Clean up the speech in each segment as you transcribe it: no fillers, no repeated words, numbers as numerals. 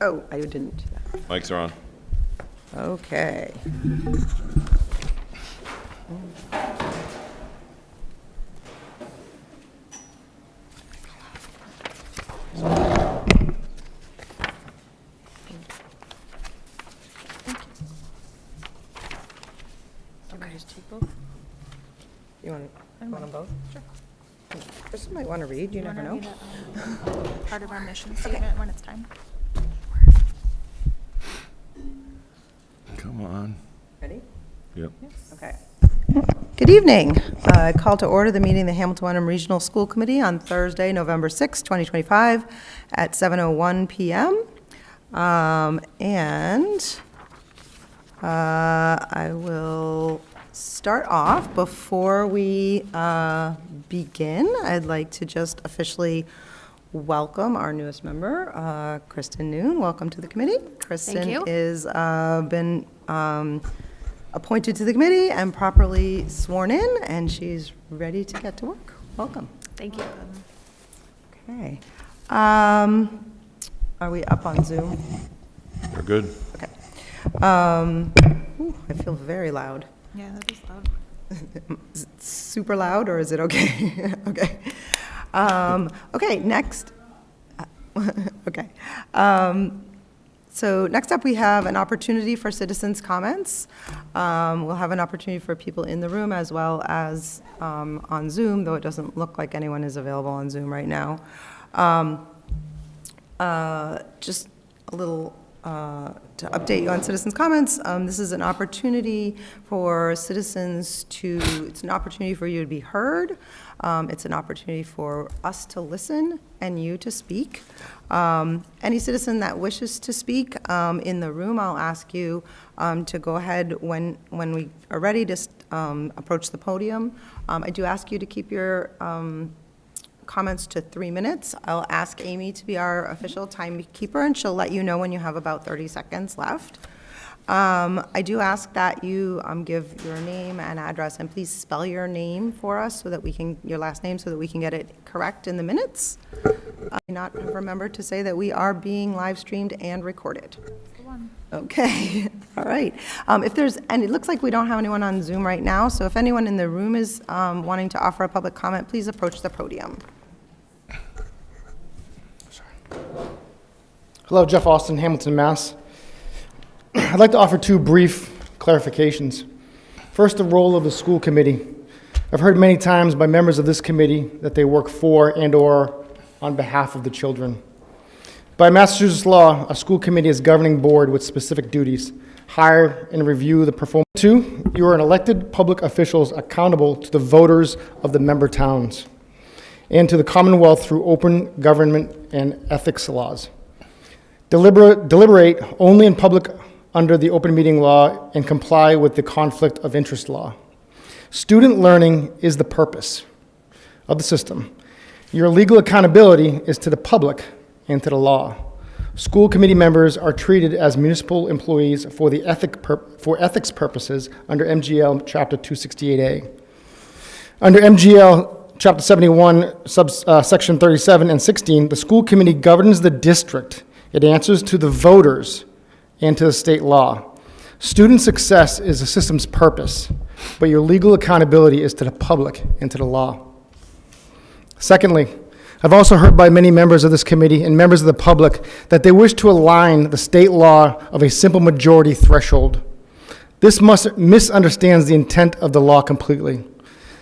Oh, I didn't do that. Mics are on. Okay. You want them both? Sure. Kristen might want to read, you never know. Part of our mission statement when it's time. Come on. Ready? Yep. Okay. Good evening. I call to order the meeting of the Hamilton Wenham Regional School Committee on Thursday, November 6, 2025 at 7:01 p.m. I will start off. Before we begin, I'd like to just officially welcome our newest member, Kristen Noon. Welcome to the committee. Kristen you. is been appointed to the committee and properly sworn in, and she's ready to get to work. Welcome. Thank you. Okay. Are we up on Zoom? We're good. Okay. I feel very loud. Yeah, that is loud. Is it super loud, or is it okay? Okay. Okay, next. Okay. So next up, we have an opportunity for citizens' comments. We'll have an opportunity for people in the room as well as on Zoom, though it doesn't look like anyone is available on Zoom right now. Just a little to update you on citizens' comments. This is an opportunity for citizens to, it's an opportunity for you to be heard. It's an opportunity for us to listen and you to speak. Any citizen that wishes to speak in the room, I'll ask you to go ahead when we are ready to approach the podium. I do ask you to keep your comments to 3 minutes. I'll ask Amy to be our official timekeeper, and she'll let you know when you have about 30 seconds left. I do ask that you give your name and address, and please spell your name for us so that we can, your last name, so that we can get it correct in the minutes. Not remember to say that we are being live streamed and recorded. Okay, all right. If there's, and it looks like we don't have anyone on Zoom right now, so if anyone in the room is wanting to offer a public comment, please approach the podium. Hello, Jeff Austin, Hamilton, Mass. I'd like to offer two brief clarifications. First, the role of the school committee. I've heard many times by members of this committee that they work for and/or on behalf of the children. By Massachusetts law, a school committee is a governing board with specific duties. Hire and review the performance. 2, you are an elected public officials accountable to the voters of the member towns and to the Commonwealth through open government and ethics laws. Deliberate only in public under the open meeting law and comply with the conflict of interest law. Student learning is the purpose of the system. Your legal accountability is to the public and to the law. School committee members are treated as municipal employees for ethics purposes under MGL Chapter 268A. Under MGL Chapter 71, Section 37 and 16, the school committee governs the district. It answers to the voters and to the state law. Student success is the system's purpose, but your legal accountability is to the public and to the law. Secondly, I've also heard by many members of this committee and members of the public that they wish to align the state law of a simple majority threshold. This misunderstands the intent of the law completely.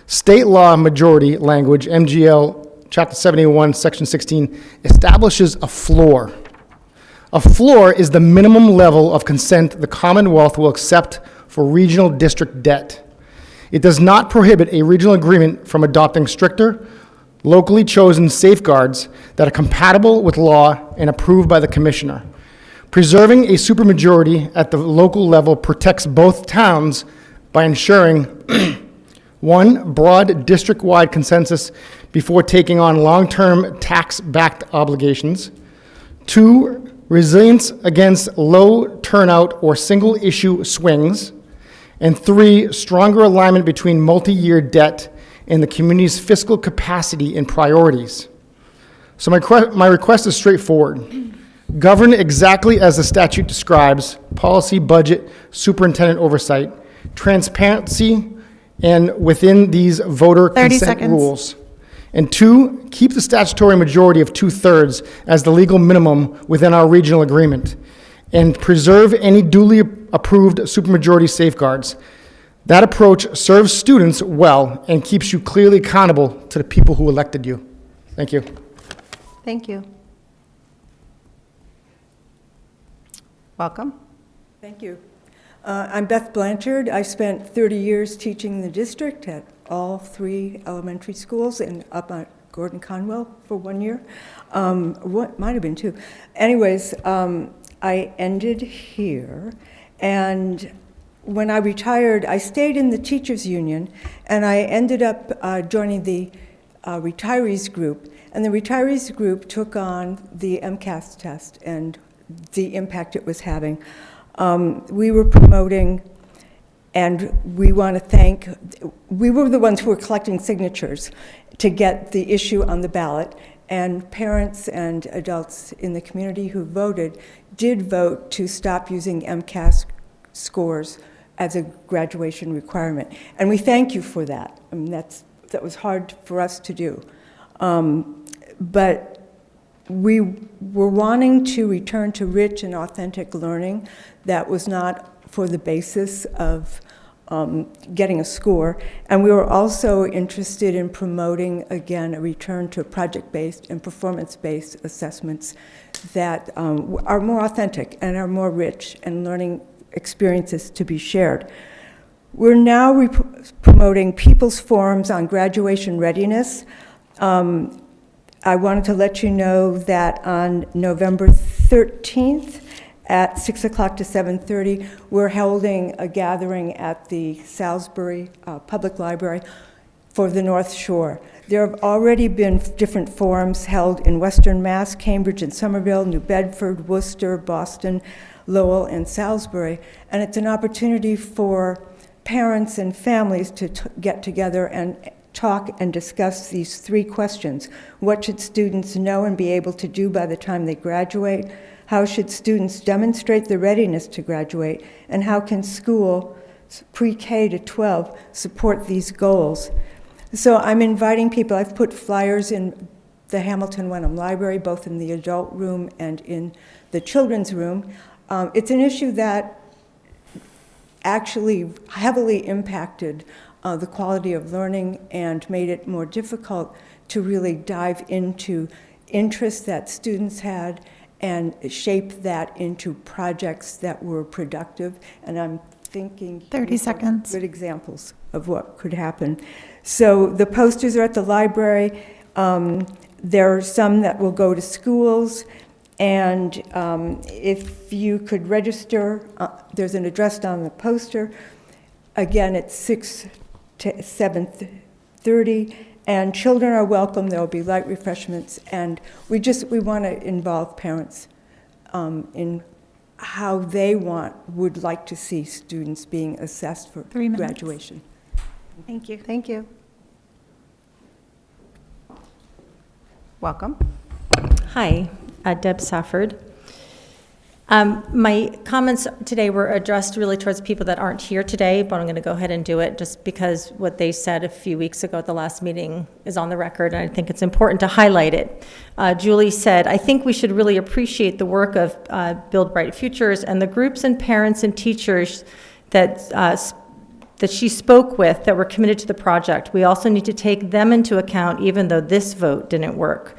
State law majority language, MGL Chapter 71, Section 16, establishes a floor. A floor is the minimum level of consent the Commonwealth will accept for regional district debt. It does not prohibit a regional agreement from adopting stricter, locally chosen safeguards that are compatible with law and approved by the Commissioner. Preserving a supermajority at the local level protects both towns by ensuring 1, broad district-wide consensus before taking on long-term tax-backed obligations. 2, resilience against low turnout or single-issue swings. And 3, stronger alignment between multi-year debt and the community's fiscal capacity and priorities. So my request is straightforward. govern exactly as the statute describes, policy, budget, superintendent oversight, transparency, and within these voter 30 consent seconds. rules. And 2, keep the statutory majority of 2/3 as the legal minimum within our regional agreement, and preserve any duly approved supermajority safeguards. That approach serves students well and keeps you clearly accountable to the people who elected you. Thank you. Thank you. Welcome. Thank you. I'm Beth Blanchard. I spent 30 years teaching in the district at all 3 elementary schools and up at Gordon Conwell for 1 year. What might have been 2. Anyways, I ended here, and when I retired, I stayed in the teachers union, and I ended up joining the retirees group. And the retirees group took on the MCAS test and the impact it was having. We were promoting, and we want to thank, we were the ones who were collecting signatures to get the issue on the ballot, and parents and adults in the community who voted did vote to stop using MCAS scores as a graduation requirement. And we thank you for that. I mean, that was hard for us to do. But we were wanting to return to rich and authentic learning that was not for the basis of getting a score. And we were also interested in promoting, again, a return to project-based and performance-based assessments that are more authentic and are more rich and learning experiences to be shared. We're now promoting people's forums on graduation readiness. I wanted to let you know that on November 13th at 6 o'clock to 7:30, we're holding a gathering at the Salisbury Public Library for the North Shore. There have already been different forums held in Western Mass, Cambridge and Somerville, New Bedford, Worcester, Boston, Lowell, and Salisbury. And it's an opportunity for parents and families to get together and talk and discuss these 3 questions. What should students know and be able to do by the time they graduate? How should students demonstrate their readiness to graduate? And how can school, pre-K to 12, support these goals? So I'm inviting people. I've put flyers in the Hamilton Wenham Library, both in the adult room and in the children's room. It's an issue that actually heavily impacted the quality of learning and made it more difficult to really dive into interests that students had and shape that into projects that were productive. And I'm thinking 30 seconds. Good examples of what could happen. So the posters are at the library. There are some that will go to schools. And if you could register, there's an address on the poster. Again, it's 6 to 7:30, and children are welcome. There will be light refreshments, and we want to involve parents in how they would like to see students being assessed for 3 minutes. graduation. Thank you. Thank you. Welcome. Hi, Deb Safford. My comments today were addressed really towards people that aren't here today, but I'm going to go ahead and do it just because what they said a few weeks ago at the last meeting is on the record, and I think it's important to highlight it. Julie said, I think we should really appreciate the work of Build Bright Futures and the groups and parents and teachers that she spoke with that were committed to the project. We also need to take them into account even though this vote didn't work.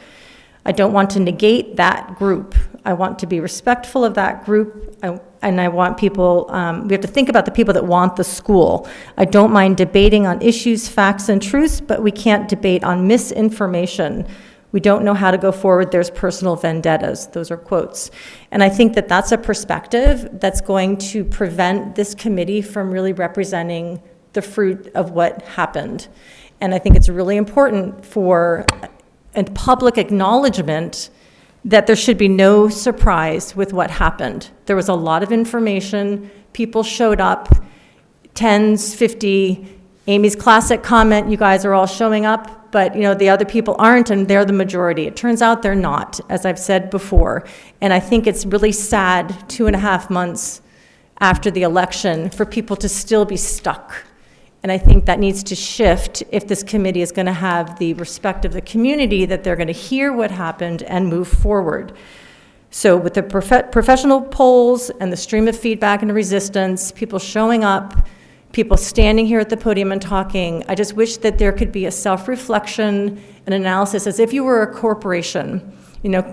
I don't want to negate that group. I want to be respectful of that group, and I want people, we have to think about the people that want the school. I don't mind debating on issues, facts, and truths, but we can't debate on misinformation. We don't know how to go forward. There's personal vendettas. Those are quotes. And I think that that's a perspective that's going to prevent this committee from really representing the fruit of what happened. And I think it's really important for and public acknowledgement that there should be no surprise with what happened. There was a lot of information. People showed up, 10s, 50. Amy's classic comment, you guys are all showing up. but, the other people aren't, and they're the majority. It turns out they're not, as I've said before. And I think it's really sad, 2.5 months after the election, for people to still be stuck. And I think that needs to shift if this committee is going to have the respect of the community, that they're going to hear what happened and move forward. So with the professional polls and the stream of feedback and resistance, people showing up, people standing here at the podium and talking, I just wish that there could be a self-reflection and analysis as if you were a corporation.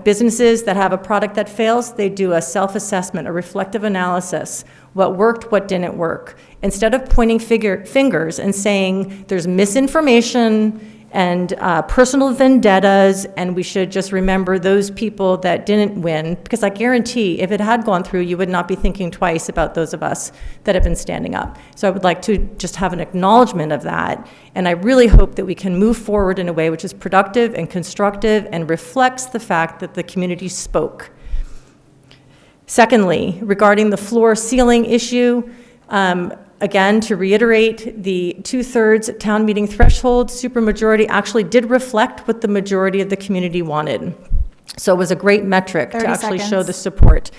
Businesses that have a product that fails, they do a self-assessment, a reflective analysis. What worked, what didn't work. Instead of pointing fingers and saying there's misinformation and personal vendettas, and we should just remember those people that didn't win, because I guarantee if it had gone through, you would not be thinking twice about those of us that have been standing up. So I would like to just have an acknowledgement of that, and I really hope that we can move forward in a way which is productive and constructive and reflects the fact that the community spoke. Secondly, regarding the floor ceiling issue, again, to reiterate, the 2/3 town meeting threshold supermajority actually did reflect what the majority of the community wanted. So it was a great metric to 30 actually show seconds. the support.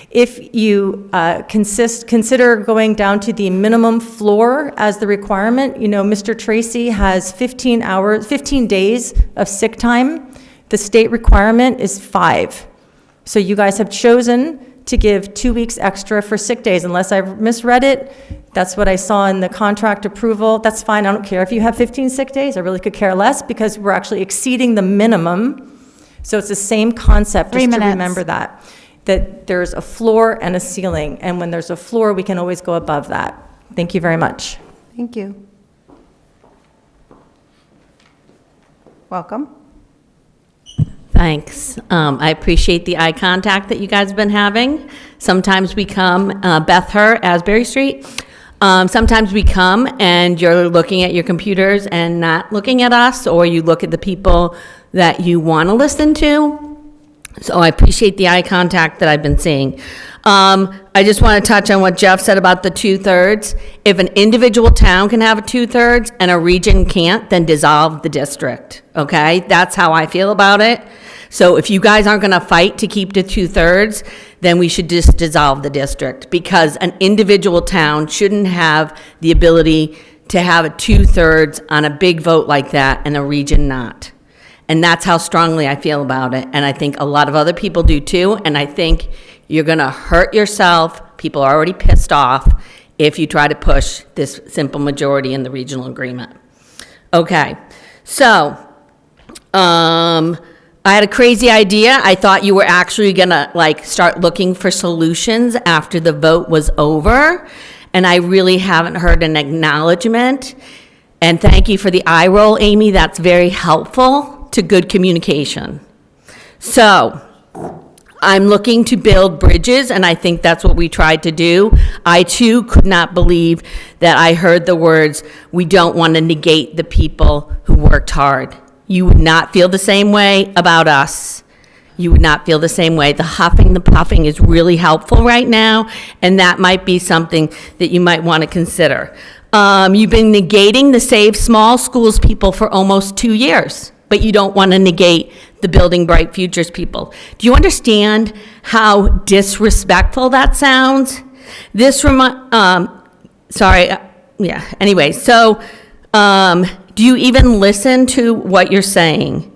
If you consider going down to the minimum floor as the requirement, Mr. Tracy has 15 days of sick time. The state requirement is 5. So you guys have chosen to give 2 weeks extra for sick days. Unless I misread it, that's what I saw in the contract approval. That's fine, I don't care if you have 15 sick days, I really could care less, because we're actually exceeding the minimum. So it's the same concept, 3 just to minutes. remember that there's a floor and a ceiling, and when there's a floor, we can always go above that. Thank you very much. Thank you. Welcome. Thanks. I appreciate the eye contact that you guys have been having. Sometimes we come, Beth Her, Asbury Street. Sometimes we come and you're looking at your computers and not looking at us, or you look at the people that you want to listen to. So I appreciate the eye contact that I've been seeing. I just want to touch on what Jeff said about the 2/3. If an individual town can have a 2/3 and a region can't, then dissolve the district, okay? That's how I feel about it. So if you guys aren't going to fight to keep the 2/3, then we should just dissolve the district, because an individual town shouldn't have the ability to have a 2/3 on a big vote like that and a region not. And that's how strongly I feel about it. And I think a lot of other people do too. And I think you're going to hurt yourself. People are already pissed off if you try to push this simple majority in the regional agreement. Okay, so I had a crazy idea. I thought you were actually going to start looking for solutions after the vote was over. And I really haven't heard an acknowledgement. And thank you for the eye roll, Amy. That's very helpful to good communication. So I'm looking to build bridges, and I think that's what we tried to do. I too could not believe that I heard the words, "We don't want to negate the people who worked hard." You would not feel the same way about us. You would not feel the same way. The huffing, the puffing is really helpful right now, and that might be something that you might want to consider. You've been negating the Save Small Schools people for almost 2 years, but you don't want to negate the Building Bright Futures people. Do you understand how disrespectful that sounds? Anyway, so do you even listen to what you're saying?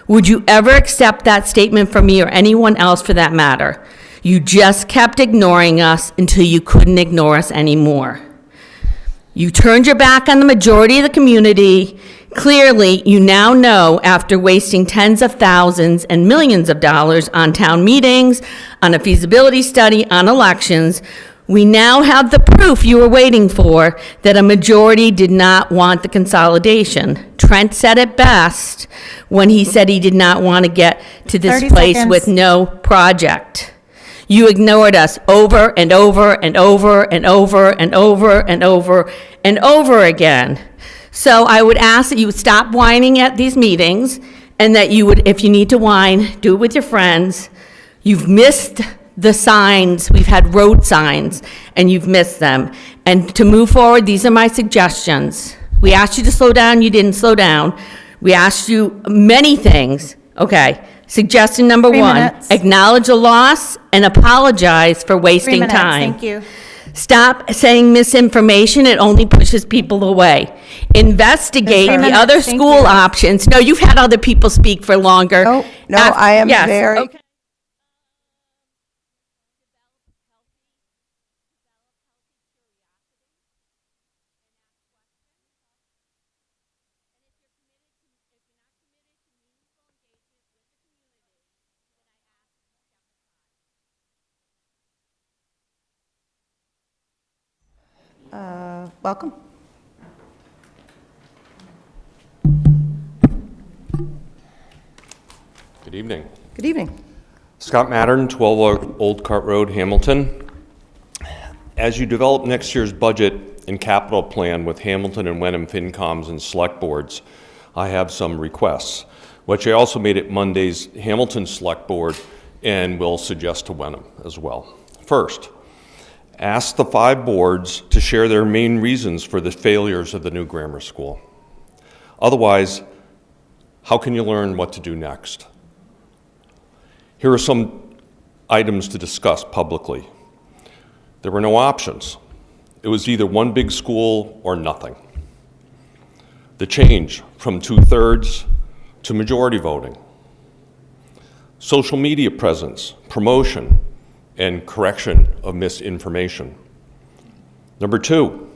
Would you ever accept that statement from me or anyone else for that matter? You just kept ignoring us until you couldn't ignore us anymore. You turned your back on the majority of the community. Clearly, you now know, after wasting tens of thousands and millions of dollars on town meetings, on a feasibility study, on elections, we now have the proof you were waiting for, that a majority did not want the consolidation. Trent said it best when he said he did not want to get to this 30 place seconds. with no project. You ignored us over and over and over and over and over and over and over again. So I would ask that you would stop whining at these meetings, and that you would, if you need to whine, do it with your friends. You've missed the signs. We've had road signs, and you've missed them. And to move forward, these are my suggestions. We asked you to slow down, you didn't slow down. We asked you many things. Okay. Suggestion number 3 one, minutes. acknowledge a loss and apologize for 3 wasting minutes, time. thank you. Stop saying misinformation, it only pushes people away. Investigate the minutes, other thank school you. options. No, you've had other people speak for longer. No, I am Yes, very- okay. Welcome. Good evening. Good evening. Scott Mattern, 12 Old Cart Road, Hamilton. As you develop next year's budget and capital plan with Hamilton and Wenham FinComs and select boards, I have some requests, which I also made at Monday's Hamilton Select Board and will suggest to Wenham as well. First, ask the 5 boards to share their main reasons for the failures of the new grammar school. Otherwise, how can you learn what to do next? Here are some items to discuss publicly. There were no options. It was either one big school or nothing. The change from 2/3 to majority voting. Social media presence, promotion, and correction of misinformation. Number 2,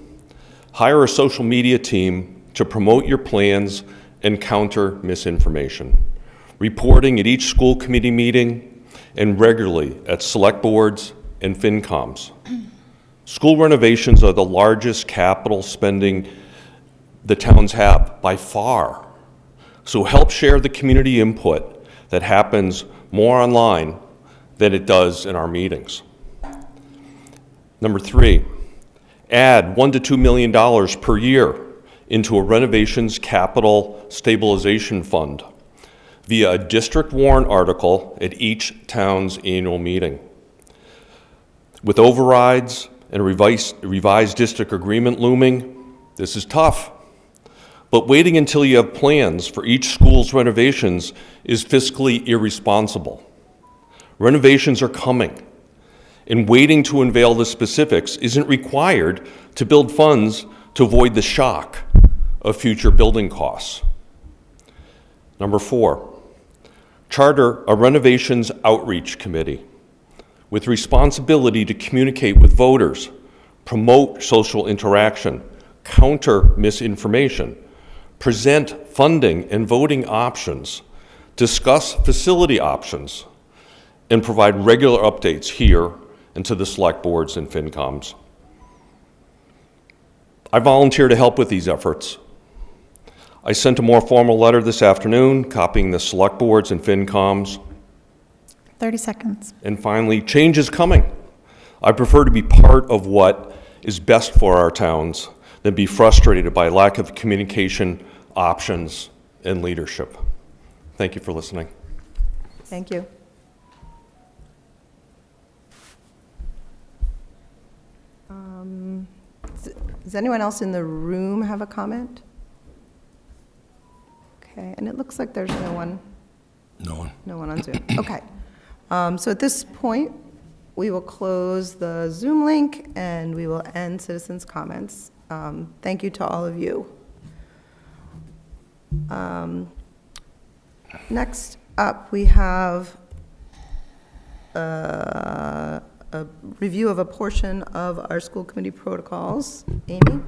hire a social media team to promote your plans and counter misinformation. Reporting at each school committee meeting and regularly at select boards and FinComs. School renovations are the largest capital spending the towns have by far. So help share the community input that happens more online than it does in our meetings. Number 3, add $1 to $2 million per year into a renovations capital stabilization fund via a district warrant article at each town's annual meeting. With overrides and a revised district agreement looming, this is tough. But waiting until you have plans for each school's renovations is fiscally irresponsible. Renovations are coming, and waiting to unveil the specifics isn't required to build funds to avoid the shock of future building costs. Number 4, charter a renovations outreach committee with responsibility to communicate with voters, promote social interaction, counter misinformation, present funding and voting options, discuss facility options, and provide regular updates here and to the select boards and FinComs. I volunteer to help with these efforts. I sent a more formal letter this afternoon copying the select boards and FinComs. 30 seconds. And finally, change is coming. I prefer to be part of what is best for our towns than be frustrated by lack of communication, options, and leadership. Thank you for listening. Thank you. Does anyone else in the room have a comment? Okay, and it looks like there's no one. No one. No one on Zoom. Okay. So at this point, we will close the Zoom link and we will end citizens' comments. Thank you to all of you. Next up, we have a review of a portion of our school committee protocols. Amy?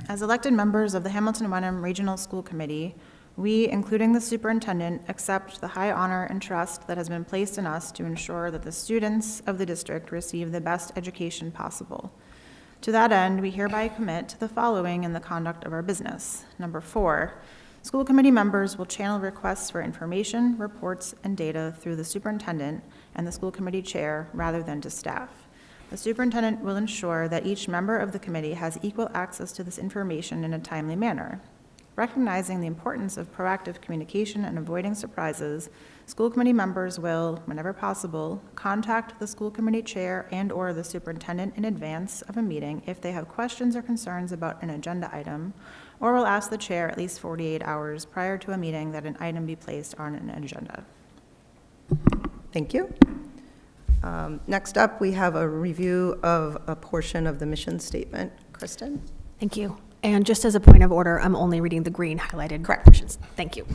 As elected members of the Hamilton Wenham Regional School Committee, we, including the superintendent, accept the high honor and trust that has been placed in us to ensure that the students of the district receive the best education possible. To that end, we hereby commit to the following in the conduct of our business. Number 4, school committee members will channel requests for information, reports, and data through the superintendent and the school committee chair rather than to staff. The superintendent will ensure that each member of the committee has equal access to this information in a timely manner. Recognizing the importance of proactive communication and avoiding surprises, school committee members will, whenever possible, contact the school committee chair and/or the superintendent in advance of a meeting if they have questions or concerns about an agenda item, or will ask the chair at least 48 hours prior to a meeting that an item be placed on an agenda. Thank you. Next up, we have a review of a portion of the mission statement. Kristen? Thank you. And just as a point of order, I'm only reading the green highlighted portions. Thank you.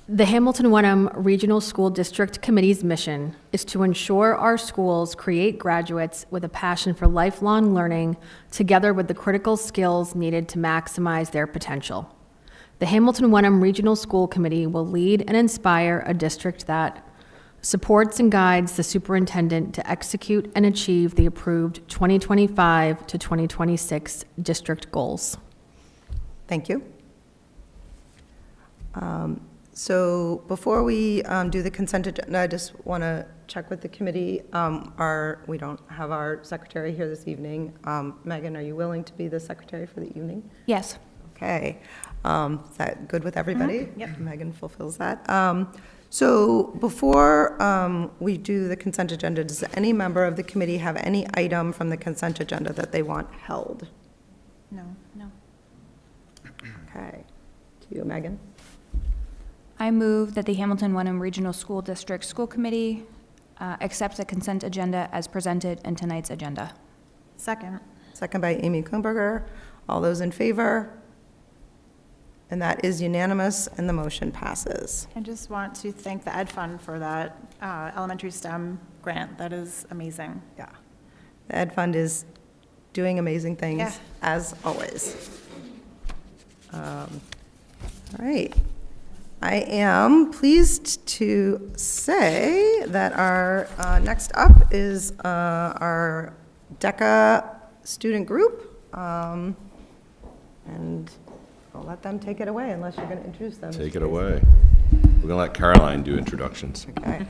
The Hamilton-Wenham Regional School District Committee's mission is to ensure our schools create graduates with a passion for lifelong learning, together with the critical skills needed to maximize their potential. The Hamilton-Wenham Regional School Committee will lead and inspire a district that supports and guides the superintendent to execute and achieve the approved 2025 to 2026 district goals. Thank you. So before we do the consent agenda, I just want to check with the committee. We don't have our secretary here this evening. Megan, are you willing to be the secretary for the evening? Yes. Okay. Is that good with everybody? Yep. Megan fulfills that. So before we do the consent agenda, does any member of the committee have any item from the consent agenda that they want held? No. Okay. To you, Megan. I move that the Hamilton-Wenham Regional School District School Committee accept the consent agenda as presented in tonight's agenda. Second. Second by Amy Kuhnberger. All those in favor? And that is unanimous, and the motion passes. I just want to thank the Ed Fund for that elementary STEM grant. That is amazing. Yeah. The Ed Fund is doing amazing things, Yeah. as always. All right. I am pleased to say that our next up is our DECA student group. And I'll let them take it away unless you're going to introduce them. Take it away. We're going to let Caroline do introductions. Okay.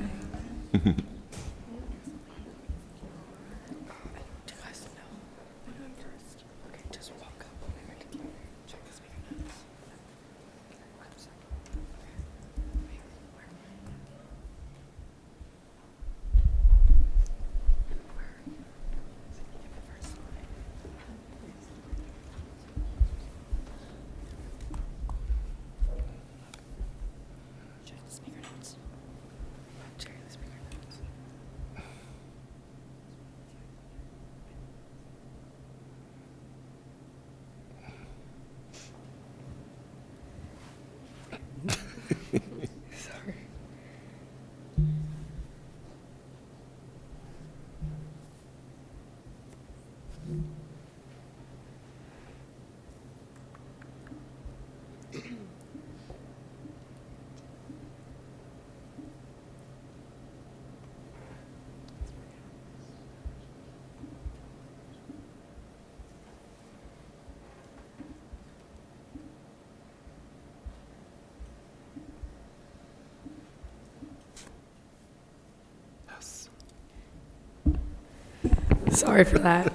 Sorry for that.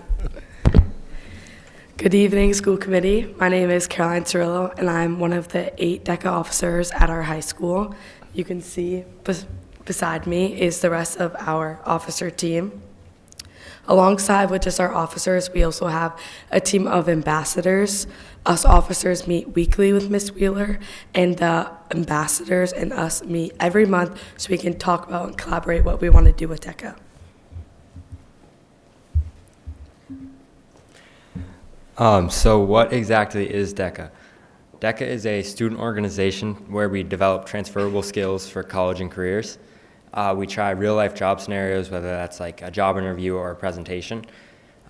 Good evening, school committee. My name is Caroline Cirillo, and I'm one of the 8 DECA officers at our high school. You can see beside me is the rest of our officer team. Alongside with just our officers, we also have a team of ambassadors. Us officers meet weekly with Miss Wheeler, and the ambassadors and us meet every month so we can talk about and collaborate what we want to do with DECA. So what exactly is DECA? DECA is a student organization where we develop transferable skills for college and careers. We try real-life job scenarios, whether that's like a job interview or a presentation.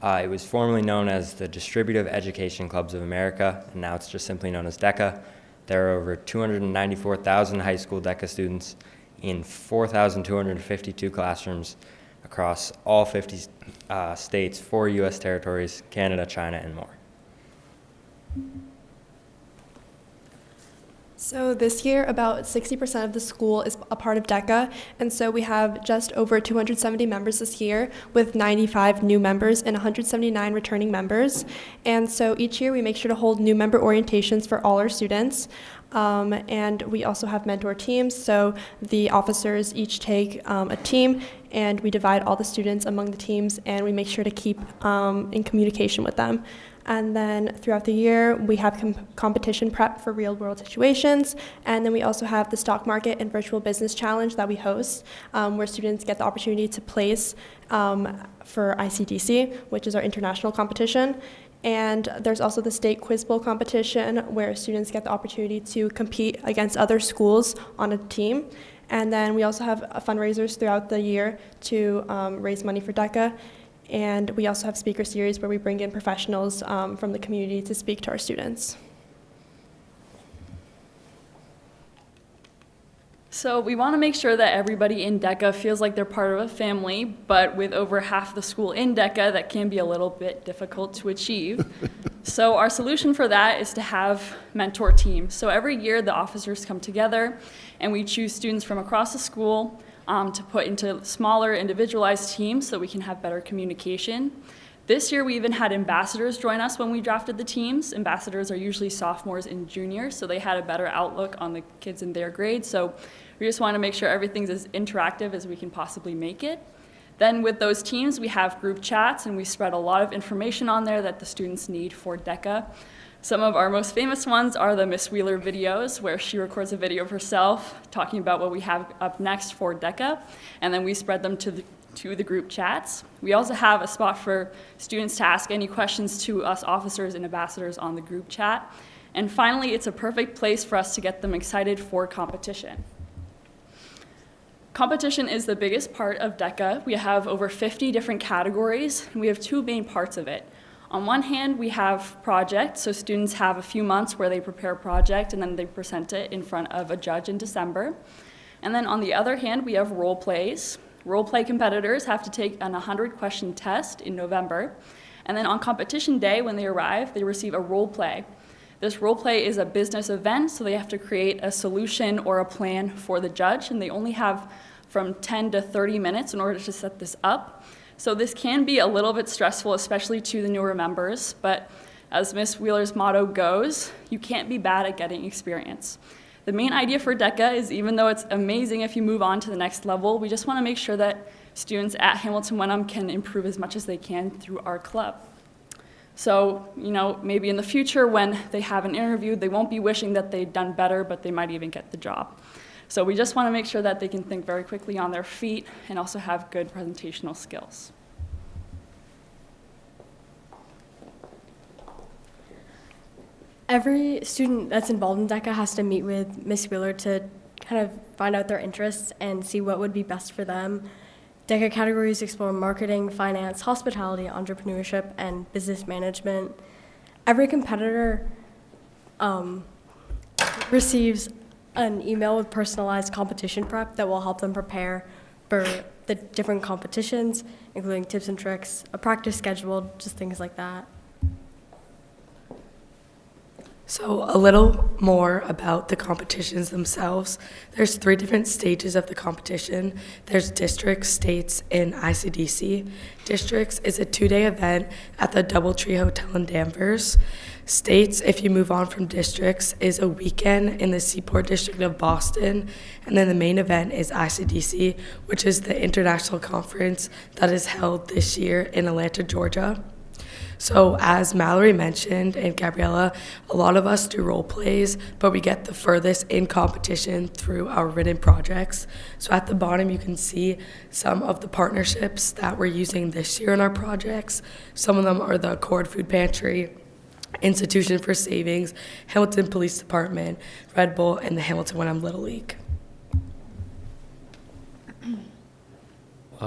It was formerly known as the Distributive Education Clubs of America, and now it's just simply known as DECA. There are over 294,000 high school DECA students in 4,252 classrooms across all 50 states, 4 U.S. territories, Canada, China, and more. So this year, about 60% of the school is a part of DECA, and so we have just over 270 members this year, with 95 new members and 179 returning members. And so each year we make sure to hold new member orientations for all our students. And we also have mentor teams, so the officers each take a team, and we divide all the students among the teams, and we make sure to keep in communication with them. And then throughout the year, we have competition prep for real-world situations. And then we also have the stock market and virtual business challenge that we host, where students get the opportunity to place for ICDC, which is our international competition. And there's also the state quiz bowl competition, where students get the opportunity to compete against other schools on a team. And then we also have fundraisers throughout the year to raise money for DECA. And we also have speaker series where we bring in professionals from the community to speak to our students. So we want to make sure that everybody in DECA feels like they're part of a family, but with over half the school in DECA, that can be a little bit difficult to achieve. So our solution for that is to have mentor teams. So every year the officers come together and we choose students from across the school to put into smaller individualized teams so we can have better communication. This year we even had ambassadors join us when we drafted the teams. Ambassadors are usually sophomores and juniors, so they had a better outlook on the kids in their grade. So we just want to make sure everything's as interactive as we can possibly make it. Then with those teams, we have group chats, and we spread a lot of information on there that the students need for DECA. Some of our most famous ones are the Miss Wheeler videos, where she records a video of herself talking about what we have up next for DECA, and then we spread them to the group chats. We also have a spot for students to ask any questions to us officers and ambassadors on the group chat. And finally, it's a perfect place for us to get them excited for competition. Competition is the biggest part of DECA. We have over 50 different categories, and we have two main parts of it. On one hand, we have projects, so students have a few months where they prepare a project and then they present it in front of a judge in December. And then on the other hand, we have role plays. Role play competitors have to take an 100-question test in November. And then on competition day, when they arrive, they receive a role play. This role play is a business event, so they have to create a solution or a plan for the judge, and they only have from 10 to 30 minutes in order to set this up. So this can be a little bit stressful, especially to the newer members, but as Miss Wheeler's motto goes, you can't be bad at getting experience. The main idea for DECA is, even though it's amazing if you move on to the next level, we just want to make sure that students at Hamilton Wenham can improve as much as they can through our club. So, maybe in the future when they have an interview, they won't be wishing that they'd done better, but they might even get the job. So we just want to make sure that they can think very quickly on their feet and also have good presentational skills. Every student that's involved in DECA has to meet with Miss Wheeler to kind of find out their interests and see what would be best for them. DECA categories explore marketing, finance, hospitality, entrepreneurship, and business management. Every competitor receives an email with personalized competition prep that will help them prepare for the different competitions, including tips and tricks, a practice schedule, just things like that. So a little more about the competitions themselves. There's 3 different stages of the competition. There's districts, states, and ICDC. Districts is a 2-day event at the Doubletree Hotel in Danvers. States, if you move on from districts, is a weekend in the Seaport District of Boston. And then the main event is ICDC, which is the international conference that is held this year in Atlanta, Georgia. So as Mallory mentioned and Gabriella, a lot of us do role plays, but we get the furthest in competition through our written projects. So at the bottom you can see some of the partnerships that we're using this year in our projects. Some of them are the Accord Food Pantry, Institution for Savings, Hamilton Police Department, Red Bull, and the Hamilton Wenham Little League.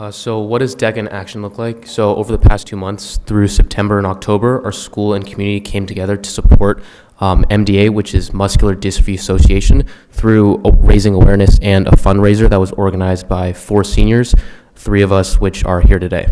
So what does DECA in action look like? So over the past 2 months, through September and October, our school and community came together to support MDA, which is Muscular Dystrophy Association, through raising awareness and a fundraiser that was organized by 4 seniors, 3 of us which are here today.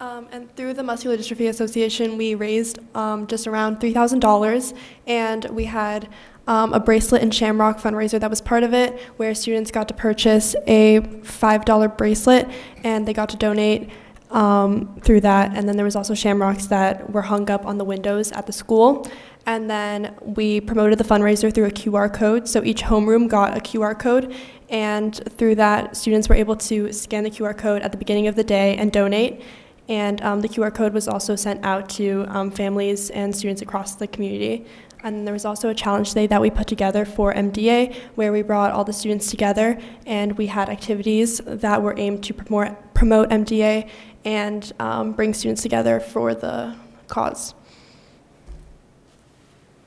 And through the Muscular Dystrophy Association, we raised just around $3,000, and we had a bracelet and shamrock fundraiser that was part of it, where students got to purchase a $5 bracelet, and they got to donate through that. And then there was also shamrocks that were hung up on the windows at the school. And then we promoted the fundraiser through a QR code. So each homeroom got a QR code, and through that, students were able to scan the QR code at the beginning of the day and donate. And the QR code was also sent out to families and students across the community. And there was also a challenge day that we put together for MDA, where we brought all the students together, and we had activities that were aimed to promote MDA and bring students together for the cause.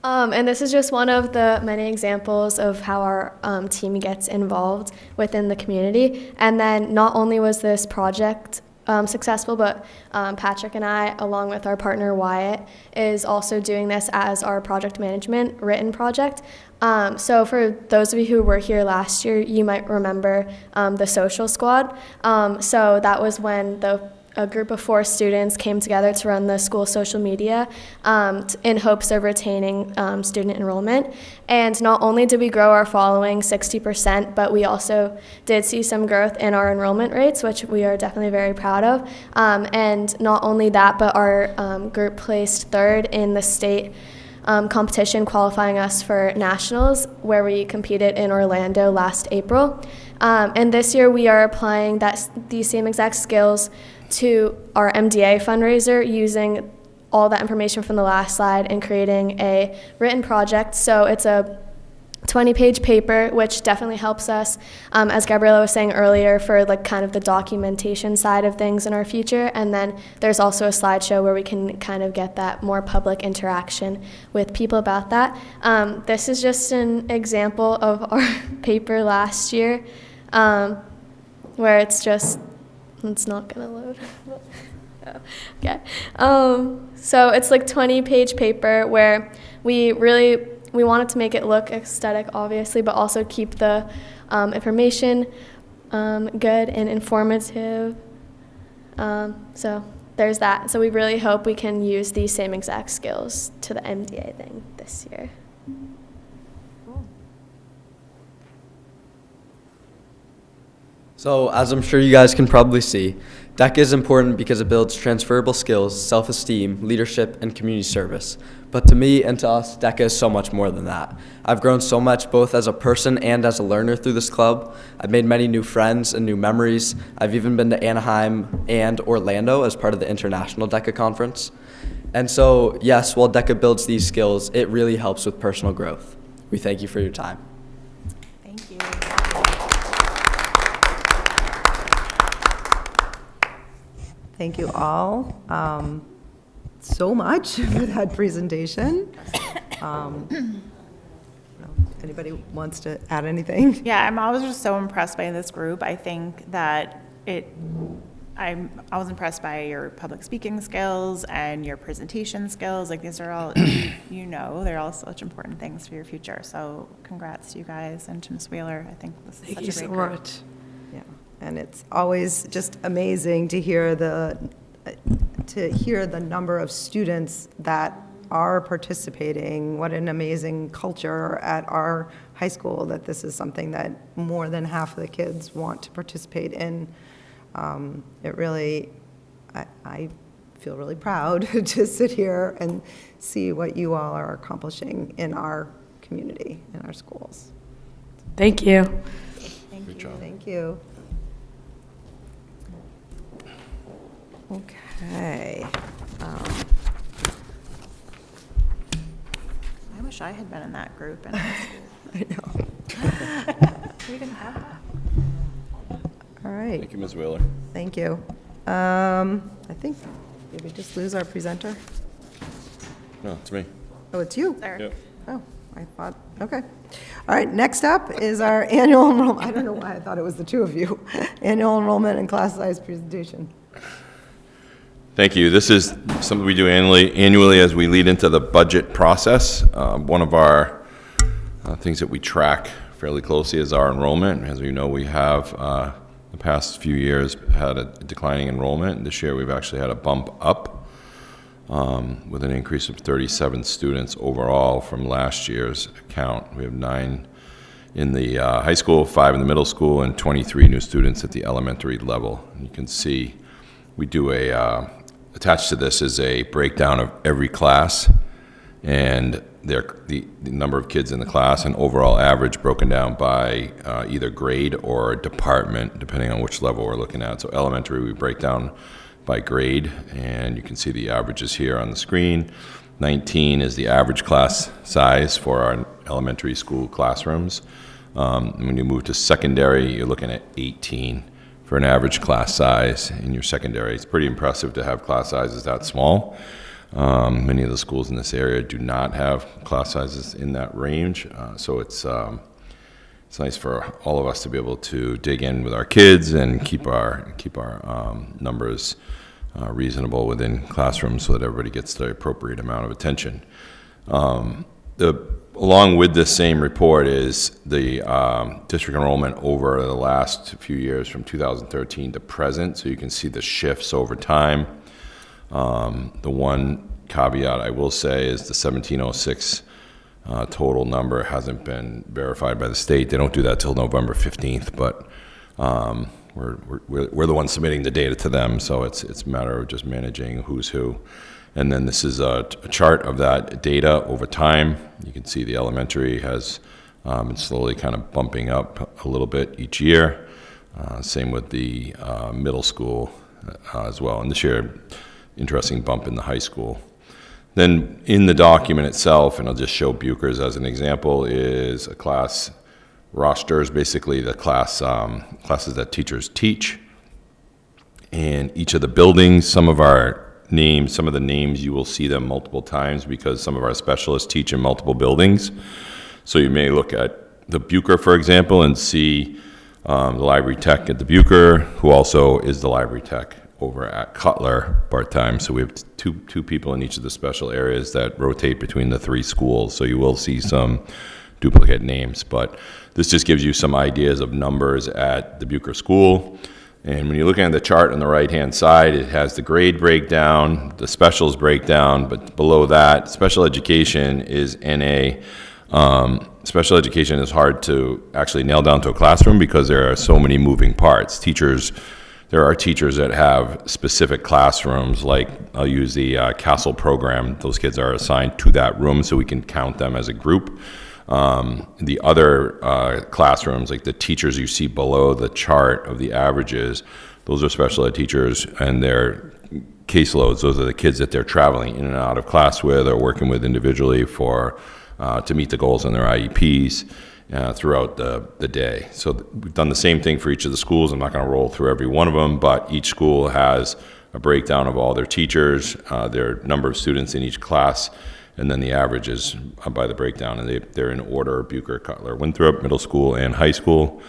And this is just one of the many examples of how our team gets involved within the community. And then not only was this project successful, but Patrick and I, along with our partner Wyatt, is also doing this as our project management written project. So for those of you who were here last year, you might remember the social squad. So that was when a group of 4 students came together to run the school social media in hopes of retaining student enrollment. And not only did we grow our following 60%, but we also did see some growth in our enrollment rates, which we are definitely very proud of. And not only that, but our group placed 3rd in the state competition, qualifying us for nationals, where we competed in Orlando last April. And this year we are applying these same exact skills to our MDA fundraiser, using all that information from the last slide and creating a written project. So it's a 20-page paper, which definitely helps us, as Gabriella was saying earlier, for like kind of the documentation side of things in our future. And then there's also a slideshow where we can kind of get that more public interaction with people about that. This is just an example of our paper last year, where it's not gonna load. Oh, okay. So it's like 20-page paper where we wanted to make it look aesthetic, obviously, but also keep the information good and informative. So there's that. So we really hope we can use these same exact skills to the MDA thing this year. So, as I'm sure you guys can probably see, DECA is important because it builds transferable skills, self-esteem, leadership, and community service. But to me and to us, DECA is so much more than that. I've grown so much both as a person and as a learner through this club. I've made many new friends and new memories. I've even been to Anaheim and Orlando as part of the International DECA Conference. And so, yes, while DECA builds these skills, it really helps with personal growth. We thank you for your time. Thank you. Thank you all so much for that presentation. Anybody wants to add anything? Yeah, I'm always just so impressed by this group. I think that I was impressed by your public speaking skills and your presentation skills. Like, these are all, they're all such important things for your future. So congrats to you guys and to Ms. Wheeler. I think this is such a great group. Much. Yeah, and it's always just amazing to hear the number of students that are participating. What an amazing culture at our high school, that this is something that more than half of the kids want to participate in. It really, I feel really proud to sit here and see what you all are accomplishing in our community, in our schools. Thank you. Thank you. job. Thank you. Okay. I wish I had been in that group in high school. I know. We didn't have that. All right. Thank you, Ms. Wheeler. Thank you. I think, did we just lose our presenter? No, it's me. Oh, it's you? There. Yep. Oh, I thought, okay. All right, next up is our annual enrollment. I don't know why I thought it was the two of you. Annual enrollment and class size presentation. Thank you. This is something we do annually as we lead into the budget process. One of our things that we track fairly closely is our enrollment. As we know, we have the past few years had a declining enrollment, and this year we've actually had a bump up with an increase of 37 students overall from last year's count. We have 9 in the high school, 5 in the middle school, and 23 new students at the elementary level. And you can see we do attached to this is a breakdown of every class and the number of kids in the class and overall average broken down by either grade or department, depending on which level we're looking at. So elementary, we break down by grade, and you can see the averages here on the screen. 19 is the average class size for our elementary school classrooms. When you move to secondary, you're looking at 18 for an average class size in your secondary. It's pretty impressive to have class sizes that small. Many of the schools in this area do not have class sizes in that range, so it's nice for all of us to be able to dig in with our kids and keep our numbers reasonable within classrooms so that everybody gets the appropriate amount of attention. Along with this same report is the district enrollment over the last few years from 2013 to present, so you can see the shifts over time. The one caveat I will say is the 1706 total number hasn't been verified by the state. They don't do that till November 15th, but we're the ones submitting the data to them, so it's a matter of just managing who's who. And then this is a chart of that data over time. You can see the elementary has been slowly kind of bumping up a little bit each year. Same with the middle school as well. And this year, interesting bump in the high school. Then in the document itself, and I'll just show Buchers as an example, is a class rosters, basically the classes that teachers teach. And each of the buildings, some of the names, you will see them multiple times because some of our specialists teach in multiple buildings. So you may look at the Bucher, for example, and see the library tech at the Bucher, who also is the library tech over at Cutler part-time. So we have two people in each of the special areas that rotate between the 3 schools. So you will see some duplicate names, but this just gives you some ideas of numbers at the Bucher School. And when you're looking at the chart on the right-hand side, it has the grade breakdown, the specials breakdown, but below that, special education is NA. Special education is hard to actually nail down to a classroom because there are so many moving parts. There are teachers that have specific classrooms, like I'll use the Castle program. Those kids are assigned to that room so we can count them as a group. The other classrooms, like the teachers you see below the chart of the averages, those are special ed teachers and their caseloads. Those are the kids that they're traveling in and out of class with or working with individually to meet the goals in their IEPs throughout the day. So we've done the same thing for each of the schools. I'm not going to roll through every one of them, but each school has a breakdown of all their teachers, their number of students in each class, and then the averages by the breakdown, and they're in order: Bucher, Cutler, Winthrop, middle school, and high school.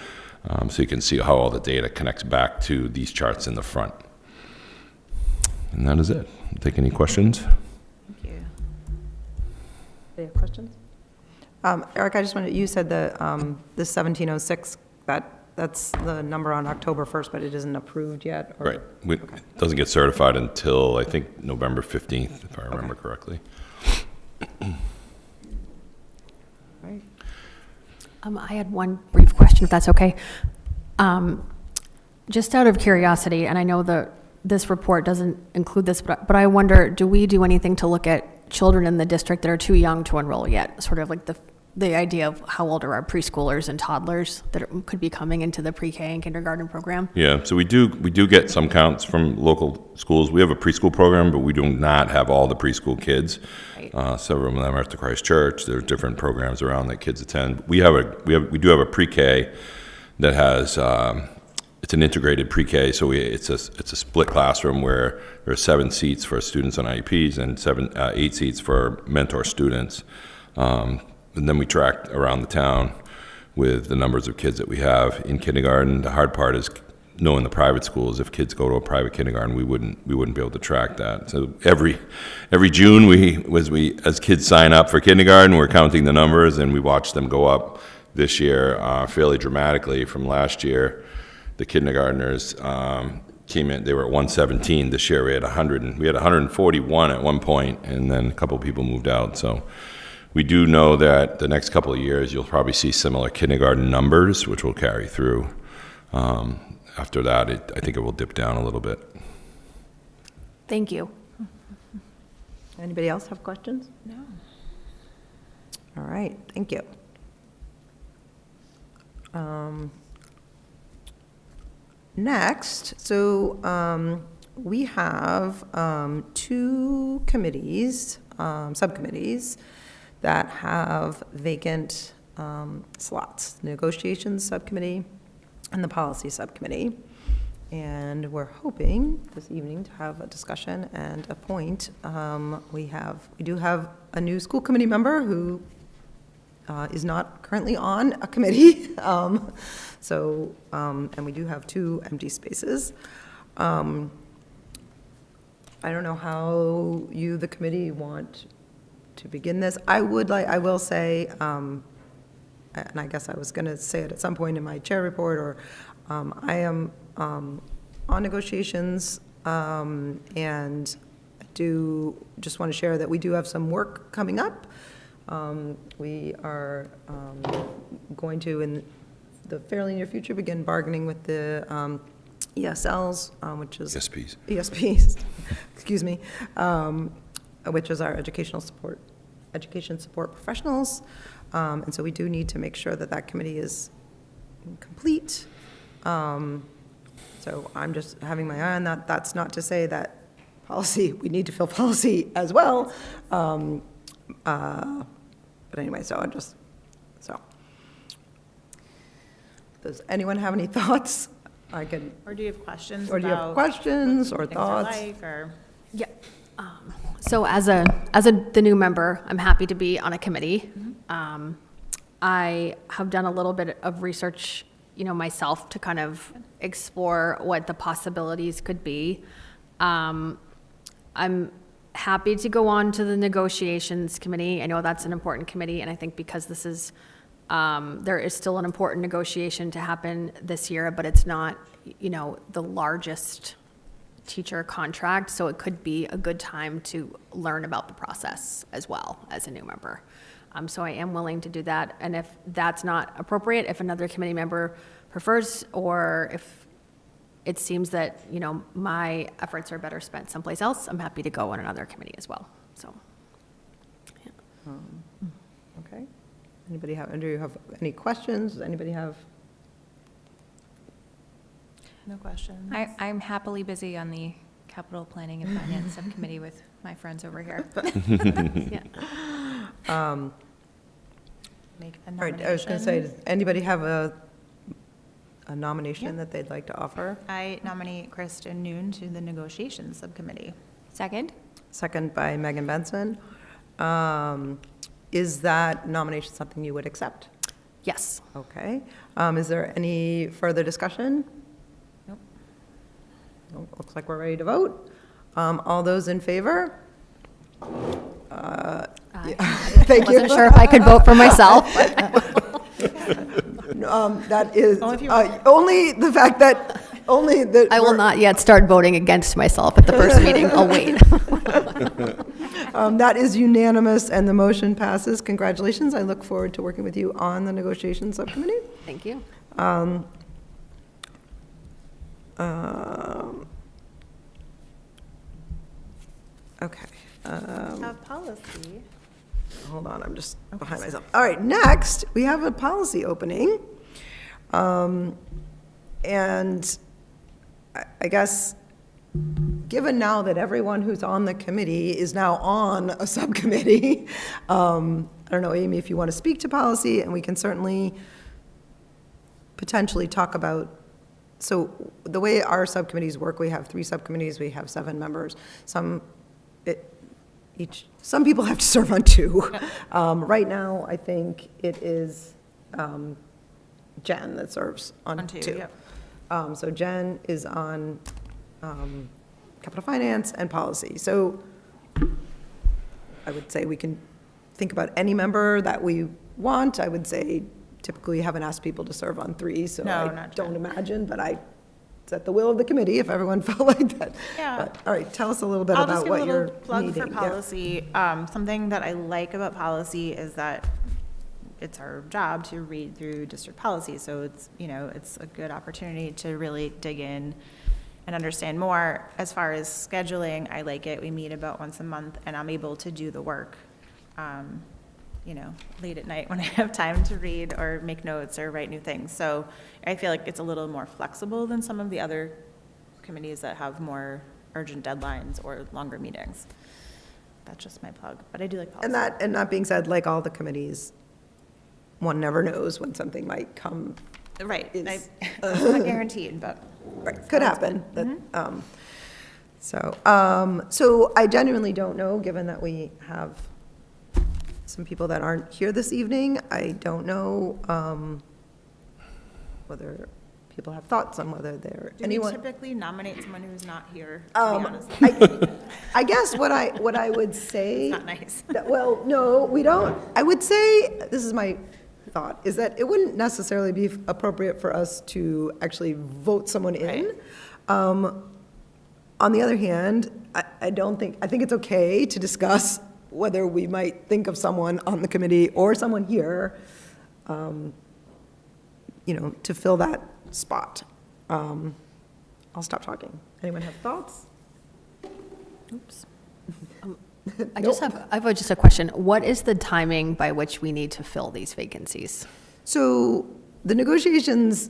So you can see how all the data connects back to these charts in the front. And that is it. Take any questions? Thank you. Any questions? Eric, I just wanted, you said the 1706, that's the number on October 1st, but it isn't approved yet? Or? Right. It doesn't get certified until, I think, November 15th, if I remember correctly. Right. I had one brief question, if that's okay. Just out of curiosity, and I know that this report doesn't include this, but I wonder, do we do anything to look at children in the district that are too young to enroll yet? Sort of like the idea of how old are our preschoolers and toddlers that could be coming into the pre-K and kindergarten program? Yeah, so we do get some counts from local schools. We have a preschool program, but we do not have all the preschool kids. Right. Several of them are at the Christ Church. There's different programs around that kids attend. We do have a pre-K that has it's an integrated pre-K, so it's a split classroom where there are 7 seats for students on IEPs and 8 seats for mentor students. And then we track around the town with the numbers of kids that we have in kindergarten. The hard part is knowing the private schools. If kids go to a private kindergarten, we wouldn't be able to track that. So every June, as kids sign up for kindergarten, we're counting the numbers, and we watch them go up this year fairly dramatically from last year. the kindergartners came in, they were at 117 this year. We had 141 at one point, and then a couple people moved out. So we do know that the next couple of years, you'll probably see similar kindergarten numbers, which will carry through. After that, I think it will dip down a little bit. Thank you. Anybody else have questions? No. All right, thank you. Next, so we have two committees, subcommittees, that have vacant slots, the negotiations subcommittee and the policy subcommittee. And we're hoping this evening to have a discussion and appoint. We do have a new school committee member who is not currently on a committee. And we do have two empty spaces. I don't know how you, the committee, want to begin this. I will say, and I guess I was going to say it at some point in my chair report, or I am on negotiations, and I do just want to share that we do have some work coming up. We are going to, in the fairly near future, begin bargaining with the ESLs, which is ESPs, excuse me, which is our education support professionals. And so we do need to make sure that that committee is complete. So I'm just having my eye on that. That's not to say that policy, we need to fill policy as well. But anyway, does anyone have any thoughts? Or do you have questions? Or do you have questions or things are thoughts? like, or? Yeah. So as the new member, I'm happy to be on a committee. I have done a little bit of research, myself, to kind of explore what the possibilities could be. I'm happy to go on to the negotiations committee. I know that's an important committee, and I think because this is, there is still an important negotiation to happen this year, but it's not, the largest teacher contract, so it could be a good time to learn about the process as well as a new member. So I am willing to do that, and if that's not appropriate, if another committee member prefers, or if it seems that, my efforts are better spent someplace else, I'm happy to go on another committee as well, so. Yeah. Okay. Do you have any questions? Does anybody have? No questions. I'm happily busy on the capital planning and finance subcommittee with my friends over here. Make a All right, I was going to say, does anybody have a nomination that they'd like to offer? I nominate Kristen Noon to the negotiations subcommittee. Second? Second by Megan Benson. Is that nomination something you would accept? Yes. Okay. Is there any further discussion? Nope. Looks like we're ready to vote. All those in favor? Thank you. Wasn't sure if I could vote for myself. That is only the fact that I will not yet start voting against myself at the first meeting. I'll wait. That is unanimous, and the motion passes. Congratulations. I look forward to working with you on the negotiations subcommittee. Thank you. Okay. Policy. Hold on, I'm just behind myself. All right, next, we have a policy opening. And I guess, given now that everyone who's on the committee is now on a subcommittee, I don't know, Amy, if you want to speak to policy, and we can certainly potentially talk about, so the way our subcommittees work, we have 3 subcommittees, we have 7 members. Some people have to serve on 2. Right now, I think it is Jen that serves on 2. Yep. So Jen is on capital finance and policy. So I would say we can think about any member that we want. I would say typically haven't asked people to serve on 3, so No, I not don't imagine, but it's at the will of the committee if everyone felt like that. Yeah. But, all right, tell us a little bit I'll just about give what a you're little plug needing. for Yeah. policy. Something that I like about policy is that it's our job to read through district policy. So it's, it's a good opportunity to really dig in and understand more. As far as scheduling, I like it. We meet about once a month and I'm able to do the work, late at night when I have time to read or make notes or write new things. So I feel like it's a little more flexible than some of the other committees that have more urgent deadlines or longer meetings. That's just my plug, but I do like policy. And that being said, like all the committees, one never knows when something might come. Right, Is- it's not guaranteed, but. Right, could happen. So I genuinely don't know, given that we have some people that aren't here this evening. I don't know whether people have thoughts on whether they're Do anyone. we typically nominate someone who's not here, to be honest? I guess what I would say. Not nice. Well, no, we don't. I would say, this is my thought, is that it wouldn't necessarily be appropriate for us to actually vote someone in. On the other hand, I think it's okay to discuss whether we might think of someone on the committee or someone here, to fill that spot. I'll stop talking. Anyone have thoughts? Oops. I have just a question. What is the timing by which we need to fill these vacancies? So the negotiations,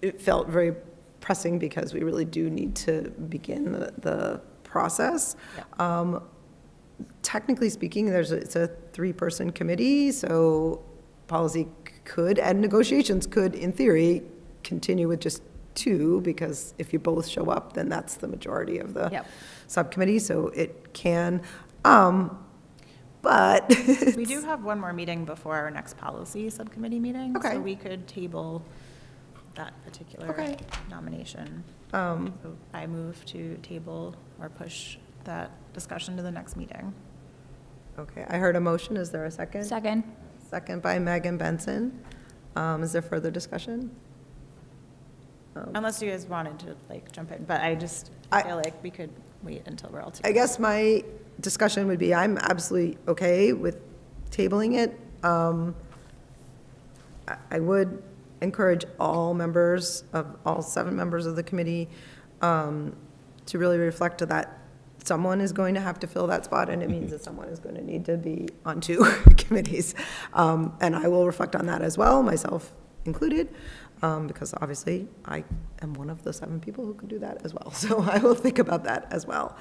it felt very pressing because we really do need to begin the process. Technically speaking, it's a 3-person committee, so policy could, and negotiations could, in theory, continue with just 2, because if you both show up, then that's the majority of the subcommittee, so it can. But We do have one more meeting before our next policy subcommittee meeting. Okay. So we could table that particular nomination. So I move to table or push that discussion to the next meeting. Okay, I heard a motion. Is there a second? Second. Second by Megan Benson. Is there further discussion? Unless you guys wanted to jump in, but I feel like we could wait until we're all together. I guess my discussion would be, I'm absolutely okay with tabling it. I would encourage all 7 members of the committee, to really reflect to that someone is going to have to fill that spot, and it means that someone is going to need to be on 2 committees. And I will reflect on that as well, myself included, because obviously I am one of the 7 people who could do that as well. So I will think about that as well.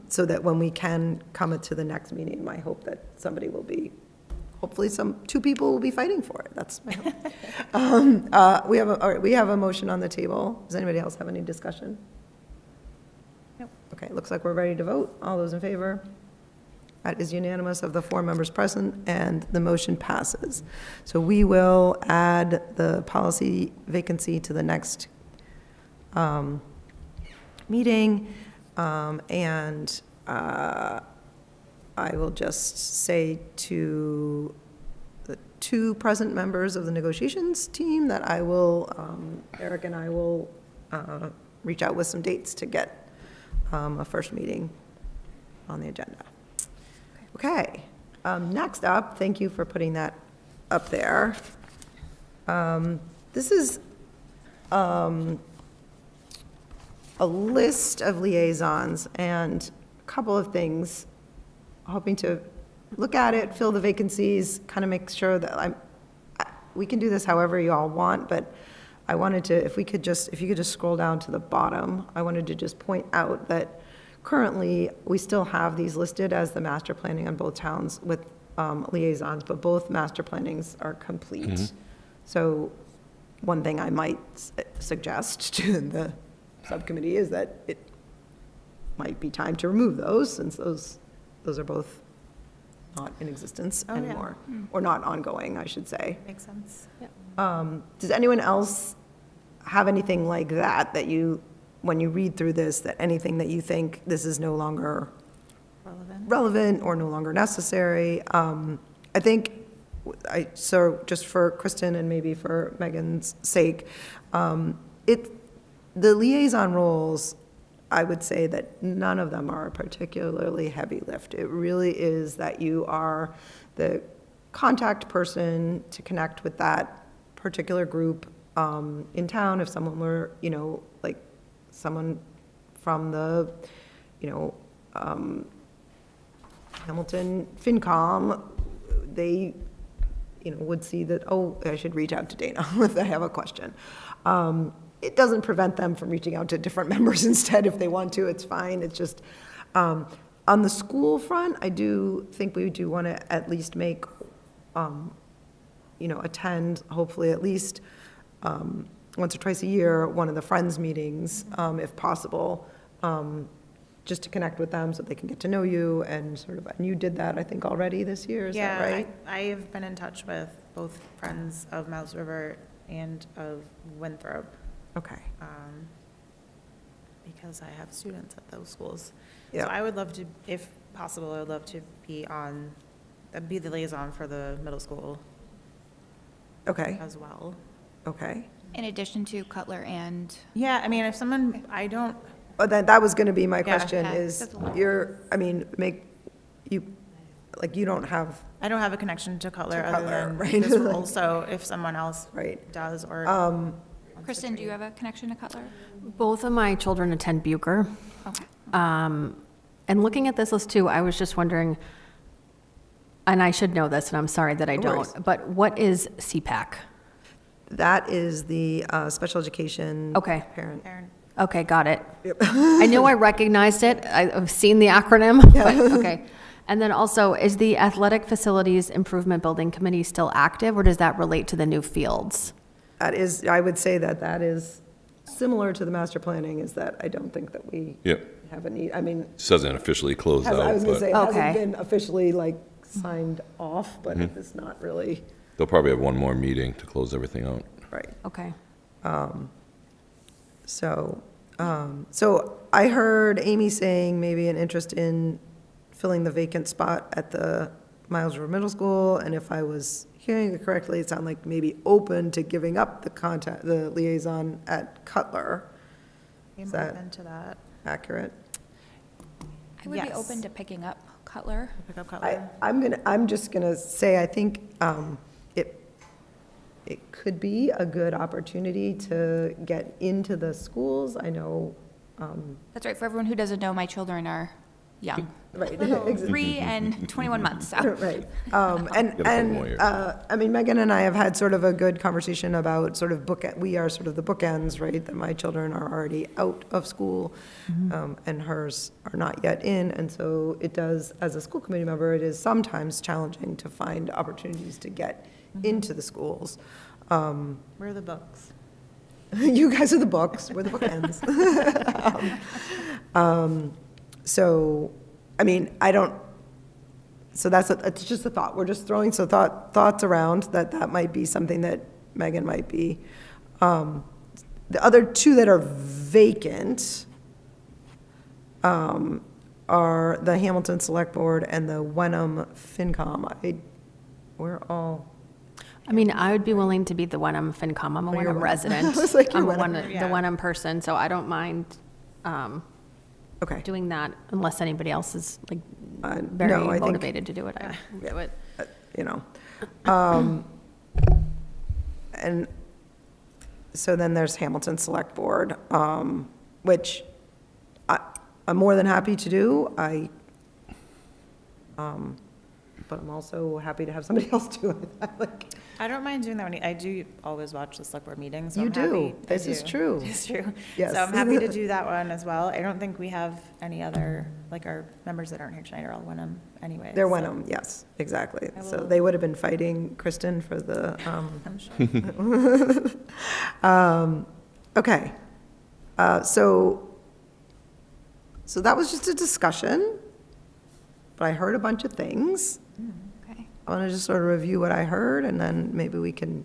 So that when we can come to the next meeting, my hope that somebody will be, hopefully 2 people will be fighting for it. That's my hope. We have a motion on the table. Does anybody else have any discussion? Nope. Okay, looks like we're ready to vote. All those in favor? That is unanimous of the 4 members present, and the motion passes. So we will add the policy vacancy to the next meeting, and I will just say to the 2 present members of the negotiations team that I will, Eric and I will reach out with some dates to get a first meeting on the agenda. Okay, next up, thank you for putting that up there. This is a list of liaisons and a couple of things, hoping to look at it, fill the vacancies, kind of make sure that we can do this however you all want, but I wanted to, if you could just scroll down to the bottom, I wanted to just point out that currently, we still have these listed as the master planning on both towns with liaisons, but both master plannings are complete. Mm-hmm. So one thing I might suggest to the subcommittee is that it might be time to remove those, since those are both not in existence anymore, or not ongoing, I should say. Makes sense. Does anyone else have anything like that, that you, when you read through this, that anything that you think this is no longer relevant or no longer necessary? I think so just for Kristen and maybe for Megan's sake, the liaison roles, I would say that none of them are a particularly heavy lift. It really is that you are the contact person to connect with that particular group in town. If someone were, like someone from the, Hamilton FinCom, they, would see that, oh, I should reach out to Dana if I have a question. It doesn't prevent them from reaching out to different members instead if they want to. It's fine. It's just, on the school front, I do think we do want to at least make, attend, hopefully at least once or twice a year, one of the Friends meetings, if possible, just to connect with them so they can get to know you and and you did that, I think, already this year, is that right? I have been in touch with both Friends of Miles River and of Winthrop. Okay. Because I have students at those schools. Yeah. So I would love to, if possible, I would love to be the liaison for the middle school Okay, as well. okay. In addition to Cutler and, Yeah, I mean, if someone, Oh, that was going to be my Yeah. question, Okay. is That's a lot. you don't have, I don't have a connection to Cutler To other Cutler, than right. this role, so if someone else right. does or. Kristen, do you have a connection to Cutler? Both of my children attend Bucher. Okay. And looking at this list too, I was just wondering, and I should know this, and I'm sorry that I No worries. don't, but what is CPAC? That is the special education Okay. parent. Okay, got it. I knew I recognized it. I've seen the acronym, but, okay. And then also, is the Athletic Facilities Improvement Building Committee still active, or does that relate to the new fields? That is, I would say that is similar to the master planning, is that I don't think that we Yep. have a need, I mean, This hasn't officially closed I out, was going to say, but it Okay. hasn't been officially signed off, but it's not really, they'll probably have one more meeting to close everything out. right. Okay. So I heard Amy saying maybe an interest in filling the vacant spot at the Miles River Middle School, and if I was hearing it correctly, it sounded like maybe open to giving up the liaison at Cutler. I'm Is that open to that. accurate? I would be Yes. open to picking up Cutler. Pick up Cutler. I'm just gonna say, I think it could be a good opportunity to get into the schools. I know, That's right. For everyone who doesn't know, my children are young. right. 3 and 21 months, so. Right. Get a couple more years. I mean, Megan and I have had sort of a good conversation about sort of we are sort of the bookends, right? That my children are already out of school, and hers are not yet in. And so it does, as a school committee member, it is sometimes challenging to find opportunities to get into the schools. We're the books. You guys are the books, we're the bookends. So, I mean, so it's just a thought. We're just throwing some thoughts around that might be something that Megan might be. The other two that are vacant are the Hamilton Select Board and the Wenham FinCom. We're all, I mean, I would be willing to be the Wenham FinCom. I'm a Oh, you're Wenham Wenham. resident. I was like, you're I'm Wenham. the Wenham person, so I don't mind okay. doing that unless anybody else is like No, very I think- motivated to do it. I will do it. And so then there's Hamilton Select Board, which I'm more than happy to do. But I'm also happy to have somebody else do it. I don't mind doing that I do always watch the select board meetings, so You I'm happy. do. I This is do. true. It's true. Yes. So I'm happy to do that one as well. I don't think we have any other, our members that aren't here tonight are all Wenham anyway. They're so Wenham, yes, exactly. I So will- they would have been fighting Kristen for the, I'm sure. okay. So that was just a discussion, but I heard a bunch of things. Okay. I want to just sort of review what I heard, and then maybe we can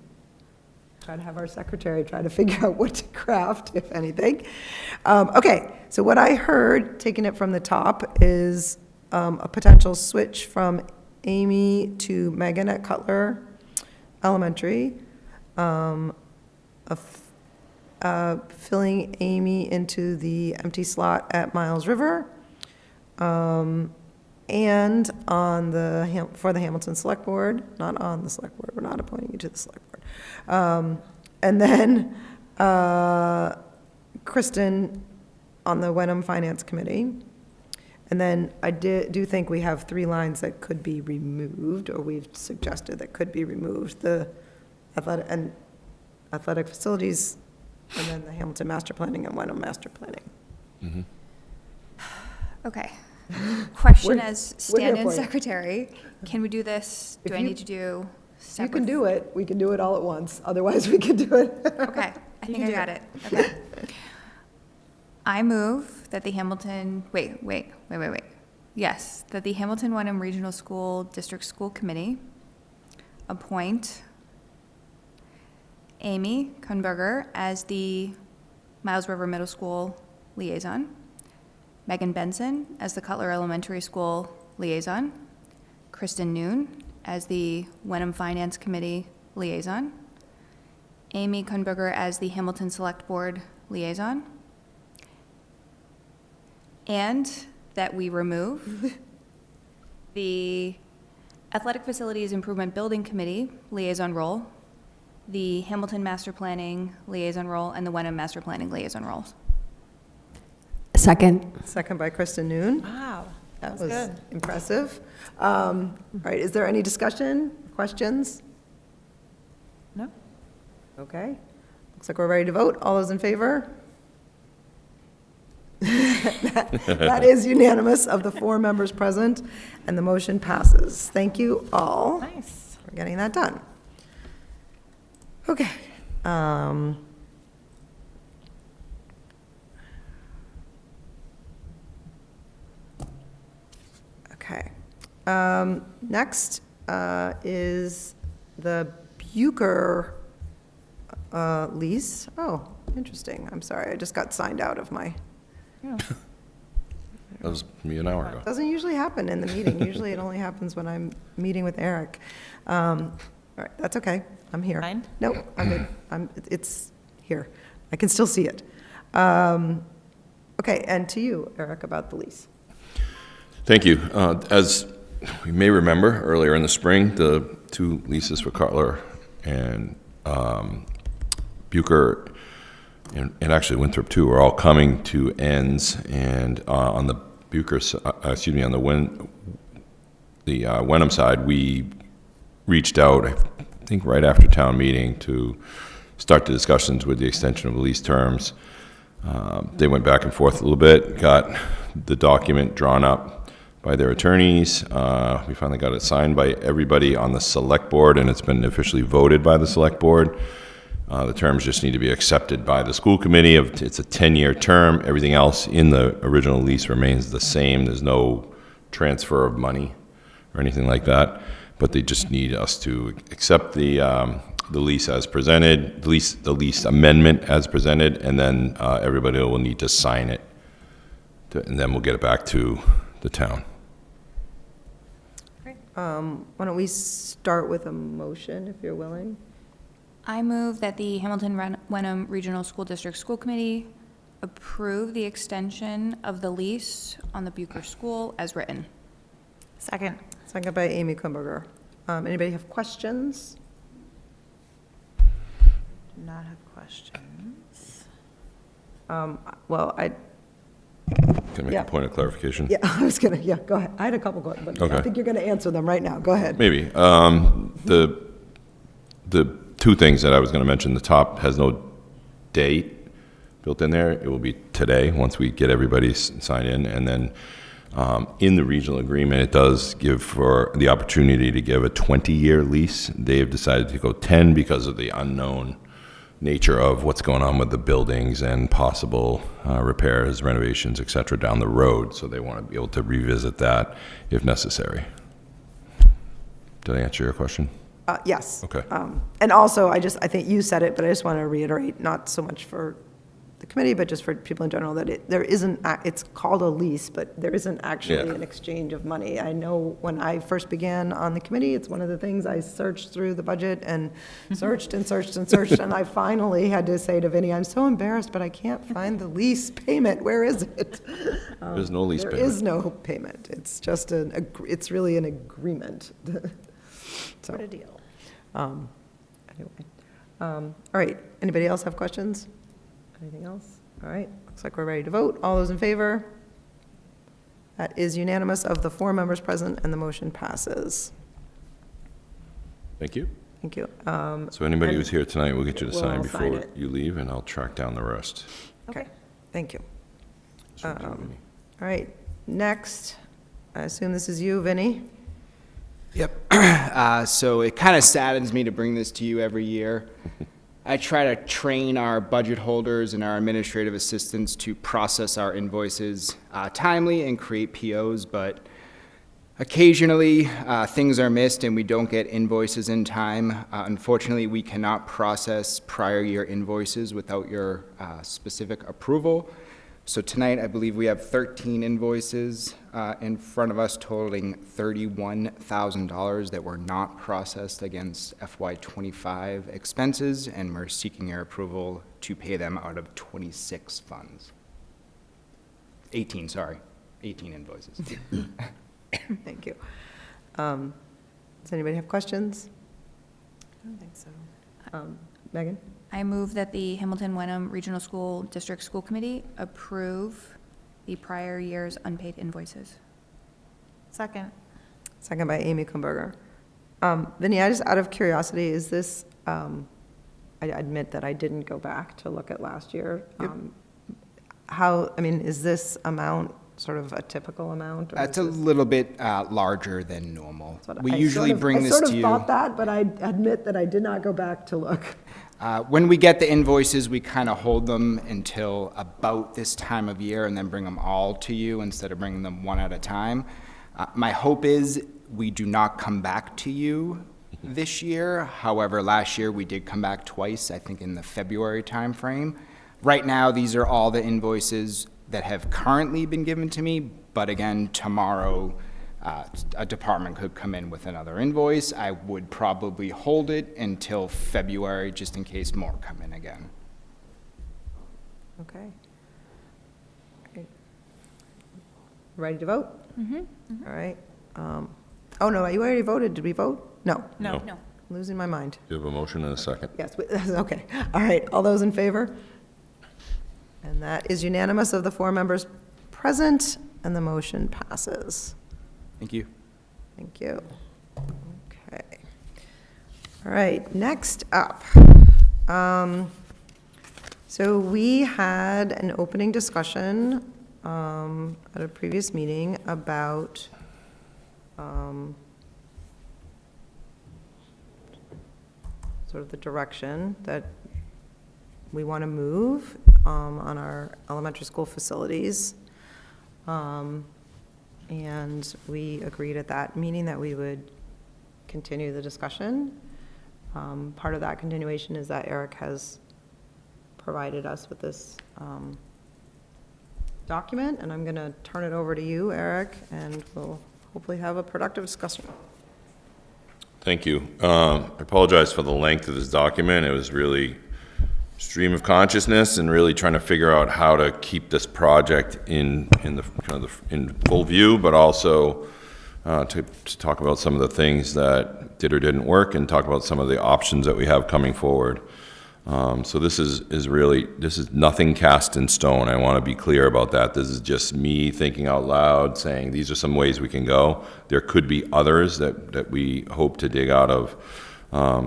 try to have our secretary try to figure out what to craft, if anything. Okay, so what I heard, taking it from the top, is a potential switch from Amy to Megan at Cutler, Elementary, filling Amy into the empty slot at Miles River, and on the, for the Hamilton Select Board, not on the Select Board, we're not appointing you to the Select Board. And then Kristen on the Wenham Finance Committee. And then I do think we have 3 lines that could be removed, or we've suggested that could be removed. The athletic facilities, and then the Hamilton Master Planning and Wenham Master Planning. Mm-hmm. Okay. Question We're- as we're here stand-in for you. secretary, can we do this? Do If I you- need to do You separate? can do it. We can do it all at once. Otherwise, we can do it. Okay, I think I got it. Okay. I move that the Hamilton, wait. Yes, that the Hamilton Wenham Regional School District School Committee appoint Amy Kuhnberger as the Miles River Middle School liaison, Megan Benson as the Cutler Elementary School liaison, Kristen Noon as the Wenham Finance Committee liaison, Amy Kuhnberger as the Hamilton Select Board liaison, and that we remove the Athletic Facilities Improvement Building Committee liaison role, the Hamilton Master Planning liaison role, and the Wenham Master Planning liaison roles. Second. Second by Kristen Noon. Wow. That was was good. impressive. All right, is there any discussion, questions? No? Okay. Looks like we're ready to vote. All those in favor? That is unanimous of the 4 members present, and the motion passes. Thank you all Nice. for getting that done. Okay. Okay. Next is the Bucher lease. Oh, interesting. I'm sorry. I just got signed out of my. That was me an hour ago. Doesn't usually happen in the meeting. Usually it only happens when I'm meeting with Eric. All right, that's okay. I'm here. Fine? Nope, I'm good. It's here. I can still see it. Okay, and to you, Eric, about the lease. Thank you. As we may remember, earlier in the spring, the 2 leases for Cutler and Bucher, and actually Winthrop too, are all coming to ends. And on the Bucher, on the Wenham side, we reached out, I think right after town meeting, to start the discussions with the extension of the lease terms. They went back and forth a little bit, got the document drawn up by their attorneys. We finally got it signed by everybody on the select board, and it's been officially voted by the select board. The terms just need to be accepted by the school committee. It's a 10-year term. Everything else in the original lease remains the same. There's no transfer of money or anything like that. But they just need us to accept the lease as presented, the lease amendment as presented, and then everybody will need to sign it. And then we'll get it back to the town. Great. Why don't we start with a motion, if you're willing? I move that the Hamilton Wenham Regional School District School Committee approve the extension of the lease on the Bucher School as written. Second. Second by Amy Kuhnberger. Anybody have questions? Do not have questions. Well, Can I make Yeah. a point of clarification? yeah, I was gonna, yeah, go ahead. I had a couple, but I Okay. think you're gonna answer them right now. Go ahead. Maybe. The 2 things that I was going to mention, the top has no date built in there. It will be today, once we get everybody signed in. And then in the regional agreement, it does give for the opportunity to give a 20-year lease. They have decided to go 10 because of the unknown nature of what's going on with the buildings and possible repairs, renovations, et cetera, down the road. So they want to be able to revisit that if necessary. Did I answer your question? Yes. Okay. And also, I think you said it, but I just want to reiterate, not so much for the committee, but just for people in general, that there isn't, it's called a lease, but there isn't actually Yeah. an exchange of money. I know when I first began on the committee, it's one of the things I searched through the budget and searched and searched and searched, and I finally had to say to Vinny, I'm so embarrassed, but I can't find the lease payment. Where is it? There's no lease There payment. is no payment. It's just it's really an agreement. So, What a deal. anyway. All right, anybody else have questions? Anything else? All right, looks like we're ready to vote. All those in favor? That is unanimous of the 4 members present, and the motion passes. Thank you. Thank you. So anybody and who's here tonight, we'll get you to we'll sign all sign before it. you leave, and I'll track down the rest. Okay, thank you. So do Vinny. All right, next, I assume this is you, Vinny? Yep. So it kind of saddens me to bring this to you every year. I try to train our budget holders and our administrative assistants to process our invoices timely and create POs, but occasionally things are missed and we don't get invoices in time. Unfortunately, we cannot process prior year invoices without your specific approval. So tonight, I believe we have 13 invoices in front of us totaling $31,000 that were not processed against FY25 expenses, and we're seeking your approval to pay them out of 26 funds. 18 invoices. Thank you. Does anybody have questions? I don't think so. Megan? I move that the Hamilton Wenham Regional School District School Committee approve the prior year's unpaid invoices. Second. Second by Amy Kumberger. Vinny, I just, out of curiosity, is this, I admit that I didn't go back to look at last year. Is this amount sort of a typical amount? It's a little bit larger than normal. We I usually bring this to you. I sort of thought that, but I admit that I did not go back to look. When we get the invoices, we kind of hold them until about this time of year and then bring them all to you instead of bringing them one at a time. My hope is we do not come back to you this year. However, last year we did come back twice, I think in the February timeframe. Right now, these are all the invoices that have currently been given to me, but again, tomorrow, a department could come in with another invoice. I would probably hold it until February, just in case more come in again. Okay. Ready to vote? All right. Oh, no, you already voted. Did we vote? No. No. No. Losing my mind. You have a motion and a second. Yes, okay. All right, all those in favor? And that is unanimous of the 4 members present, and the motion passes. Thank you. Thank you. Okay. All right, next up. So we had an opening discussion at a previous meeting about sort of the direction that we want to move on our elementary school facilities. And we agreed at that meeting that we would continue the discussion. Part of that continuation is that Eric has provided us with this document, and I'm going to turn it over to you, Eric, and we'll hopefully have a productive discussion. Thank you. I apologize for the length of this document. It was really stream of consciousness and really trying to figure out how to keep this project in full view, but also to talk about some of the things that did or didn't work and talk about some of the options that we have coming forward. So this is nothing cast in stone. I want to be clear about that. This is just me thinking out loud, saying these are some ways we can go. There could be others that we hope to dig out of,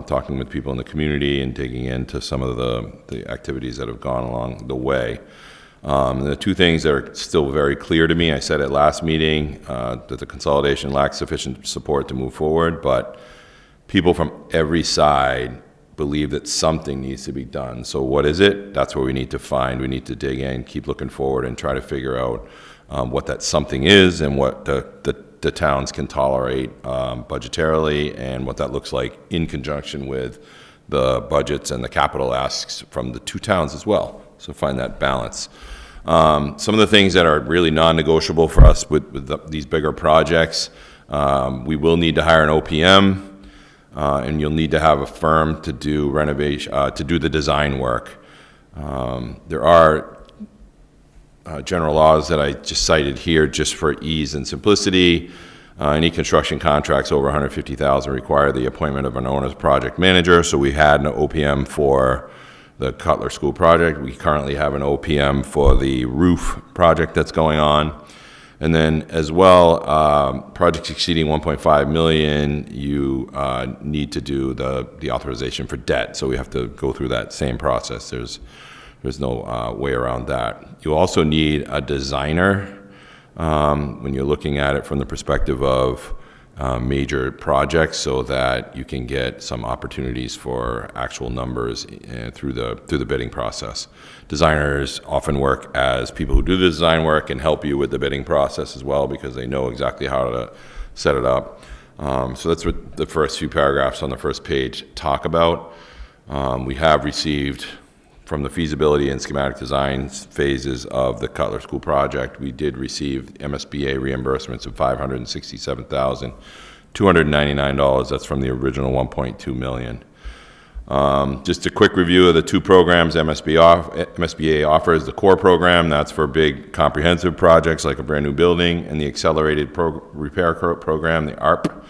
talking with people in the community and digging into some of the activities that have gone along the way. The 2 things that are still very clear to me, I said at last meeting that the consolidation lacks sufficient support to move forward, but people from every side believe that something needs to be done. So what is it? That's what we need to find. We need to dig in, keep looking forward, and try to figure out what that something is and what the towns can tolerate budgetarily, and what that looks like in conjunction with the budgets and the capital asks from the 2 towns as well. So find that balance. Some of the things that are really non-negotiable for us with these bigger projects, we will need to hire an OPM, and you'll need to have a firm to do renovation, to do the design work. There are general laws that I just cited here just for ease and simplicity. Any construction contracts over $150,000 require the appointment of an owner's project manager. So we had an OPM for the Cutler School project. We currently have an OPM for the roof project that's going on. And then as well, projects exceeding 1.5 million, you need to do the authorization for debt. So we have to go through that same process. There's no way around that. You also need a designer when you're looking at it from the perspective of major projects, so that you can get some opportunities for actual numbers through the bidding process. Designers often work as people who do the design work and help you with the bidding process as well, because they know exactly how to set it up. So that's what the first few paragraphs on the first page talk about. We have received, from the feasibility and schematic design phases of the Cutler School project, we did receive MSBA reimbursements of $567,299. That's from the original $1.2 million. Just a quick review of the two programs MSBA offers. The core program, that's for big comprehensive projects like a brand new building, and the accelerated repair program, the ARP,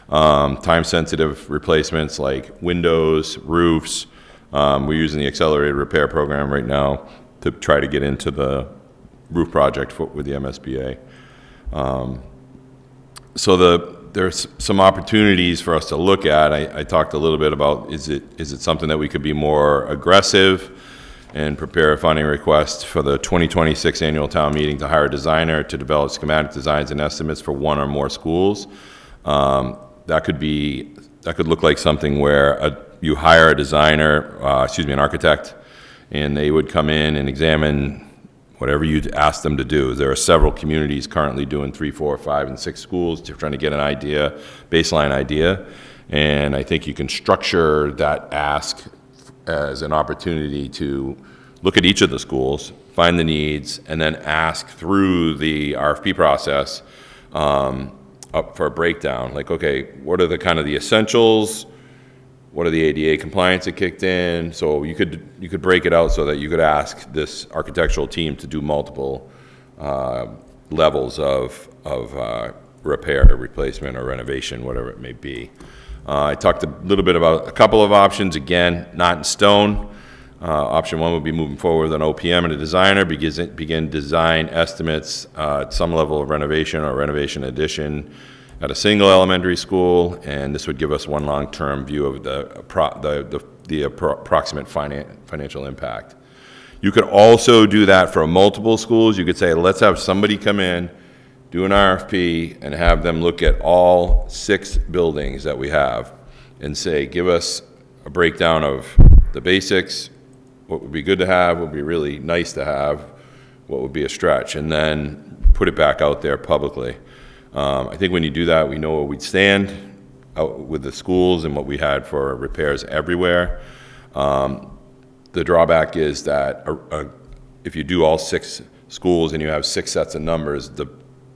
time-sensitive replacements like windows, roofs. We're using the accelerated repair program right now to try to get into the roof project with the MSBA. So there's some opportunities for us to look at. I talked a little bit about, is it something that we could be more aggressive and prepare a funding request for the 2026 annual town meeting to hire a designer to develop schematic designs and estimates for one or more schools. That could look like something where you hire a designer, an architect, and they would come in and examine whatever you'd ask them to do. There are several communities currently doing 3, 4, 5, and 6 schools, trying to get an idea, baseline idea. And I think you can structure that ask as an opportunity to look at each of the schools, find the needs, and then ask through the RFP process up for a breakdown. Like, okay, what are the kind of the essentials? What are the ADA compliance that kicked in? So you could break it out so that you could ask this architectural team to do multiple levels of repair, replacement, or renovation, whatever it may be. I talked a little bit about a couple of options. Again, not in stone. Option 1 would be moving forward with an OPM and a designer, begin design estimates at some level of renovation or renovation addition at a single elementary school, and this would give us one long-term view of the approximate financial impact. You could also do that for multiple schools. You could say, let's have somebody come in, do an RFP, and have them look at all 6 buildings that we have and say, give us a breakdown of the basics, what would be good to have, what would be really nice to have, what would be a stretch, and then put it back out there publicly. I think when you do that, we know where we'd stand out with the schools and what we had for repairs everywhere. The drawback is that if you do all 6 schools and you have 6 sets of numbers,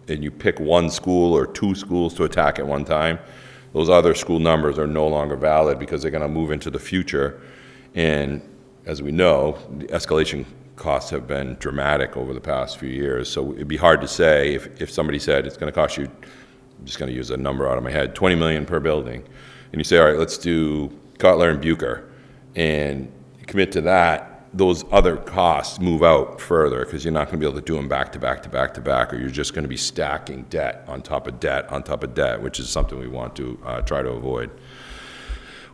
and you pick one school or 2 schools to attack at one time, those other school numbers are no longer valid because they're going to move into the future. And as we know, the escalation costs have been dramatic over the past few years. So it'd be hard to say if somebody said it's going to cost you, I'm just going to use a number out of my head, $20 million per building. And you say, all right, let's do Cutler and Bucher. And you commit to that, those other costs move out further because you're not going to be able to do them back to back to back to back, or you're just going to be stacking debt on top of debt on top of debt, which is something we want to try to avoid.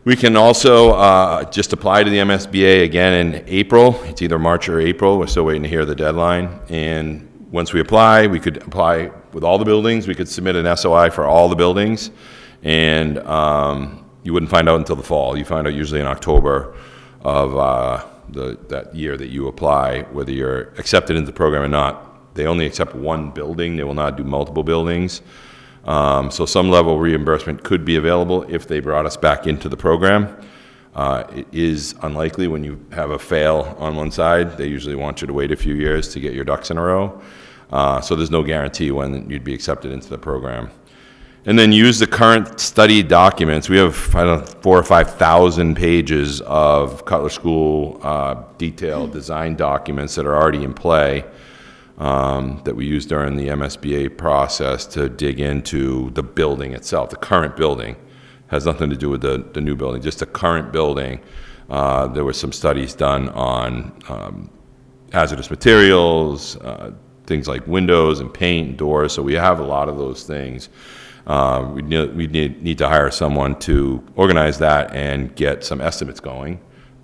We can also just apply to the MSBA again in April. It's either March or April. We're still waiting to hear the deadline. And once we apply, we could apply with all the buildings. We could submit an SOI for all the buildings. And you wouldn't find out until the fall. You find out usually in October of that year that you apply, whether you're accepted into the program or not. They only accept one building. They will not do multiple buildings. So some level of reimbursement could be available if they brought us back into the program. It is unlikely when you have a fail on one side. They usually want you to wait a few years to get your ducks in a row. So there's no guarantee when you'd be accepted into the program. And then use the current study documents. We have, 4,000 or 5,000 pages of Cutler School detailed design documents that are already in play that we use during the MSBA process to dig into the building itself. The current building has nothing to do with the new building, just the current building. There were some studies done on hazardous materials, things like windows and paint and doors. So we have a lot of those things. We need to hire someone to organize that and get some estimates going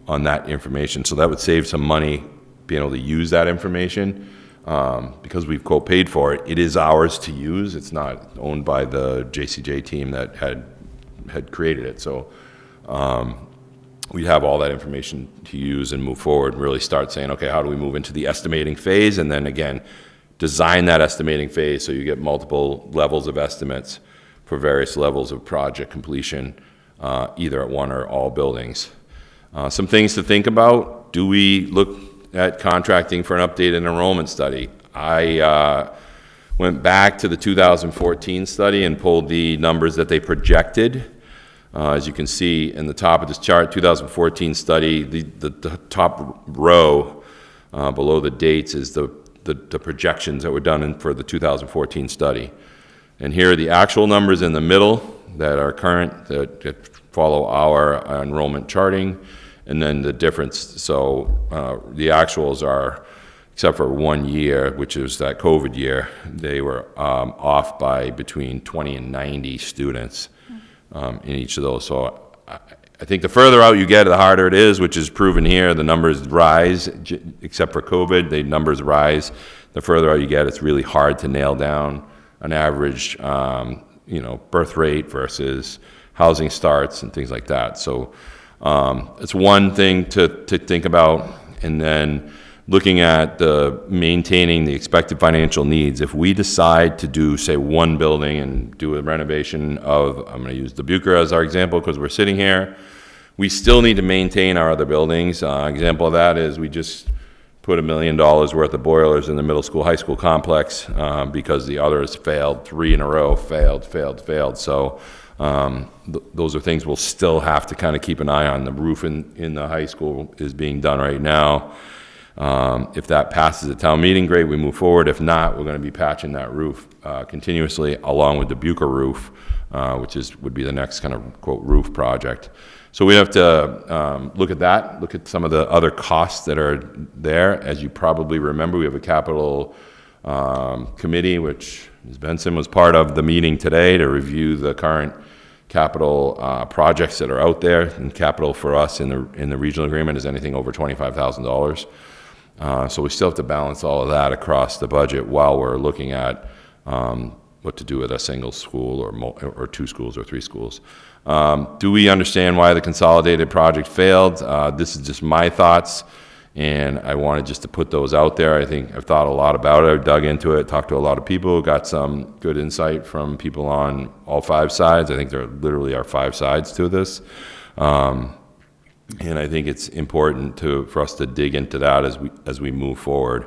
on that information. So that would save some money being able to use that information because we've co-paid for it. It is ours to use. It's not owned by the JCJ team that had created it. So we have all that information to use and move forward and really start saying, okay, how do we move into the estimating phase? And then again, design that estimating phase so you get multiple levels of estimates for various levels of project completion, either at one or all buildings. Some things to think about. Do we look at contracting for an updated enrollment study? I went back to the 2014 study and pulled the numbers that they projected. As you can see in the top of this chart, 2014 study, the top row below the dates is the projections that were done for the 2014 study. And here are the actual numbers in the middle that are current, that follow our enrollment charting, and then the difference. So the actuals are, except for 1 year, which is that COVID year, they were off by between 20 and 90 students in each of those. So I think the further out you get, the harder it is, which is proven here. The numbers rise, except for COVID, the numbers rise. The further out you get, it's really hard to nail down an average, birth rate versus housing starts and things like that. So it's one thing to think about. And then looking at maintaining the expected financial needs. If we decide to do, say, one building and do a renovation of, I'm going to use Dubuque as our example because we're sitting here, we still need to maintain our other buildings. Example of that is we just put $1 million worth of boilers in the middle school, high school complex because the others failed 3 in a row, failed. So those are things we'll still have to kind of keep an eye on. The roof in the high school is being done right now. If that passes at town meeting, great, we move forward. If not, we're going to be patching that roof continuously along with the Dubuque roof, which would be the next kind of, quote, roof project. So we have to look at that, look at some of the other costs that are there. As you probably remember, we have a capital committee, which Ms. Benson was part of the meeting today to review the current capital projects that are out there. And capital for us in the regional agreement is anything over $25,000. So we still have to balance all of that across the budget while we're looking at what to do with a single school or 2 schools or 3 schools. Do we understand why the consolidated project failed? This is just my thoughts, and I wanted just to put those out there. I think I've thought a lot about it. I've dug into it, talked to a lot of people, got some good insight from people on all 5 sides. I think there literally are 5 sides to this. And I think it's important for us to dig into that as we move forward.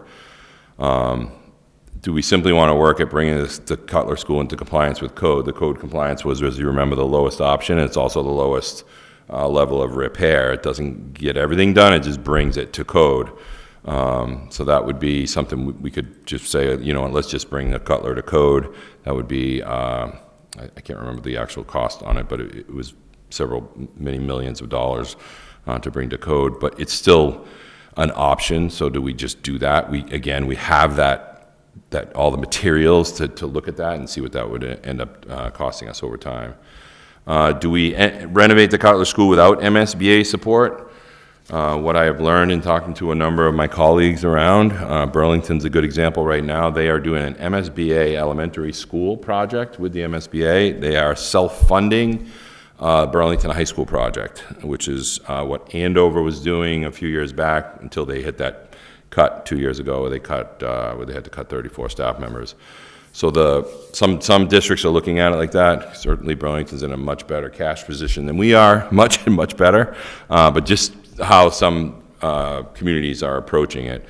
Do we simply want to work at bringing the Cutler School into compliance with code? The code compliance was, as you remember, the lowest option. It's also the lowest level of repair. It doesn't get everything done. It just brings it to code. So that would be something we could just say, let's just bring the Cutler to code. That would be, I can't remember the actual cost on it, but it was many millions of dollars to bring to code. But it's still an option. So do we just do that? We have that all the materials to look at that and see what that would end up costing us over time. Do we renovate the Cutler School without MSBA support? What I have learned in talking to a number of my colleagues around, Burlington's a good example right now. They are doing an MSBA elementary school project with the MSBA. They are self-funding Burlington High School project, which is what Andover was doing a few years back until they hit that cut 2 years ago where they had to cut 34 staff members. So some districts are looking at it like that. Certainly Burlington's in a much better cash position than we are, much better. But just how some communities are approaching it.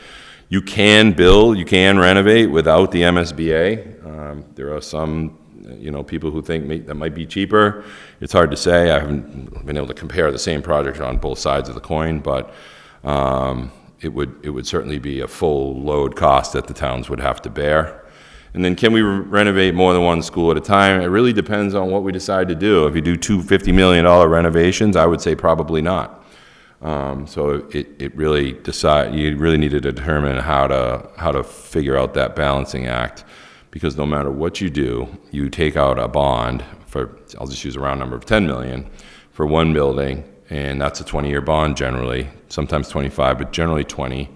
You can build, you can renovate without the MSBA. There are some, people who think that might be cheaper. It's hard to say. I haven't been able to compare the same project on both sides of the coin, but it would certainly be a full load cost that the towns would have to bear. And then can we renovate more than one school at a time? It really depends on what we decide to do. If you do two $50 million renovations, I would say probably not. So it really you really need to determine how to figure out that balancing act, because no matter what you do, you take out a bond for, I'll just use a round number of 10 million for one building, and that's a 20-year bond generally, sometimes 25, but generally 20.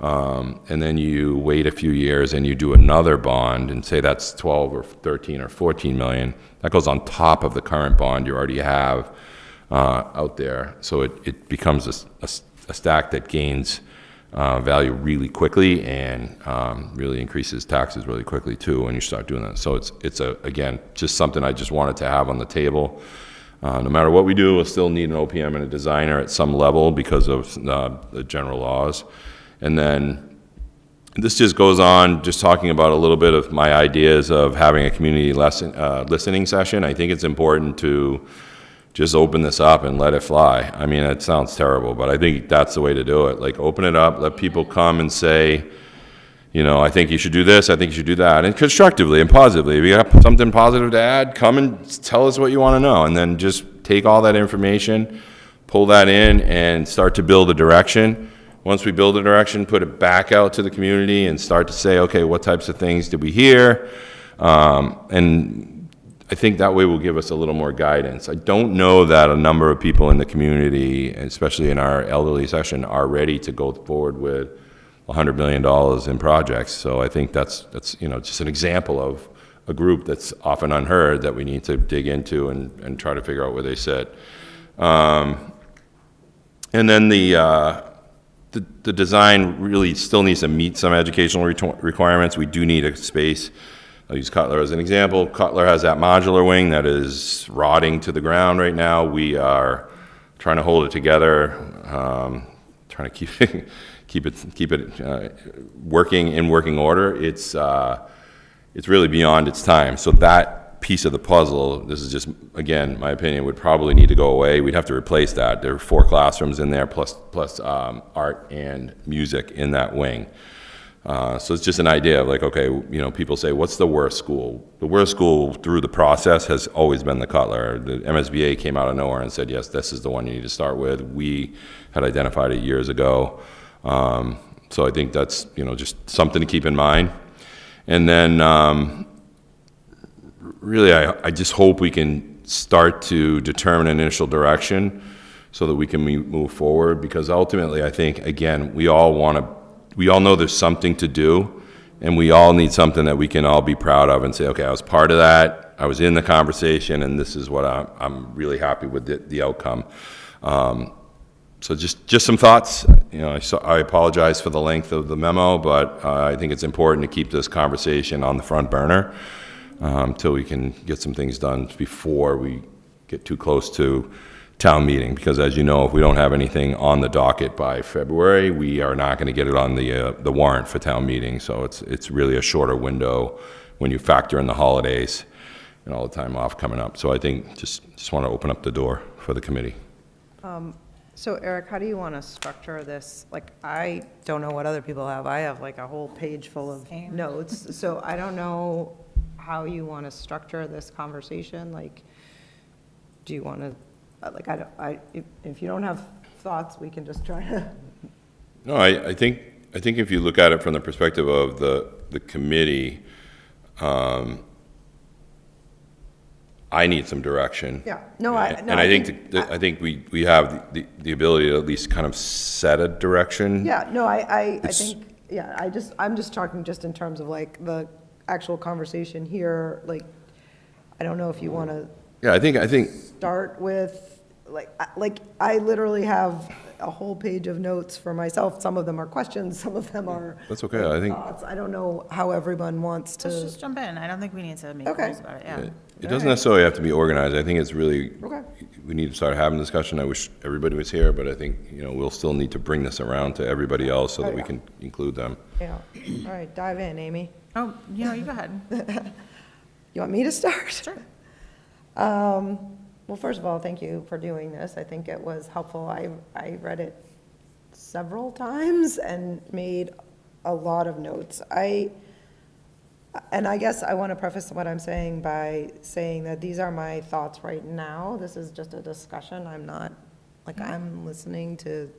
And then you wait a few years and you do another bond and say that's 12 or 13 or 14 million. That goes on top of the current bond you already have out there. So it becomes a stack that gains value really quickly and really increases taxes really quickly too when you start doing that. So it's again, just something I just wanted to have on the table. No matter what we do, we'll still need an OPM and a designer at some level because of the general laws. And then this just goes on, just talking about a little bit of my ideas of having a community listening session. I think it's important to just open this up and let it fly. I mean, it sounds terrible, but I think that's the way to do it. Like, open it up, let people come and say, I think you should do this, I think you should do that, and constructively and positively. If you have something positive to add, come and tell us what you want to know, and then just take all that information, pull that in, and start to build a direction. Once we build a direction, put it back out to the community and start to say, okay, what types of things did we hear? And I think that way will give us a little more guidance. I don't know that a number of people in the community, especially in our elderly session, are ready to go forward with $100 million in projects. So I think that's just an example of a group that's often unheard that we need to dig into and try to figure out where they sit. And then the design really still needs to meet some educational requirements. We do need a space. I'll use Cutler as an example. Cutler has that modular wing that is rotting to the ground right now. We are trying to hold it together, trying to keep it working in working order. It's really beyond its time. So that piece of the puzzle, this is just, again, my opinion, would probably need to go away. We'd have to replace that. There are 4 classrooms in there, plus art and music in that wing. So it's just an idea of like, okay, people say, what's the worst school? The worst school through the process has always been the Cutler. The MSBA came out of nowhere and said, yes, this is the one you need to start with. We had identified it years ago. So I think that's, just something to keep in mind. And then really, I just hope we can start to determine an initial direction so that we can move forward, because ultimately, I think, again, we all know there's something to do, and we all need something that we can all be proud of and say, okay, I was part of that, I was in the conversation, and this is what I'm really happy with the outcome. So just some thoughts. I apologize for the length of the memo, but I think it's important to keep this conversation on the front burner until we can get some things done before we get too close to town meeting. Because as you know, if we don't have anything on the docket by February, we are not going to get it on the warrant for town meeting. So it's really a shorter window when you factor in the holidays and all the time off coming up. So I think just want to open up the door for the committee. So Eric, how do you want to structure this? Like, I don't know what other people have. I have like a whole page full of notes. So I don't know how you want to structure this conversation. Like, do you want to, if you don't have thoughts, we can just try to. No, I think if you look at it from the perspective of the committee, I need some direction. Yeah. No, I think we have the ability to at least kind of set a direction. Yeah. No, I think, yeah, I'm just talking just in terms of like the actual conversation here. Like, I don't know if you want to. Yeah, I think start with like I literally have a whole page of notes for myself. Some of them are questions, some of them are. That's okay, I think. Thoughts. I don't know how everyone wants to. Let's just jump in. I don't think we need to make Okay. rules about it, yeah. It doesn't necessarily have to be organized. I think it's really, Okay. we need to start having discussion. I wish everybody was here, but I think, we'll still need to bring this around to everybody else so that we can include them. Yeah. All right, dive in, Amy. Oh, you go ahead. You want me to start? Sure. Well, first of all, thank you for doing this. I think it was helpful. I read it several times and made a lot of notes. And I guess I want to preface what I'm saying by saying that these are my thoughts right now. This is just a discussion. I'm not, I'm listening to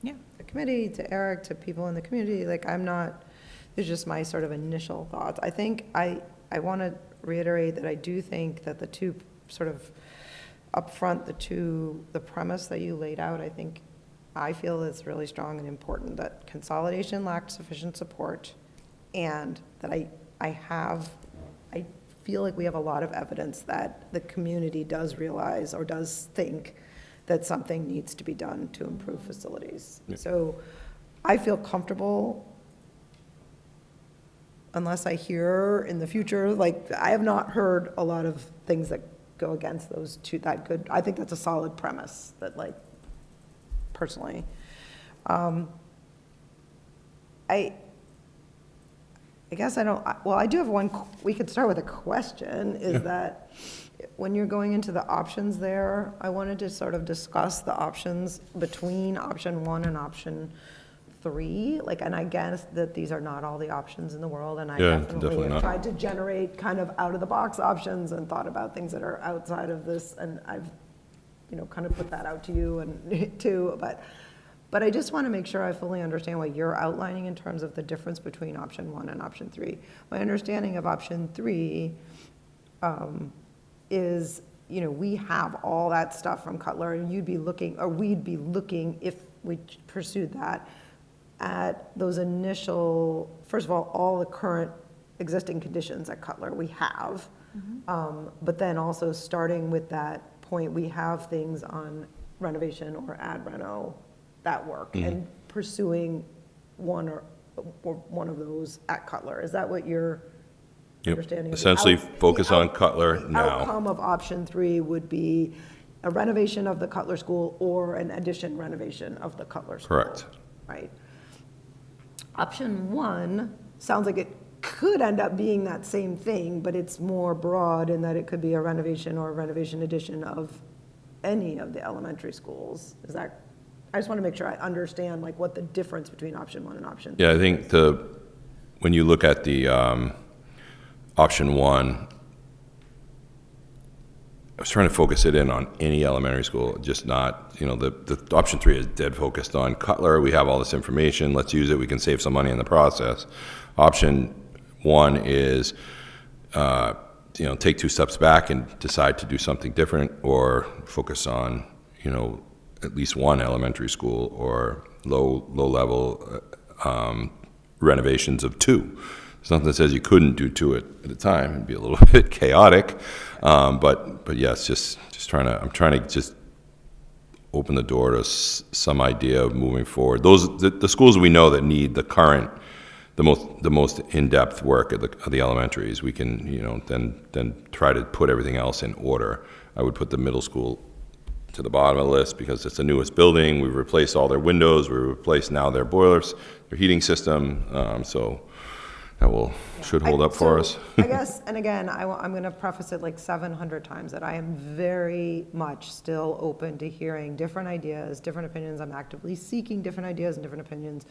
the committee, to Eric, to people in the community. It's just my sort of initial thoughts. I think I want to reiterate that I do think that the two sort of upfront, the premise that you laid out, I feel is really strong and important, that consolidation lacked sufficient support, and that I feel like we have a lot of evidence that the community does realize or does think that something needs to be done to improve facilities. Yeah. So I feel comfortable, unless I hear in the future, I have not heard a lot of things that go against those two. I think that's a solid premise that, personally. I guess I don't, well, I do have one, we could start with a question, is that when you're going into the options there, I wanted to sort of discuss the options between option 1 and option 3, and I guess that these are not all the options in the world, and I definitely have not. tried to generate kind of out-of-the-box options and thought about things that are outside of this, and I've, kind of put that out to you and too, but I just want to make sure I fully understand what you're outlining in terms of the difference between option 1 and option 3. My understanding of option 3 is, we have all that stuff from Cutler, and we'd be looking, if we pursued that, at those initial, first of all the current existing conditions at Cutler we have, but then also starting with that point, we have things on renovation or ad reno that work, and pursuing one or one of those at Cutler. Is that what you're understanding? Essentially focus on Cutler now. Outcome of option 3 would be a renovation of the Cutler School or an addition renovation of the Cutler School. Correct. Right. Option 1 sounds like it could end up being that same thing, but it's more broad in that it could be a renovation or a renovation addition of any of the elementary schools. Is that, I just want to make sure I understand what the difference between option 1 and option 3. Yeah, I think when you look at the option 1, I was trying to focus it in on any elementary school, just not, the option 3 is dead focused on Cutler. We have all this information. Let's use it. We can save some money in the process. Option 1 is, take 2 steps back and decide to do something different, or focus on, at least one elementary school, or low level renovations of 2. There's nothing that says you couldn't do 2 at a time. It'd be a little bit chaotic, but yes, I'm trying to just open the door to some idea of moving forward. The schools we know that need the most in-depth work of the elementaries, we can then try to put everything else in order. I would put the middle school to the bottom of the list because it's the newest building. We've replaced all their windows. We've replaced now their boilers, their heating system. So that should hold up for us. I guess, and again, I'm going to preface it 700 times, that I am very much still open to hearing different ideas, different opinions. I'm actively seeking different ideas and different opinions.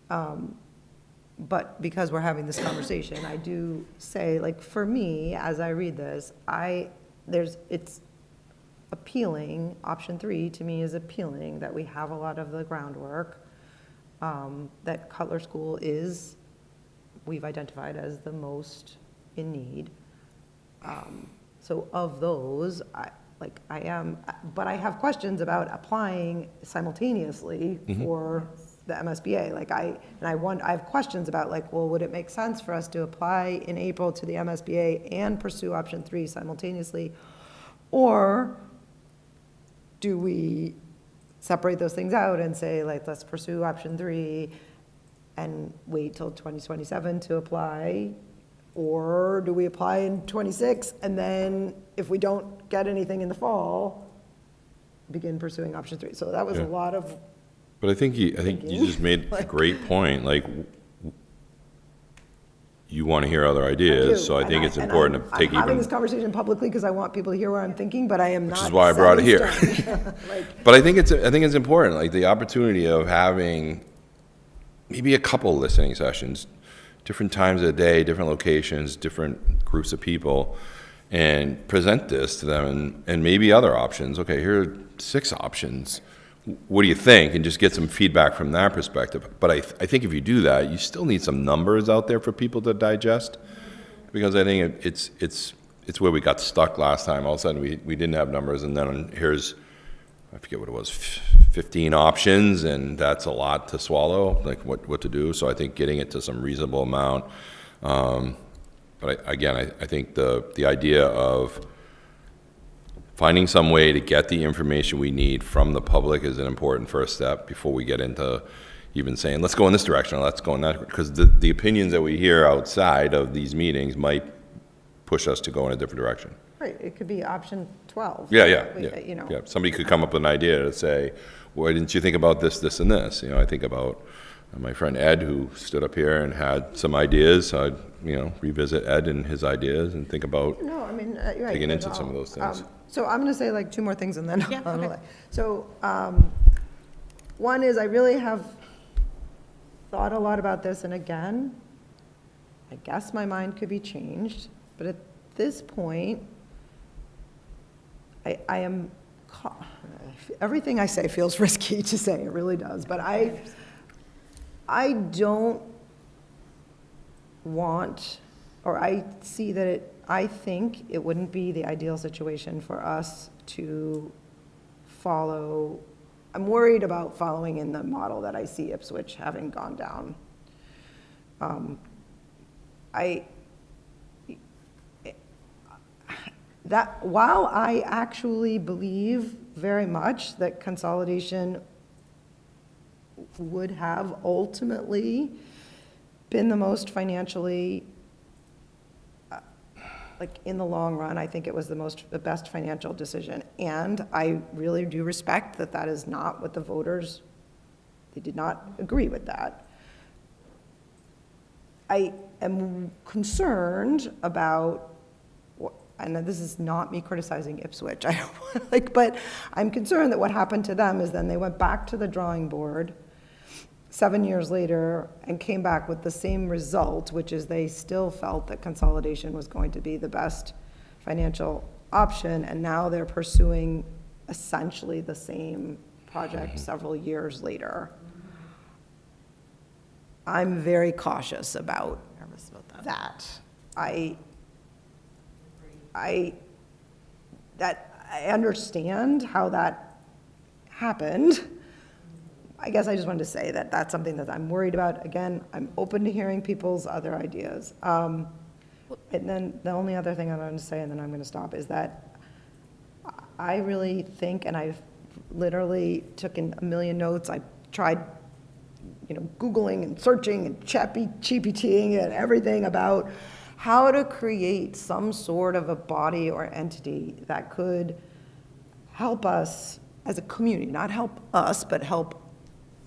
But because we're having this conversation, I do say, for me, as I read this, it's appealing. Option 3 to me is appealing, that we have a lot of the groundwork, that Cutler School we've identified as the most in need. So of those, but I have questions about applying simultaneously for the MSBA. I have questions about would it make sense for us to apply in April to the MSBA and pursue option 3 simultaneously? Or do we separate those things out and say, like, let's pursue option 3 and wait till 2027 to apply? Or do we apply in 26, and then if we don't get anything in the fall, begin pursuing option 3? So that was a Yeah. lot of, But I think you just made a great point, like, you want to hear other ideas, so I think it's important to take I'm having even, this conversation publicly because I want people to hear what I'm thinking, but I am not. which is why I brought it here. set in stone. Like, But I think it's important, like, the opportunity of having maybe a couple listening sessions, different times of the day, different locations, different groups of people, and present this to them, and maybe other options. Okay, here are 6 options. What do you think? And just get some feedback from that perspective. But I think if you do that, you still need some numbers out there for people to digest, because I think it's where we got stuck last time. All of a sudden, we didn't have numbers, and then here's, I forget what it was, 15 options, and that's a lot to swallow, like what to do. So I think getting it to some reasonable amount. But I think the idea of finding some way to get the information we need from the public is an important first step before we get into even saying, let's go in this direction, or let's go in that, because the opinions that we hear outside of these meetings might push us to go in a different direction. right, it could be option 12. Yeah. You know. Yeah, somebody could come up with an idea to say, why didn't you think about this, this, and this? You know, I think about my friend Ed, who stood up here and had some ideas. I'd, revisit Ed and his ideas and think about No, I mean, you're right. digging there's into some of those things. So I'm going to say like 2 more things and then Yeah, I'll okay. let. So one is I really have thought a lot about this, and again, I guess my mind could be changed, but at this point, I am, everything I say feels risky to say, it really does, but I don't want, or I see that I think it wouldn't be the ideal situation for us to follow. I'm worried about following in the model that I see Ipswich having gone down. While I actually believe very much that consolidation would have ultimately been the most financially, like in the long run, I think it was the best financial decision. And I really do respect that that is not what the voters, they did not agree with that. I am concerned about, and this is not me criticizing Ipswich, but I'm concerned that what happened to them is then they went back to the drawing board 7 years later and came back with the same result, which is they still felt that consolidation was going to be the best financial option, and now they're pursuing essentially the same project several years later. I'm very cautious about that. I understand how that happened. I guess I just wanted to say that that's something that I'm worried about. Again, I'm open to hearing people's other ideas. And then the only other thing I'm going to say, and then I'm going to stop, is that I really think, and I've literally took in a million notes. I tried, Googling and searching and ChatGPTing and everything about how to create some sort of a body or entity that could help us as a community, not help us, but help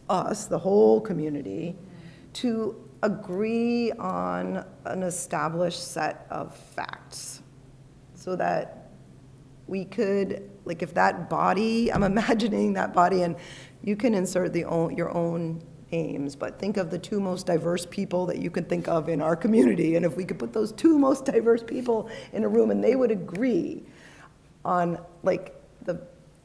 us, the whole community, to agree on an established set of facts so that we could, like if that body, I'm imagining that body, and you can insert your own names, but think of the 2 most diverse people that you can think of in our community, and if we could put those 2 most diverse people in a room and they would agree on like the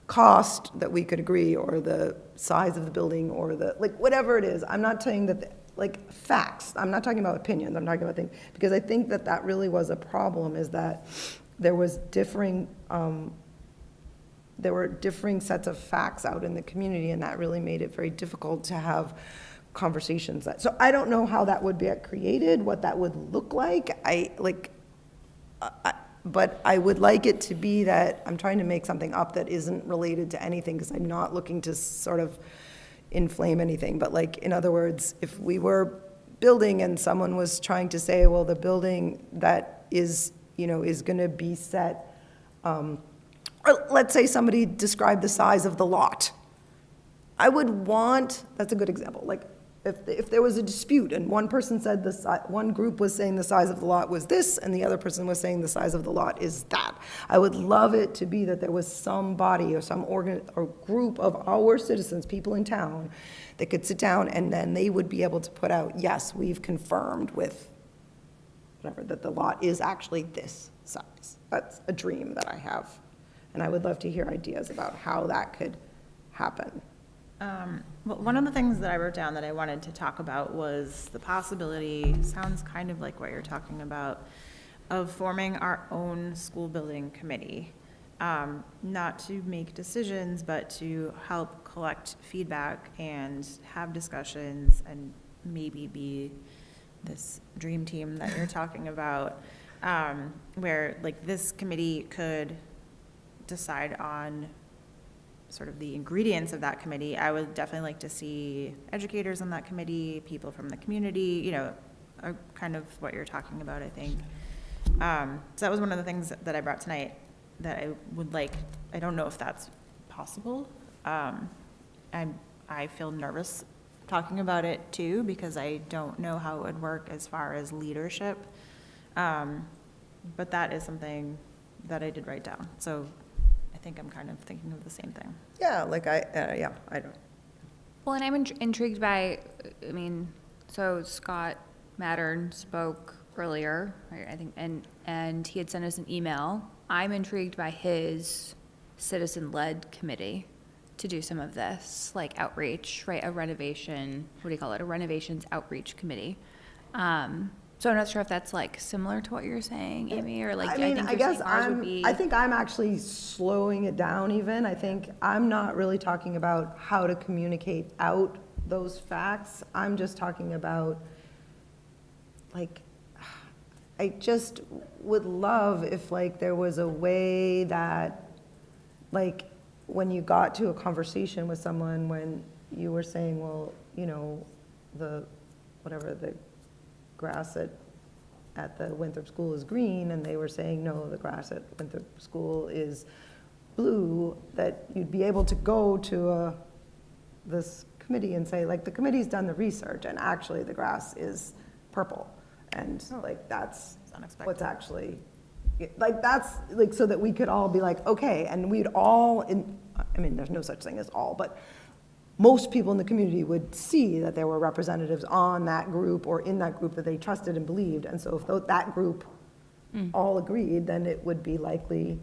cost that we could agree, or the size of the building, or the, like whatever it is. I'm not saying that, like facts, I'm not talking about opinions, I'm talking about things, because I think that that really was a problem, is that there was there were differing sets of facts out in the community, and that really made it very difficult to have conversations. So I don't know how that would be created, what that would look like. but I would like it to be that I'm trying to make something up that isn't related to anything, because I'm not looking to sort of inflame anything. But like, in other words, if we were building and someone was trying to say, well, the building that is, is going to be set, or let's say somebody described the size of the lot. I would want, that's a good example, like, if there was a dispute and one person said one group was saying the size of the lot was this and the other person was saying the size of the lot is that, I would love it to be that there was somebody or some or group of our citizens, people in town, that could sit down and then they would be able to put out, yes, we've confirmed with whatever, that the lot is actually this size. That's a dream that I have. And I would love to hear ideas about how that could happen. Well, one of the things that I wrote down that I wanted to talk about was the possibility, sounds kind of like what you're talking about, of forming our own school building committee. Not to make decisions, but to help collect feedback and have discussions and maybe be this dream team that you're talking about, where like this committee could decide on sort of the ingredients of that committee. I would definitely like to see educators on that committee, people from the community, kind of what you're talking about, I think. So that was one of the things that I brought tonight that I would like. I don't know if that's possible. I feel nervous talking about it too, because I don't know how it would work as far as leadership. But that is something that I did write down. So I think I'm kind of thinking of the same thing. Yeah, like I don't. Well, and I'm intrigued by, so Scott Mattern spoke earlier, right, I think, and he had sent us an email. I'm intrigued by his citizen-led committee to do some of this, like outreach, right, a renovations outreach committee. So I'm not sure if that's like similar to what you're saying, Amy, or like, I guess I think I'm actually slowing it down even. I think I'm not really talking about how to communicate out those facts. I'm just talking about, like, I just would love if like there was a way that, like, when you got to a conversation with someone, when you were saying, well, the grass at the Winthrop School is green, and they were saying, no, the grass at Winthrop School is blue, that you'd be able to go to this committee and say, like, the committee's done the research, and actually the grass is purple. And like, that's what's actually, like, that's, like, so that we could all be like, okay, and we'd all, there's no such thing as all, but most people in the community would see that there were representatives on that group or in that group that they trusted and believed. And so if that group all agreed, then it would be likely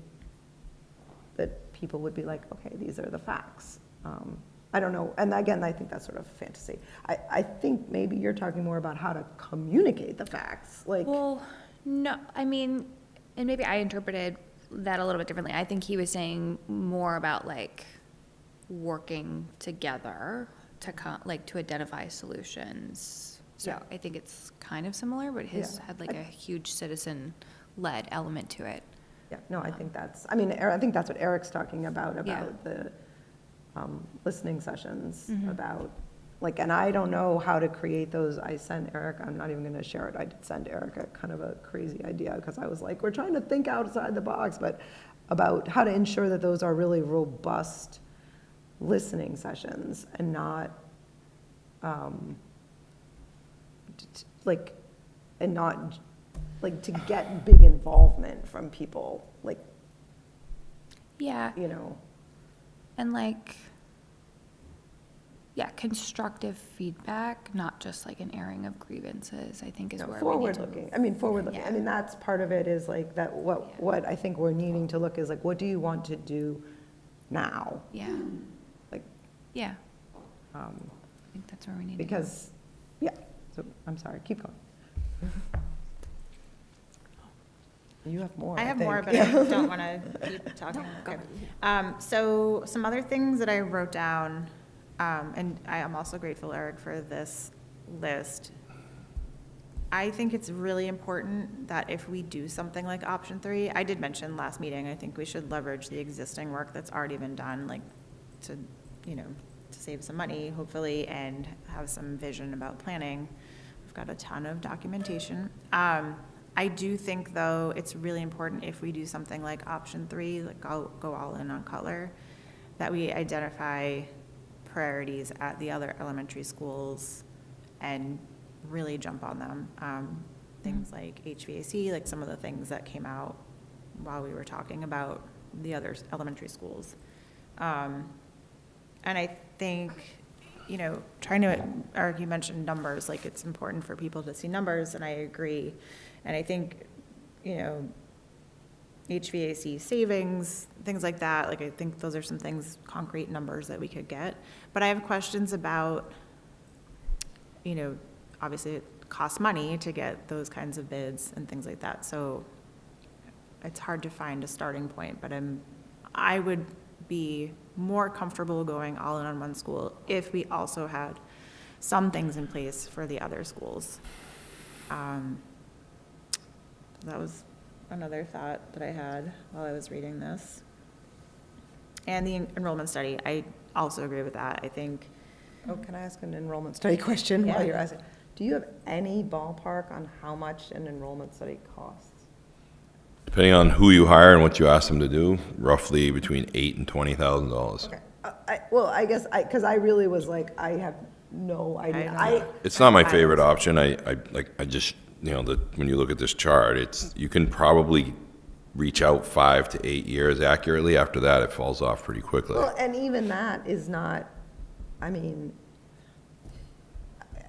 that people would be like, okay, these are the facts. I don't know. And again, I think that's sort of fantasy. I think maybe you're talking more about how to communicate the facts. Like, well, no, and maybe I interpreted that a little bit differently. I think he was saying more about like working together to identify solutions. So yeah. I think it's kind of similar, but his had like a huge citizen-led element to it. Yeah, no, I think that's, I think that's what Eric's talking about the listening sessions, about, like, and I don't know how to create those. I sent Eric, I'm not even going to share it, I did send Eric a kind of a crazy idea, because I was like, we're trying to think outside the box, but about how to ensure that those are really robust listening sessions and not to get big involvement from people, like, and like, constructive feedback, not just like an airing of grievances, I think is where forward looking. That's part of it, is like that what I think we're needing to look is like, what do you want to do now? I think that's where we need because, so I'm sorry, keep going. You have more. I have more, but I don't want to keep talking. Okay. So some other things that I wrote down, and I am also grateful, Eric, for this list. I think it's really important that if we do something like option 3, I did mention last meeting, I think we should leverage the existing work that's already been done, like to, you know, to save some money, hopefully, and have some vision about planning. We've got a ton of documentation. I do think, though, it's really important if we do something like option 3, like go all in on Cutler, that we identify priorities at the other elementary schools and really jump on them. Things like HVAC, like some of the things that came out while we were talking about the other elementary schools. And I think, you know, Eric, you mentioned numbers, like it's important for people to see numbers, and I agree. And I think, you know, HVAC savings, things like that, like I think those are some things, concrete numbers that we could get. But I have questions about, you know, obviously it costs money to get those kinds of bids and things like that. So it's hard to find a starting point, but I would be more comfortable going all in on one school if we also had some things in place for the other schools. That was another thought that I had while I was reading this. And the enrollment study, I also agree with that. I think. Oh, can I ask an enrollment study question Yeah. while you're asking? Do you have any ballpark on how much an enrollment study costs? Depending on who you hire and what you ask them to do, roughly between $8,000 and $20,000. Okay. Well, I guess, because I really was like, I have no idea. It's not my favorite option. I just, you know, when you look at this chart, you can probably reach out 5 to 8 years accurately. After that, it falls off pretty quickly. Well, and even that is not, I mean,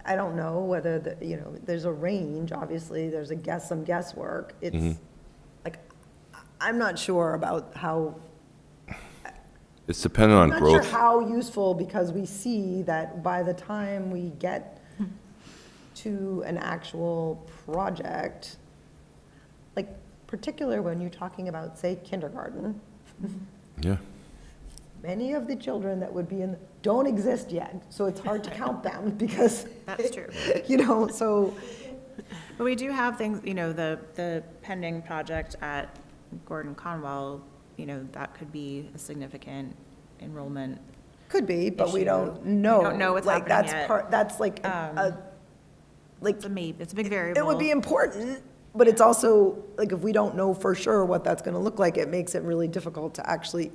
I don't know whether, you know, there's a range, obviously, there's some guesswork. It's, like, I'm not sure about how. It's dependent on I'm growth. not sure how useful, because we see that by the time we get to an actual project, like particular when you're talking about, say, kindergarten. Yeah. Many of the children that would be in, don't exist yet, so it's hard to count them because. That's true. You know, so. But we do have things, you know, the pending project at Gordon Conwell, you know, that could be a significant enrollment. Could be, but we issue. don't know. We don't know what's Like, happening yet. that's like, It's a maybe, it's a big variable. it would be important, but it's also, like, if we don't know for sure what that's gonna look like, it makes it really difficult to actually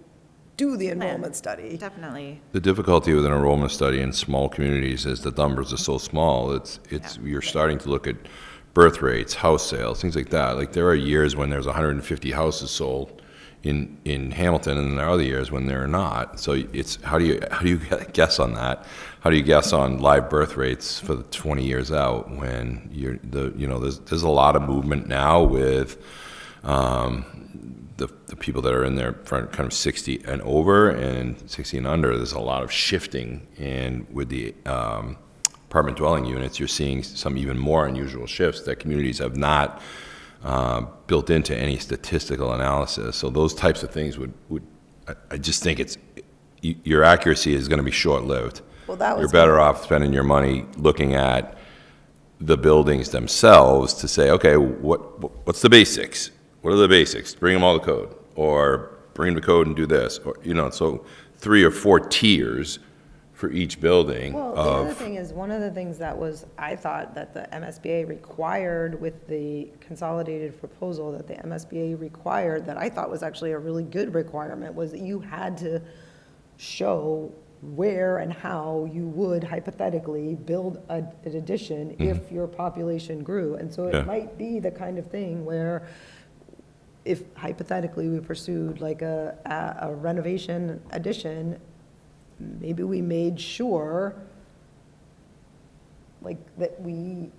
do the enrollment study. Definitely. The difficulty with an enrollment study in small communities is the numbers are so small. You're starting to look at birth rates, house sales, things like that. Like, there are years when there's 150 houses sold in Hamilton, and there are other years when there are not. So it's, how do you guess on that? How do you guess on live birth rates for the 20 years out when there's a lot of movement now with the people that are in their front, kind of 60 and over and 60 and under. There's a lot of shifting, and with the apartment dwelling units, you're seeing some even more unusual shifts that communities have not built into any statistical analysis. So those types of things would I just think your accuracy is going to be short-lived. Well, that was. You're better off spending your money looking at the buildings themselves to say, okay, what's the basics? What are the basics? Bring them all to code, or bring them to code and do this, or, you know, so 3 or 4 tiers for each building. Well, the other thing is, one of the things that was, I thought that the MSBA required with the consolidated proposal, that the MSBA required, that I thought was actually a really good requirement, was that you had to show where and how you would hypothetically build an addition if your population grew. And so it might be the kind of thing where, if hypothetically we pursued like a renovation addition, maybe we made sure like that we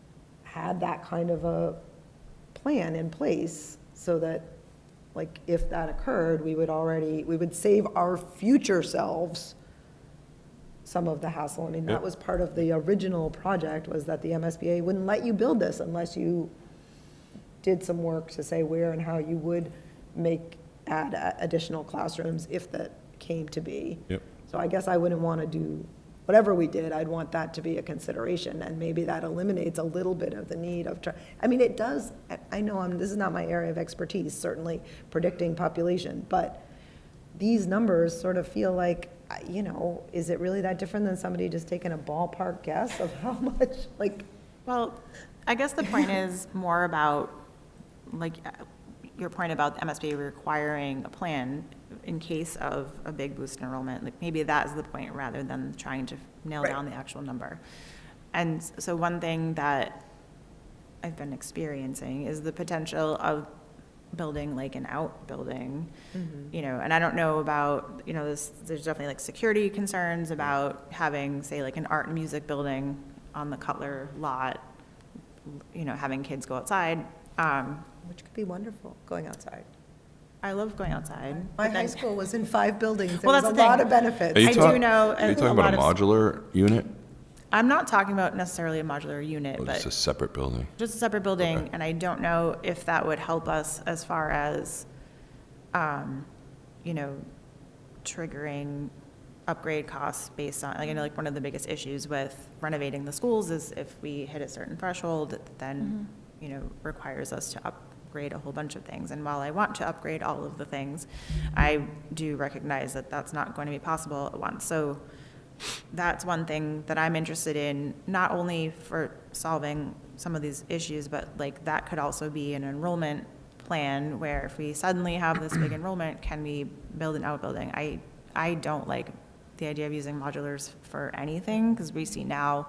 had that kind of a plan in place, so that like if that occurred, we would save our future selves some of the hassle. I mean, that was part of the original project, was that the MSBA wouldn't let you build this unless you did some work to say where and how you would add additional classrooms if that came to be. Yep. So I guess I wouldn't want to do, whatever we did, I'd want that to be a consideration, and maybe that eliminates a little bit of the need of, I mean, it does, I know this is not my area of expertise, certainly predicting population, but these numbers sort of feel like, you know, is it really that different than somebody just taking a ballpark guess of how much, like? Well, I guess the point is more about, like, your point about the MSBA requiring a plan in case of a big boost in enrollment. Like, maybe that is the point rather than trying to nail down the actual number. And so one thing that I've been experiencing is the potential of building like an outbuilding, you know, and I don't know about, you know, there's definitely like security concerns about having, say, like an art and music building on the Cutler lot, you know, having kids go outside. Which could be wonderful, going outside. I love going outside. My high school was in 5 buildings. There Well, was that's a the thing. lot of benefits. I do know Are you talking about a modular unit? I'm not talking about necessarily a modular unit, Or but just a separate building? just a separate building, and I don't know if that would help us as far as, you know, triggering upgrade costs based on, like, I know, like, one of the biggest issues with renovating the schools is if we hit a certain threshold, that then, you know, requires us to upgrade a whole bunch of things. And while I want to upgrade all of the things, I do recognize that that's not going to be possible at once. So that's one thing that I'm interested in, not only for solving some of these issues, but like that could also be an enrollment plan where if we suddenly have this big enrollment, can we build an outbuilding? I don't like the idea of using modulars for anything, because we see now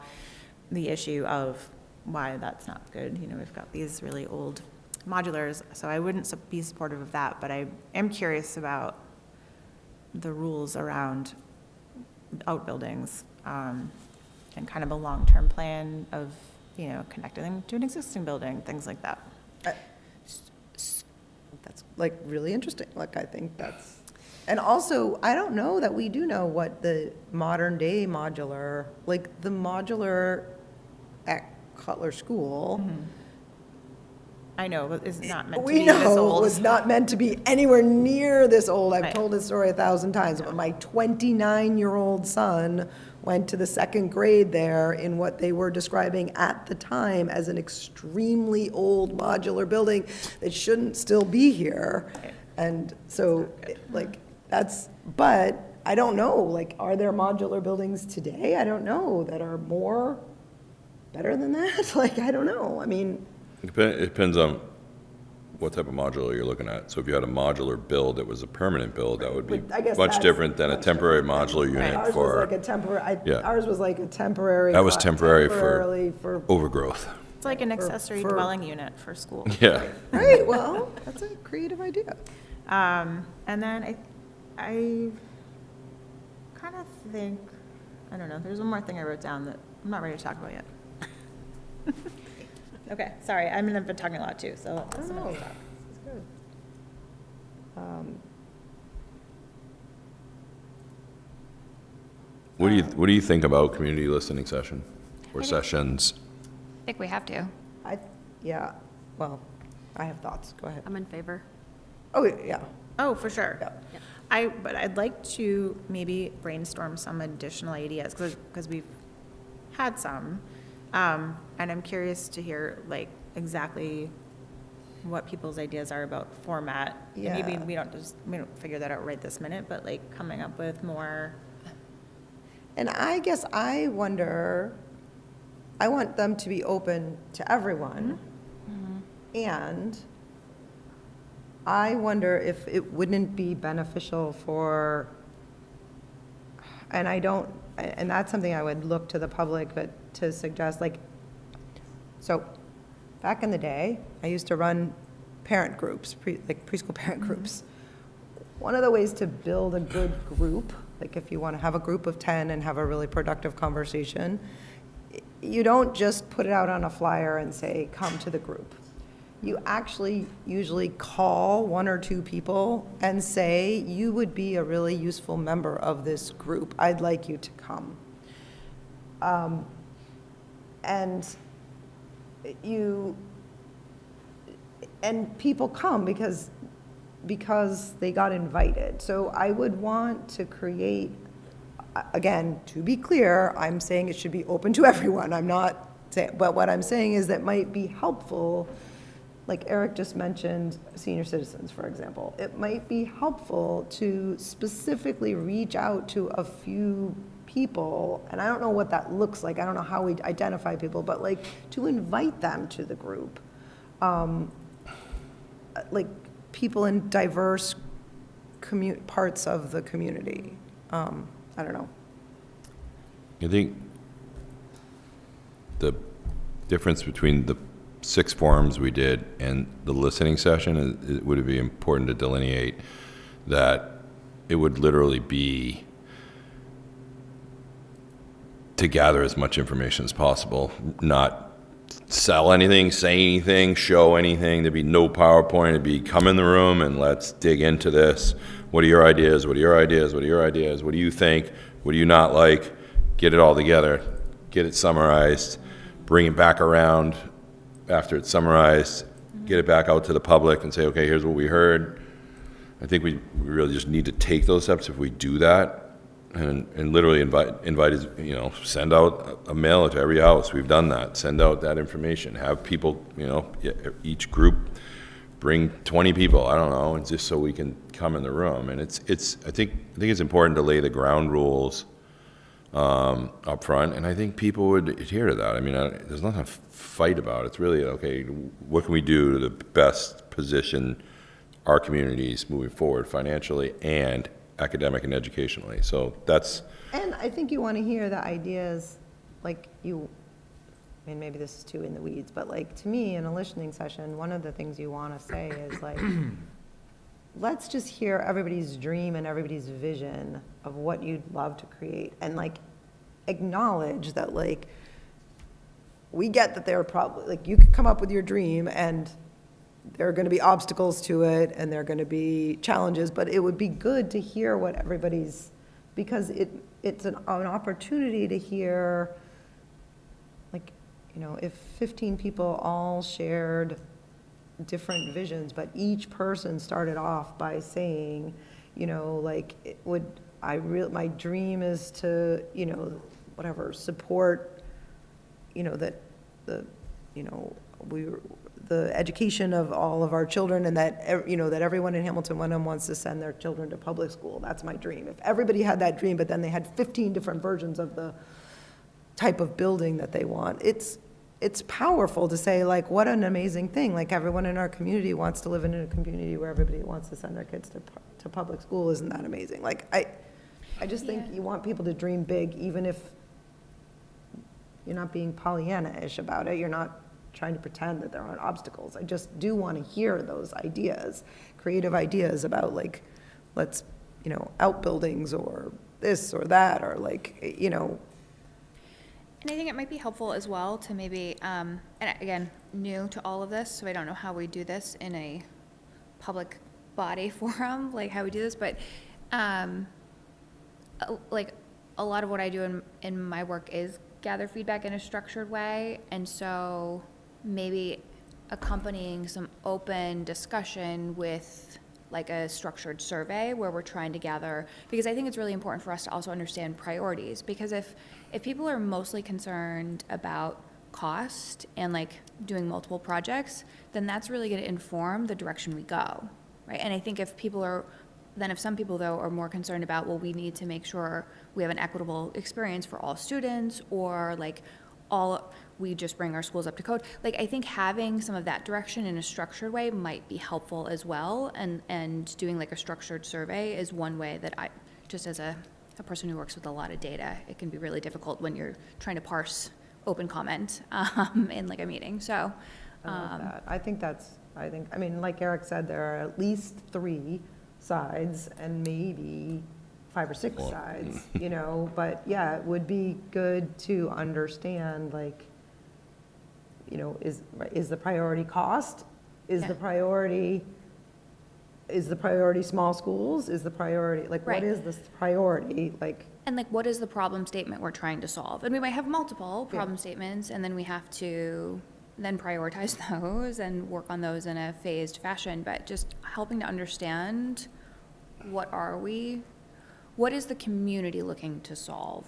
the issue of why that's not good. You know, we've got these really old modulars, so I wouldn't be supportive of that, but I am curious about the rules around outbuildings, and kind of a long-term plan of, you know, connecting them to an existing building, things like that. That's like really interesting. Like, I think that's, and also, I don't know that we do know what the modern day modular, like the modular at Cutler School. I know, but it's not meant to We be this know old. was not meant to be anywhere near this old. I've Right. told this story 1,000 times, but my 29-year-old son went to the 2nd grade there in what they were describing at the time as an extremely old modular building that shouldn't still be here. And so, like, that's, but I don't know, like, are there modular buildings today? I don't know, that are more, better than that? Like, I don't know. I mean, It depends on what type of modular you're looking at. So if you had a modular build that was a permanent build, that would be But I guess much that's different than a temporary modular unit ours was for, like a temporary, yeah. ours was like a temporary. that was temporary temporarily for overgrowth. It's like an accessory for- dwelling unit for school. Yeah. Right, well, that's a creative idea. And then I kind of think, I don't know, there's one more thing I wrote down that I'm not ready to talk about yet. Okay, sorry, I mean, I've been talking a lot too, so. I don't know. This is good. What do you think about community listening session or sessions? I think we have to. Yeah, well, I have thoughts, go ahead. I'm in favor. Oh, yeah. Oh, for sure. Yeah. But I'd like to maybe brainstorm some additional ideas, because we've had some. And I'm curious to hear, like, exactly what people's ideas are about format. And maybe Yeah. we don't figure that out right this minute, but like coming up with more. And I guess I wonder, I want them to be open to everyone. And I wonder if it wouldn't be beneficial for, and I don't, and that's something I would look to the public, but to suggest, like, so back in the day, I used to run parent groups, like preschool parent groups. One of the ways to build a good group, like if you want to have a group of 10 and have a really productive conversation, you don't just put it out on a flyer and say, come to the group. You actually usually call 1 or 2 people and say, you would be a really useful member of this group. I'd like you to come. And people come because they got invited. So I would want to create again, to be clear, I'm saying it should be open to everyone. I'm not saying, but what I'm saying is that might be helpful, like Eric just mentioned, senior citizens, for example. It might be helpful to specifically reach out to a few people, and I don't know what that looks like. I don't know how we identify people, but like to invite them to the group. Like people in diverse parts of the community. I don't know. I think the difference between the 6 forums we did and the listening session, it would be important to delineate that it would literally be to gather as much information as possible, not sell anything, say anything, show anything. There'd be no PowerPoint. It'd be come in the room and let's dig into this. What are your ideas? What are your ideas? What are your ideas? What do you think? What do you not like? Get it all together, get it summarized, bring it back around after it's summarized, get it back out to the public and say, okay, here's what we heard. I think we really just need to take those steps if we do that. And literally invite, send out a mail to every house. We've done that. Send out that information. Have people, each group bring 20 people. I don't know, and just so we can come in the room. And I think it's important to lay the ground rules up front, and I think people would adhere to that. I mean, there's nothing to fight about. It's really okay. What can we do to best position our communities moving forward financially and academic and educationally? So that's. And I think you want to hear the ideas, like maybe this is too in the weeds, but like to me in a listening session, one of the things you want to say is like, let's just hear everybody's dream and everybody's vision of what you'd love to create, and like acknowledge that like we get that there are probably, like, you could come up with your dream and there are going to be obstacles to it and there are going to be challenges, but it would be good to hear what everybody's, because it's an opportunity to hear, like, if 15 people all shared different visions, but each person started off by saying, like, my dream is to, whatever, support, that the education of all of our children, and that, that everyone in Hamilton Wenham wants to send their children to public school. That's my dream. If everybody had that dream, but then they had 15 different versions of the type of building that they want, it's powerful to say, like, what an amazing thing. Like, everyone in our community wants to live in a community where everybody wants to send their kids to public school. Isn't that amazing? Like, I just think you want people to dream big, even if you're not being Pollyanna-ish about it. You're not trying to pretend that there aren't obstacles. I just do want to hear those ideas, creative ideas about, like, let's, outbuildings or this or that, or like, And I think it might be helpful as well to maybe, and again, new to all of this, so I don't know how we do this in a public body forum, like how we do this, but like a lot of what I do in my work is gather feedback in a structured way, and so maybe accompanying some open discussion with like a structured survey where we're trying to gather, because I think it's really important for us to also understand priorities, because if people are mostly concerned about cost and like doing multiple projects, then that's really going to inform the direction we go, right? And I think if some people though are more concerned about, well, we need to make sure we have an equitable experience for all students, or like we just bring our schools up to code. Like, I think having some of that direction in a structured way might be helpful as well, and doing like a structured survey is one way that I, just as a person who works with a lot of data, it can be really difficult when you're trying to parse open comment in like a meeting. So I love that. I mean, like Eric said, there are at least 3 sides and maybe 5 or 6 sides, but yeah, it would be good to understand, like, is the priority cost? Is the priority small schools? Is the priority, like, Right. what is this priority? Like, and like, what is the problem statement we're trying to solve? And we might have multiple problem statements, and then we have to then prioritize those and work on those in a phased fashion, but just helping to understand what are we what is the community looking to solve,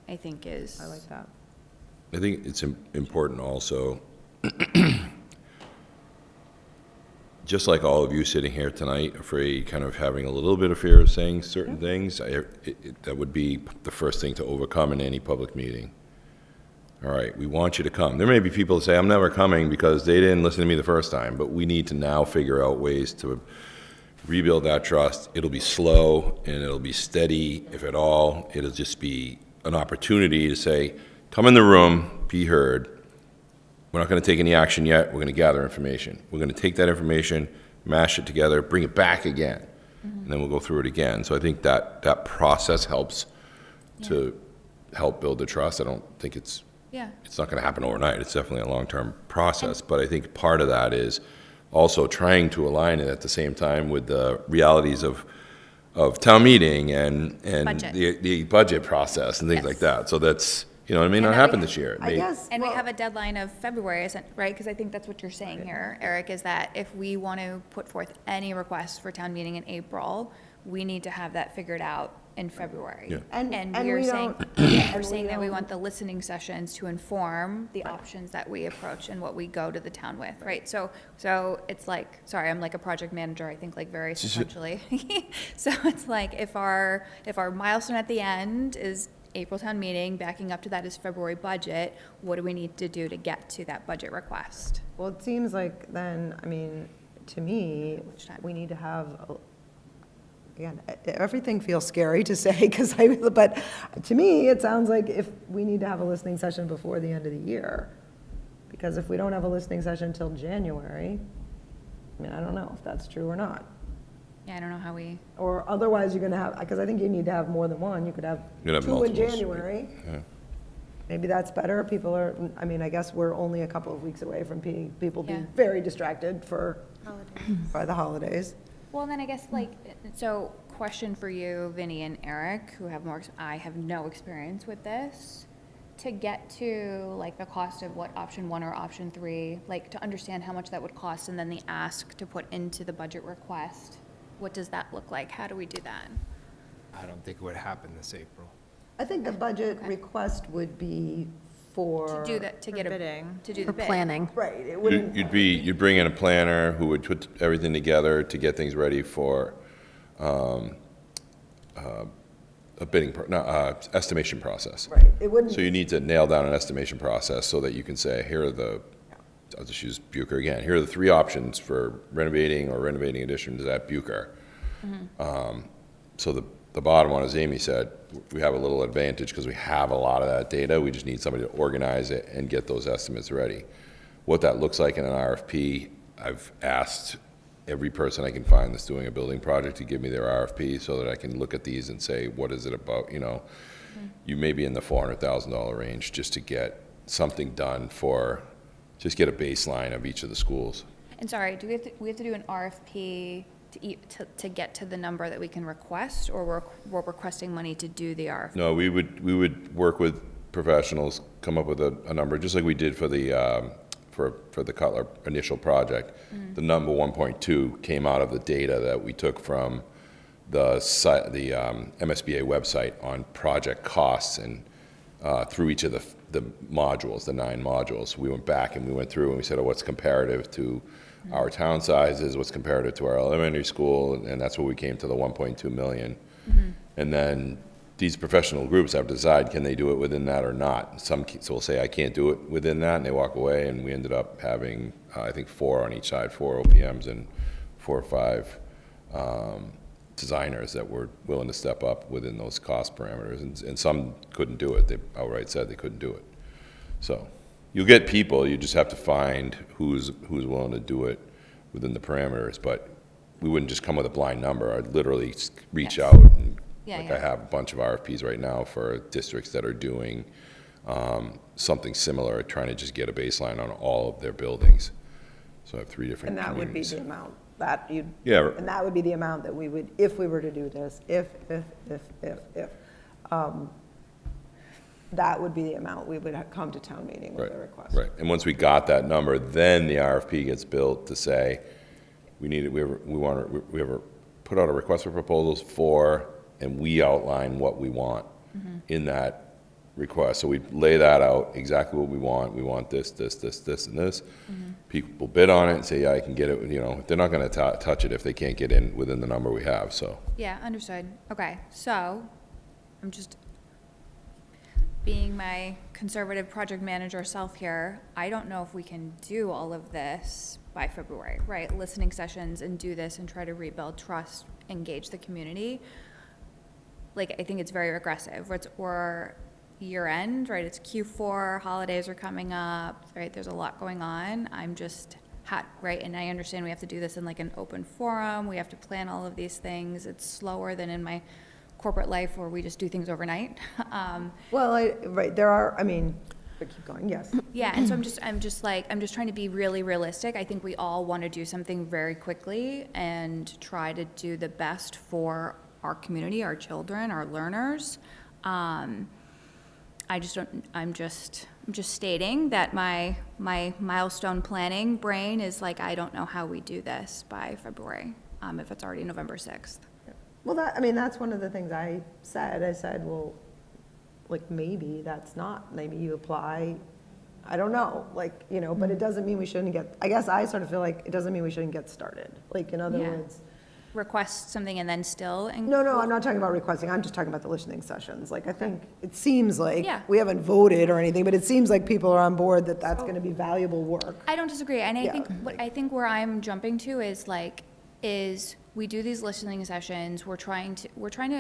I think is. I like that. I think it's important also, just like all of you sitting here tonight, afraid, kind of having a little bit of fear of saying certain things, that would be the first thing to overcome in any public meeting. All right, we want you to come. There may be people who say, I'm never coming because they didn't listen to me the first time, but we need to now figure out ways to rebuild that trust. It'll be slow and it'll be steady, if at all. It'll just be an opportunity to say, come in the room, be heard. We're not going to take any action yet. We're going to gather information. We're going to take that information, mash it together, bring it back again, and then we'll go through it again. So I think that process helps to help build the trust. I don't think it's not going to happen overnight. It's definitely a long-term process, but I think part of that is also trying to align it at the same time with the realities of town meeting and the budget process and things like that. So that's, you know, it may not happen this year. It may, And we have a deadline of February, right? Because I think that's what you're saying here, Eric, is that if we want to put forth any requests for town meeting in April, we need to have that figured out in February. Yeah. And and we are we saying, don't- we're saying that we want the listening sessions to inform the options that we approach and what we go to the town with, right? So it's like, sorry, I'm like a project manager, I think like very sequentially. So it's like if our milestone at the end is April town meeting, backing up to that is February budget, what do we need to do to get to that budget request? Well, it seems like then, I mean, to me, we need to have, again, everything feels scary to say, but to me, it sounds like if we need to have a listening session before the end of the year. Because if we don't have a listening session until January, I mean, I don't know if that's true or not. Yeah, I don't know how we. Or otherwise, you're gonna have, because I think you need to have more than one. You could have You'd have 2 in multiples. January. Yeah. Maybe that's better. People are, I mean, I guess we're only a couple of weeks away from people being Yeah. very distracted by the holidays. Well, then I guess like, so question for you, Vinny and Eric, who have more, I have no experience with this. To get to like the cost of what option 1 or option 3, like to understand how much that would cost and then the ask to put into the budget request, what does that look like? How do we do that? I don't think it would happen this April. I think the budget request would be for. To do that, to get a bidding, to do the For bid. planning. Right, it wouldn't. you'd bring in a planner who would put everything together to get things ready for a bidding, estimation process. Right, it wouldn't. So you need to nail down an estimation process so that you can say, here are the, I'll just use Bucher again, here are the 3 options for renovating or renovating additions at Bucher. So the bottom one, as Amy said, we have a little advantage because we have a lot of that data. We just need somebody to organize it and get those estimates ready. What that looks like in an RFP, I've asked every person I can find that's doing a building project to give me their RFP so that I can look at these and say, what is it about, you know? You may be in the $400,000 range just to get something done just get a baseline of each of the schools. And sorry, do we have to do an RFP to get to the number that we can request, or we're requesting money to do the RFP? No, we would work with professionals, come up with a number, just like we did for the for the Cutler initial project. The number 1.2 came out of the data that we took from the MSBA website on project costs and through each of the modules, the 9 modules. We went back and we went through and we said, oh, what's comparative to our town sizes, what's comparative to our elementary school, and that's where we came to the 1.2 million. And then these professional groups have to decide, can they do it within that or not? Some will say, I can't do it within that, and they walk away, and we ended up having, I think, 4 on each side, 4 OPMs and 4 or 5 designers that were willing to step up within those cost parameters, and some couldn't do it. They outright said they couldn't do it. So you'll get people, you just have to find who's willing to do it within the parameters, but we wouldn't just come with a blind number. I'd literally reach out and I have a bunch of RFPs right now for districts that are doing something similar, trying to just get a baseline on all of their buildings. So I have 3 different And that would be communities. the amount that you'd. Yeah. And that would be the amount that we would, if we were to do this, if, that would be the amount we would come to town meeting with a request. Right, and once we got that number, then the RFP gets built to say, we need it, we ever put out a request for proposals for and we outline what we want in that request. So we lay that out, exactly what we want. We want this, this, this, this, and this. People bid on it and say, yeah, I can get it. You know, they're not going to touch it if they can't get in within the number we have, so. Yeah, understood. Okay, so I'm just being my conservative project manager self here. I don't know if we can do all of this by February, right? Listening sessions and do this and try to rebuild trust, engage the community. Like, I think it's very aggressive. Or year end, right? It's Q4, holidays are coming up, right? There's a lot going on. I'm just right? And I understand we have to do this in like an open forum. We have to plan all of these things. It's slower than in my corporate life where we just do things overnight. Well, right, there are, I mean, but keep going, yes. Yeah, and so I'm just trying to be really realistic. I think we all want to do something very quickly and try to do the best for our community, our children, our learners. I'm just stating that my milestone planning brain is like, I don't know how we do this by February, if it's already November 6th. Well, that's one of the things I said. I said, well, like, maybe that's not, maybe you apply, I don't know, like, you know, but it doesn't mean we shouldn't get, I guess I sort of feel like it doesn't mean we shouldn't get started. Like, in other words. Request something and then still. No, I'm not talking about requesting. I'm just talking about the listening sessions. Like, I think it seems like, Yeah. we haven't voted or anything, but it seems like people are on board that that's going to be valuable work. I don't disagree, and Yeah. I think where I'm jumping to is we do these listening sessions, we're trying to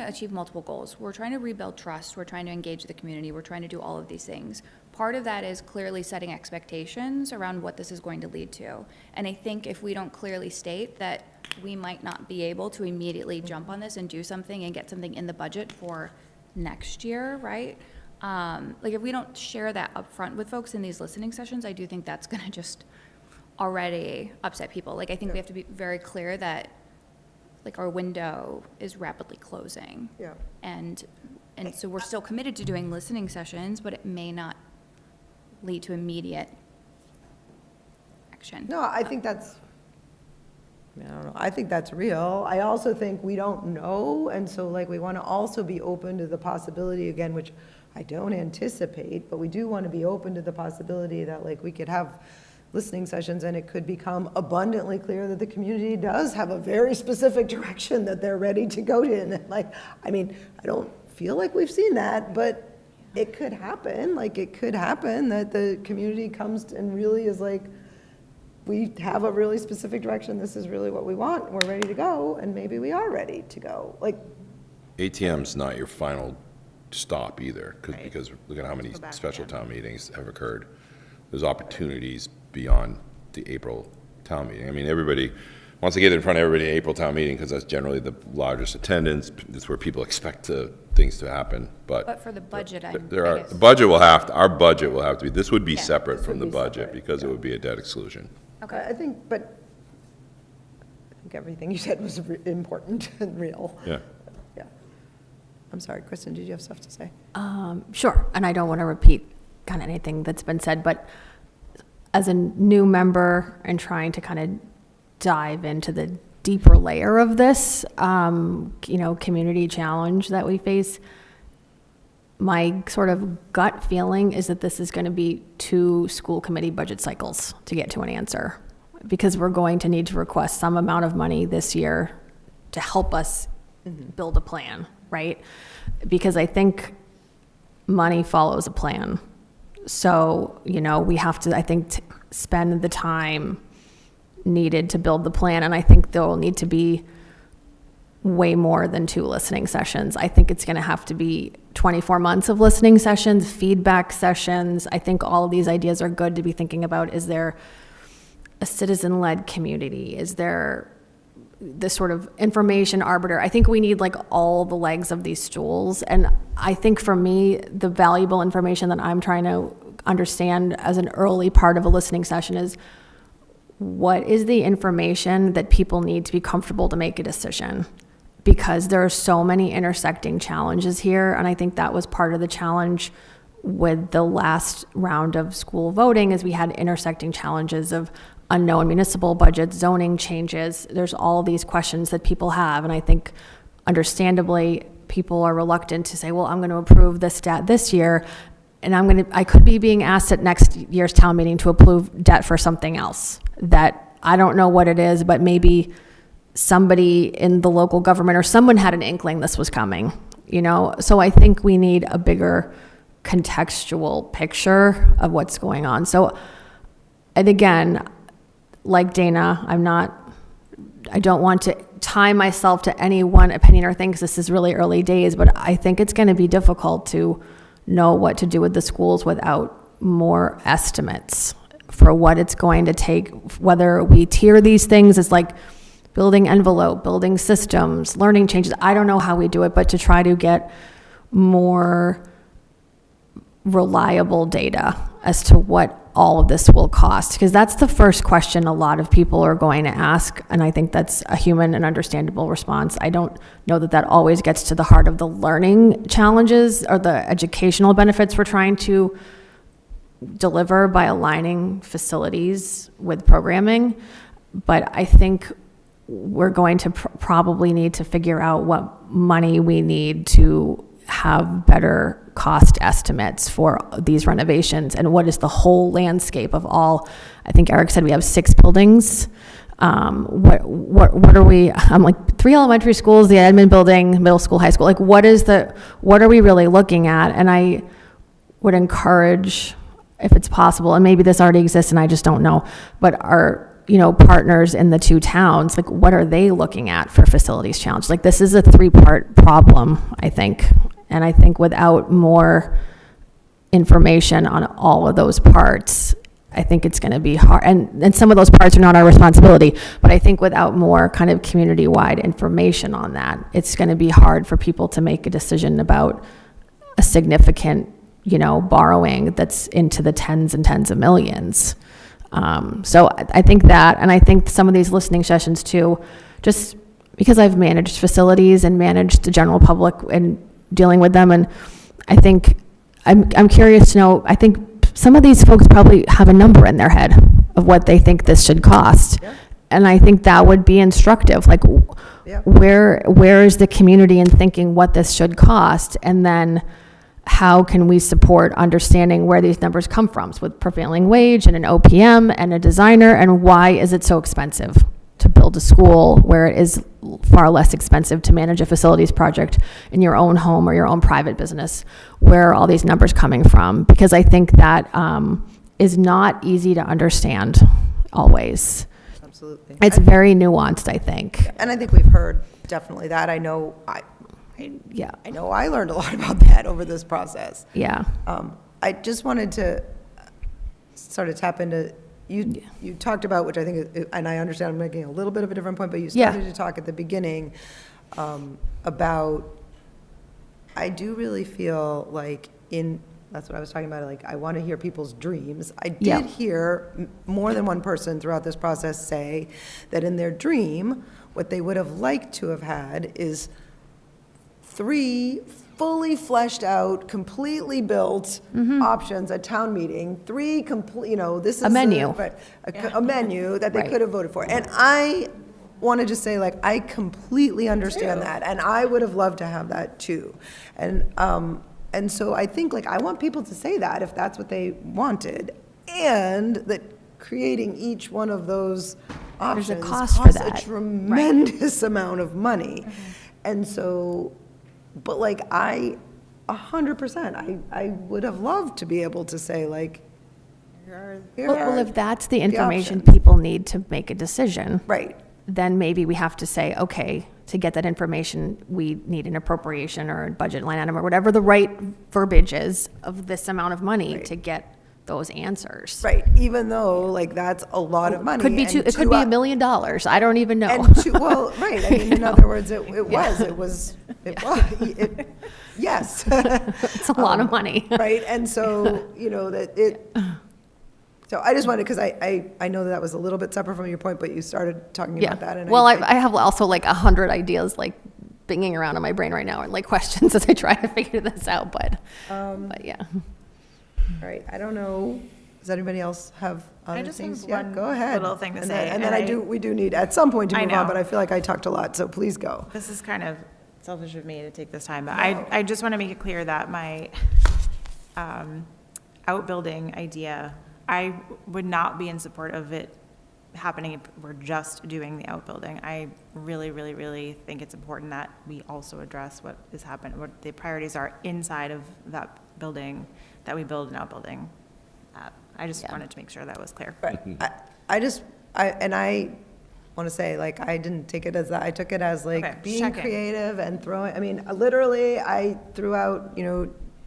achieve multiple goals. We're trying to rebuild trust, we're trying to engage the community, we're trying to do all of these things. Part of that is clearly setting expectations around what this is going to lead to. And I think if we don't clearly state that we might not be able to immediately jump on this and do something and get something in the budget for next year, right? Like, if we don't share that upfront with folks in these listening sessions, I do think that's gonna just already upset people. Like, I think we have to be very clear that, like, our window is rapidly closing. Yeah. And so we're still committed to doing listening sessions, but it may not lead to immediate action. No, I think that's, I don't know, I think that's real. I also think we don't know, and so, like, we want to also be open to the possibility, again, which I don't anticipate, but we do want to be open to the possibility that, like, we could have listening sessions and it could become abundantly clear that the community does have a very specific direction that they're ready to go in. And, like, I mean, I don't feel like we've seen that, but it could happen. Like, it could happen that the community comes and really is like, we have a really specific direction, this is really what we want, we're ready to go, and maybe we are ready to go. Like, ATM's not your final stop either, Right. because look at how many Go back special again. town meetings have occurred. There's opportunities beyond the April town meeting. I mean, everybody wants to get in front of everybody at April town meeting, because that's generally the largest attendance, that's where people expect things to happen, But for the budget, our guess. budget will have to be, this would be Yeah. separate This from would the be budget, separate, because it would be a debt exclusion. Okay. I think everything you said was important and real. Yeah. Yeah. I'm sorry, Kristen, did you have stuff to say? Sure, and I don't want to repeat kind of anything that's been said, but as a new member and trying to kind of dive into the deeper layer of this, community challenge that we face, my sort of gut feeling is that this is going to be 2 school committee budget cycles to get to an answer, because we're going to need to request some amount of money this year to help us build a plan, right? Because I think money follows a plan. So, we have to, I think, spend the time needed to build the plan. And I think there will need to be way more than 2 listening sessions. I think it's going to have to be 24 months of listening sessions, feedback sessions. I think all of these ideas are good to be thinking about. Is there a citizen-led community? Is there this sort of information arbiter? I think we need, like, all the legs of these stools. And I think for me, the valuable information that I'm trying to understand as an early part of a listening session is, what is the information that people need to be comfortable to make a decision? Because there are so many intersecting challenges here, and I think that was part of the challenge with the last round of school voting, is we had intersecting challenges of unknown municipal budgets, zoning changes. There's all these questions that people have, and I think understandably people are reluctant to say, well, I'm going to approve this debt this year, and I could be being asked at next year's town meeting to approve debt for something else that I don't know what it is, but maybe somebody in the local government or someone had an inkling this was coming, you know? So I think we need a bigger contextual picture of what's going on. So, and again, like Dana, I don't want to tie myself to any one opinion or thing because this is really early days, but I think it's going to be difficult to know what to do with the schools without more estimates for what it's going to take, whether we tier these things as like building envelope, building systems, learning changes. I don't know how we do it, but to try to get more reliable data as to what all of this will cost, because that's the first question a lot of people are going to ask, and I think that's a human and understandable response. I don't know that that always gets to the heart of the learning challenges or the educational benefits we're trying to deliver by aligning facilities with programming, but I think we're going to probably need to figure out what money we need to have better cost estimates for these renovations and what is the whole landscape of all. I think Eric said we have 6 buildings. What are we, I'm like 3 elementary schools, the admin building, middle school, high school, like what are we really looking at? And I would encourage, if it's possible, and maybe this already exists and I just don't know, but our, you know, partners in the 2 towns, like what are they looking at for facilities challenge? Like this is a 3-part problem, I think. And I think without more information on all of those parts, I think it's going to be hard. And some of those parts are not our responsibility, but I think without more kind of community-wide information on that, it's going to be hard for people to make a decision about a significant, you know, borrowing that's into the tens and tens of millions. So I think that, and I think some of these listening sessions too, just because I've managed facilities and managed the general public and dealing with them, and I think I'm curious to know, I think some of these folks probably have a number in their head of what they think this should cost. Yeah. And I think that would be instructive, like yeah. where is the community in thinking what this should cost, and then how can we support understanding where these numbers come from, so with prevailing wage and an OPM and a designer, and why is it so expensive to build a school where it is far less expensive to manage a facilities project in your own home or your own private business? Where are all these numbers coming from? Because I think that is not easy to understand always. Absolutely. It's very nuanced, I think. And I think we've heard definitely that. I know I learned a lot about that over this process. Yeah. I just wanted to sort of tap into, you talked about, which I think, and I understand I'm making a little bit of a different point, but you started to talk at the beginning about, I do really feel like that's what I was talking about, like I want to hear people's dreams. I did hear more than one person throughout this process say that in their dream, what they would have liked to have had is 3 fully fleshed out, completely built options at town meeting, 3 complete, you know, this is a menu, a menu that they could have voted for. And I want to just say, like, I completely understand that, and I would have loved to have that too. And so I think, like, I want people to say that if that's what they wanted, and that creating each one of those options costs a tremendous amount of money. And so, but like 100%, I would have loved to be able to say, like, well, if that's the information people need to make a decision, right, then maybe we have to say, okay, to get that information, we need an appropriation or a budget line item or whatever the right verbiage is of this amount of money to get those answers. Right, even though, like, that's a lot of money. Could be it could be $1 million. I don't even know. Well, right. I mean, in other words, it was. Yes. It's a lot of money. Right, and so, you know, that it. So I just wanted, because I know that was a little bit separate from your point, but you started talking about that. And well, I have also like 100 ideas like binging around in my brain right now, and like questions as I try to figure this out. But yeah. All right, I don't know, does anybody else have other things? I just have one go ahead. little thing to and say. Then we do need at some point to move on, but I feel like I talked a lot, so please go. This is kind of selfish of me to take this time, but I just want to make it clear that my outbuilding idea, I would not be in support of it happening if we're just doing the outbuilding. I really, really, really think it's important that we also address what is happening, what the priorities are inside of that building, that we build an outbuilding. I just wanted to make sure that was clear. I want to say, like, I didn't take it as that. I took it as, like, Okay, being checking. creative and throwing, I mean, literally, I threw out,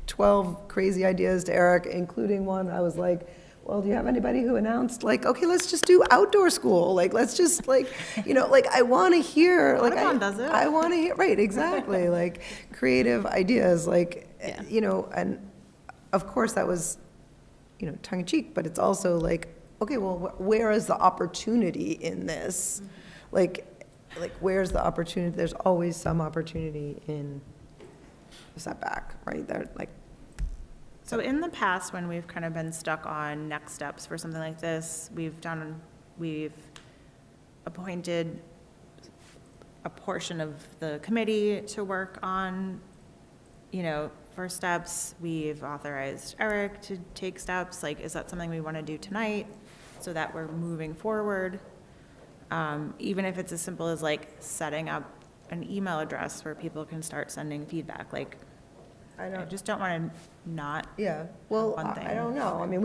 12 crazy ideas to Eric, including one. I was like, well, do you have anybody who announced, like, okay, let's just do outdoor school. Like, let's just, like, I want to hear, like, Audubon does it. I want to hear, right, exactly, like, creative ideas, like, and of course, that was, tongue in cheek, but it's also like, okay, well, where is the opportunity in this? Like, where's the opportunity? There's always some opportunity in the setback, right? There, like. So in the past, when we've kind of been stuck on next steps for something like this, we've appointed a portion of the committee to work on, first steps. We've authorized Eric to take steps. Like, is that something we want to do tonight so that we're moving forward? Even if it's as simple as like setting up an email address where people can start sending feedback. Like, I just don't want to not. Yeah, well, one thing. I don't know. I mean,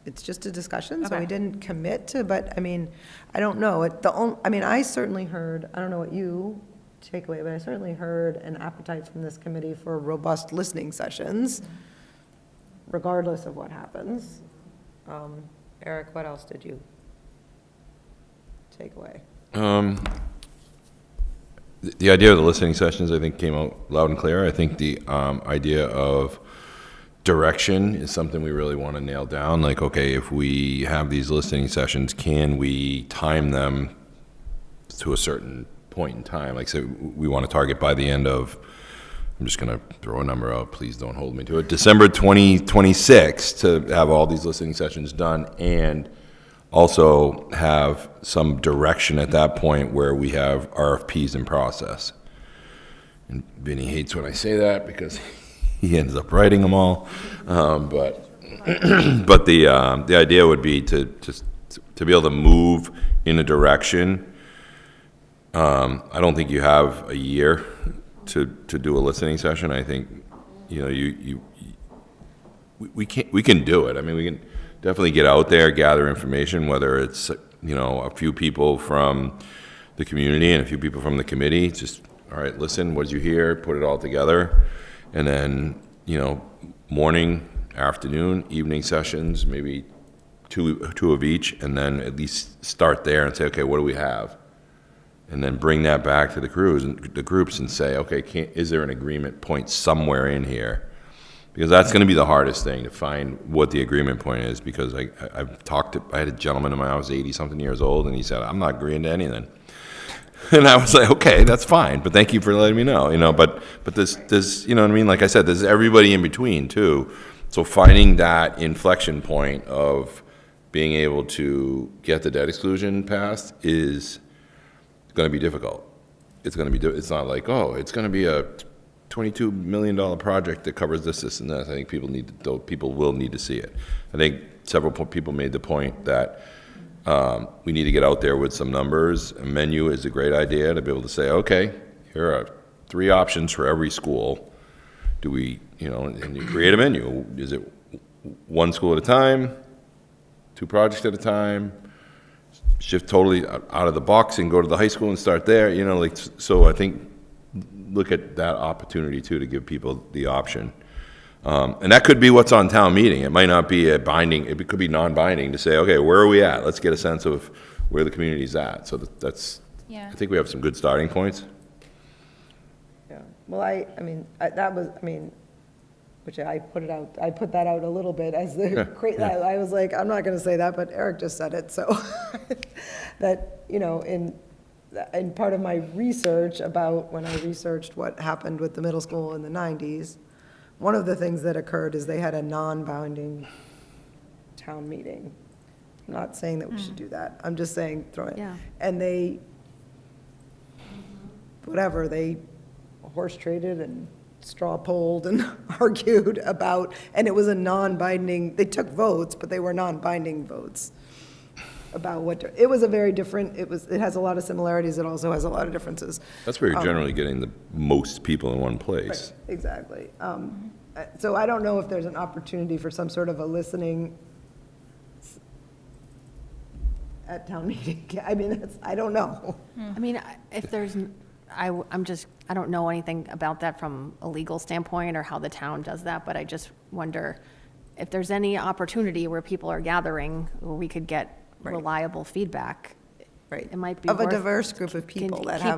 it's just a discussion, so we Okay. didn't commit to, but, I mean, I don't know. I certainly heard, I don't know what you take away, but I certainly heard an appetite from this committee for robust listening sessions, regardless of what happens. Eric, what else did you take away? The idea of the listening sessions, I think, came out loud and clear. I think the idea of direction is something we really want to nail down. Like, okay, if we have these listening sessions, can we time them to a certain point in time? Like, say, we want to target by the end of, I'm just going to throw a number out, please don't hold me to it, December 2026, to have all these listening sessions done, and also have some direction at that point where we have RFPs in process. And Vinny hates when I say that because he ends up writing them all. But the idea would be to be able to move in a direction. I don't think you have a year to do a listening session. I think we can do it. I mean, we can definitely get out there, gather information, whether it's a few people from the community and a few people from the committee. Just, all right, listen, what did you hear? Put it all together, and then morning, afternoon, evening sessions, maybe two of each, and then at least start there and say, okay, what do we have? And then bring that back to the groups and say, okay, is there an agreement point somewhere in here? Because that's going to be the hardest thing, to find what the agreement point is. Because I had a gentleman in my house, 80-something years old, and he said, I'm not agreeing to anything. And I was like, okay, that's fine, but thank you for letting me know. But there's, you know what I mean? Like I said, there's everybody in between too. So finding that inflection point of being able to get the debt exclusion passed is going to be difficult. It's going to be. It's not like, oh, it's going to be a $22 million project that covers this, and that. I think people will need to see it. I think several people made the point that we need to get out there with some numbers. A menu is a great idea to be able to say, okay, here are 3 options for every school. Do we, and you create a menu. Is it 1 school at a time, 2 projects at a time? Shift totally out of the box and go to the high school and start there. So I think look at that opportunity too, to give people the option. And that could be what's on town meeting. It might not be a binding, it could be non-binding to say, okay, where are we at? Let's get a sense of where the community's at. So that's, Yeah. I think we have some good starting points. Yeah, well, which I put that out a little bit as the, I was like, I'm not gonna say that, but Eric just said it, so. That, in part of my research about when I researched what happened with the middle school in the 90s, one of the things that occurred is they had a non-binding town meeting. I'm not saying that we should do that, I'm just saying throw it. Yeah. And they whatever, they horse traded and straw polled and argued about, and it was a non-binding, they took votes, but they were non-binding votes about it was a very different, it has a lot of similarities, it also has a lot of differences. That's where you're generally getting the most people in one place. Right, exactly. So I don't know if there's an opportunity for some sort of a listening at town meeting. I mean, I don't know. I mean, if there's, I don't know anything about that from a legal standpoint or how the town does that, but I just wonder if there's any opportunity where people are gathering, where we could get reliable feedback. Right. It might be Of a worth diverse group of people that have.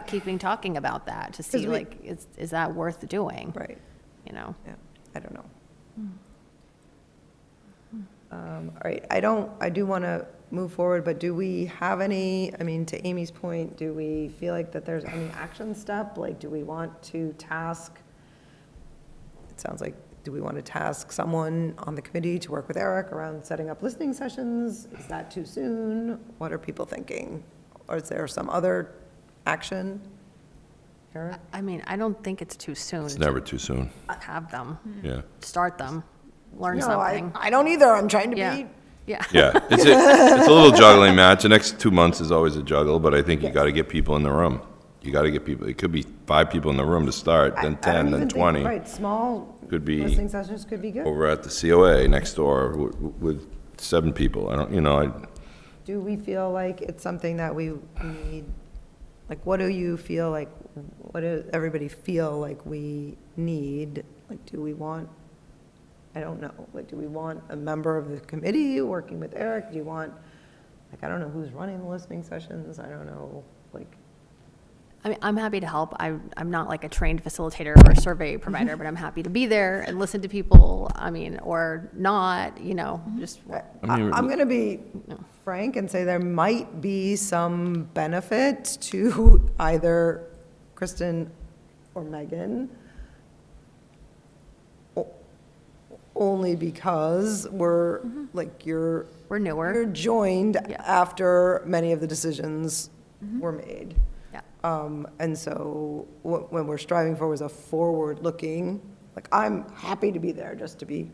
keeping talking about that to see, like, is that worth doing? Right. You know? Yeah, I don't know. All right, I do want to move forward, but do we have any, I mean, to Amy's point, do we feel like that there's any action step? Like, do we want to task, it sounds like, do we want to task someone on the committee to work with Eric around setting up listening sessions? Is that too soon? What are people thinking? Or is there some other action? Eric? I mean, I don't think it's too soon. It's never too soon. Have them. Yeah. Start them. Learn No, something. I don't either. I'm trying to Yeah. be. Yeah. Yeah, it's a little juggling match. The next 2 months is always a juggle, but I think you got to get people in the room. You got to get people, it could be 5 people in the room to start, then I don't 10, even then think- 20. Right, small Could be listening sessions could be good. over at the COA next door with 7 people. I don't, Do we feel like it's something that we need, like, what do you feel like, what do everybody feel like we need? Like, do we want, I don't know, like, do we want a member of the committee working with Eric? Do you want, like, I don't know who's running the listening sessions, I don't know, like. I mean, I'm happy to help. I'm not like a trained facilitator or survey provider, but I'm happy to be there and listen to people, I mean, or not, you know, just. I'm going to be frank and say there might be some benefit to either Kristen or Megan, only because we're, like, we're newer. You're joined after many of the decisions were made. And so when we're striving for was a forward-looking, like, I'm happy to be there, just to be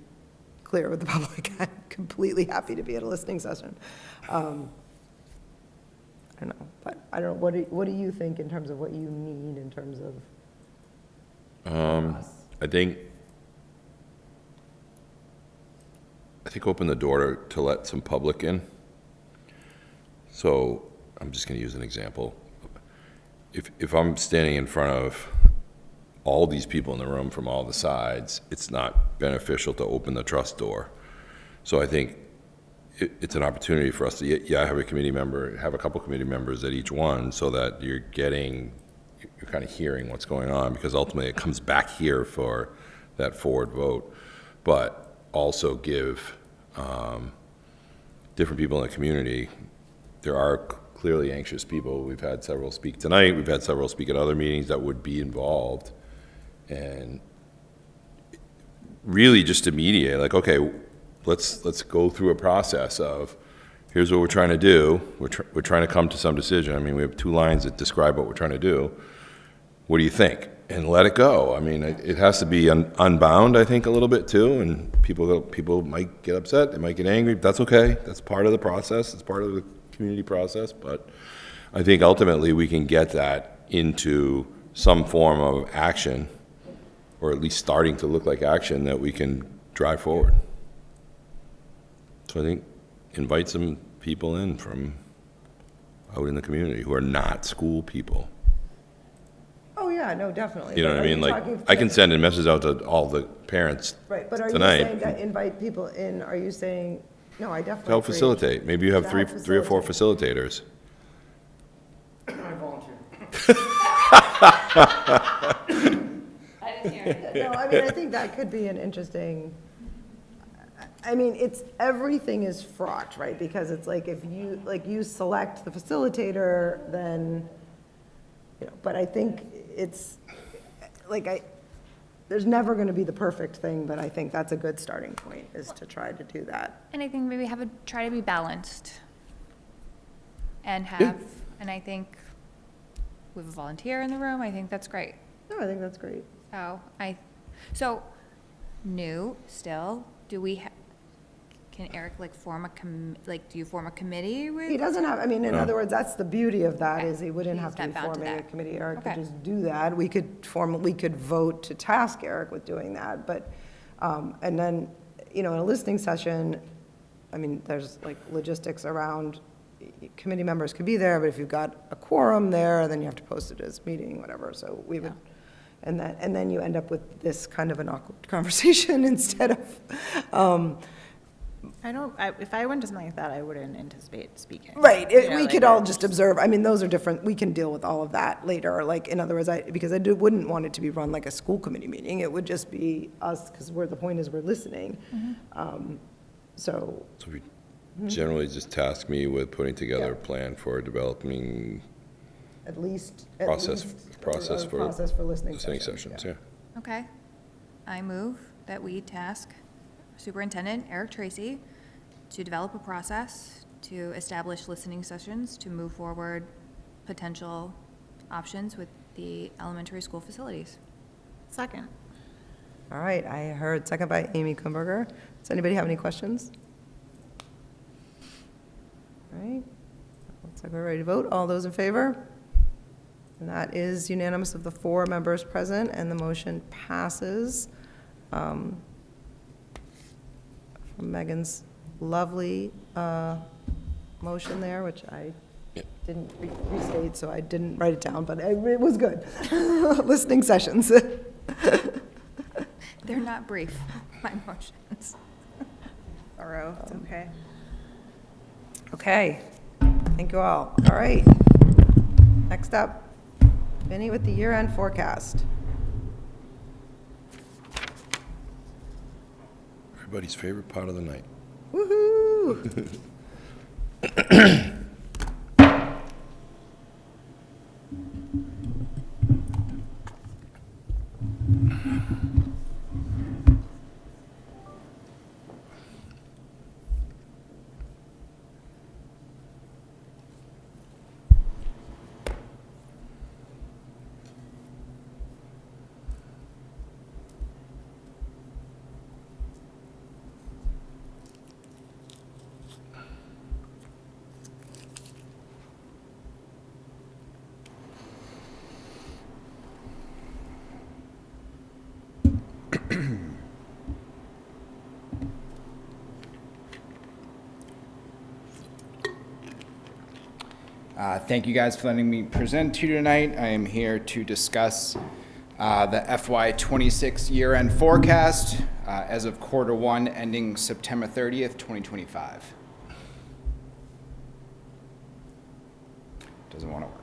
clear with the public. I'm completely happy to be at a listening session. I don't know, but I don't know, what do you think in terms of what you need in terms of? I think open the door to let some public in. So I'm just going to use an example. If I'm standing in front of all these people in the room from all the sides, it's not beneficial to open the trust door. So I think it's an opportunity for us to, have a committee member, have a couple committee members at each one, so that you're kind of hearing what's going on, because ultimately it comes back here for that forward vote. But also give different people in the community, there are clearly anxious people. We've had several speak tonight. We've had several speak at other meetings that would be involved. And really just to mediate, like, okay, let's go through a process of, here's what we're trying to do. We're trying to come to some decision. I mean, we have 2 lines that describe what we're trying to do. What do you think? And let it go. I mean, it has to be unbound, I think, a little bit too. And people might get upset. They might get angry. That's okay. That's part of the process. It's part of the community process. But I think ultimately we can get that into some form of action, or at least starting to look like action that we can drive forward. So I think invite some people in from out in the community who are not school people. Oh, yeah, no, definitely. You know what I mean? Like, I can send a message out to all the parents Right, but are you tonight. saying that invite people in, are you saying, no, I definitely. Help agree. facilitate. Maybe you have To three help or four facilitators. I volunteer. No, I mean, I think that could be an interesting, I mean, everything is fraught, right? Because it's like, if you select the facilitator, then, but I think it's, there's never going to be the perfect thing, but I think that's a good starting point, is to try to do that. And I think maybe try to be balanced and and I think We have a volunteer in the room. I think that's great. No, I think that's great. So new still, do we, can Eric like form a do you form a committee with? He doesn't have, I mean, in No. other words, that's the beauty of that, Okay. is he wouldn't He's have to not be bound to forming a that. committee. Eric could Okay. just do that. We could vote to task Eric with doing that, but, and then, in a listening session, I mean, there's like logistics around, committee members could be there, but if you've got a quorum there, then you have to post it as meeting, whatever, so we would, and then you end up with this kind of an awkward conversation instead of, if I went to something like that, I wouldn't anticipate speaking. right, You know, we like, could all just observe, I mean, those are different, we can deal with all of that later, like, in other words, because I wouldn't want it to be run like a school committee meeting, it would just be us, because the point is we're listening. So, So we generally just task me with putting together a plan for developing at least. process a for process for listening sessions, yeah. Okay. I move that we task Superintendent Eric Tracy to develop a process to establish listening sessions to move forward potential options with the elementary school facilities. Second. All right, I heard second by Amy Kumberger. Does anybody have any questions? All right, looks like we're ready to vote. All those in favor? And that is unanimous of the 4 members present, and the motion passes. From Megan's lovely motion there, which I didn't restate, so I didn't write it down, but it was good. Listening sessions. They're not brief, my motions. Thorough, it's okay. Okay, thank you all. All right, next up, Vinny with the year-end forecast. Everybody's favorite part of the night. Woo-hoo! Thank you guys for letting me present to you tonight. I am here to discuss the FY26 year-end forecast as of quarter 1 ending September 30th, 2025. Doesn't want to work.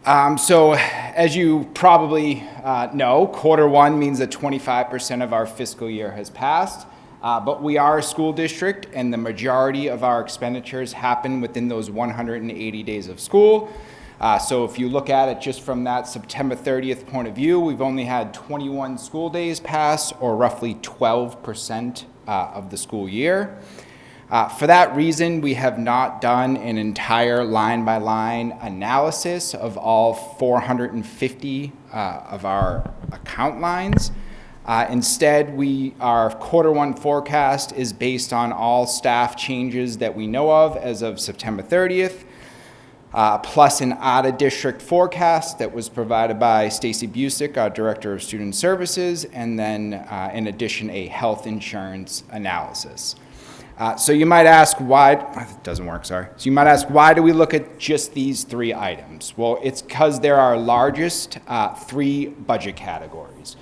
Okay. So as you probably know, quarter 1 means that 25% of our fiscal year has passed. But we are a school district, and the majority of our expenditures happen within those 180 days of school. So if you look at it just from that September 30th point of view, we've only had 21 school days pass, or roughly 12% of the school year. For that reason, we have not done an entire line-by-line analysis of all 450 of our account lines. Instead, our quarter 1 forecast is based on all staff changes that we know of as of September 30th, plus an out-of-district forecast that was provided by Stacy Busick, our Director of Student Services, and then, in addition, a health insurance analysis. So you might ask why, it doesn't work, sorry. So you might ask, why do we look at just these 3 items? Well, it's because they're our largest 3 budget categories.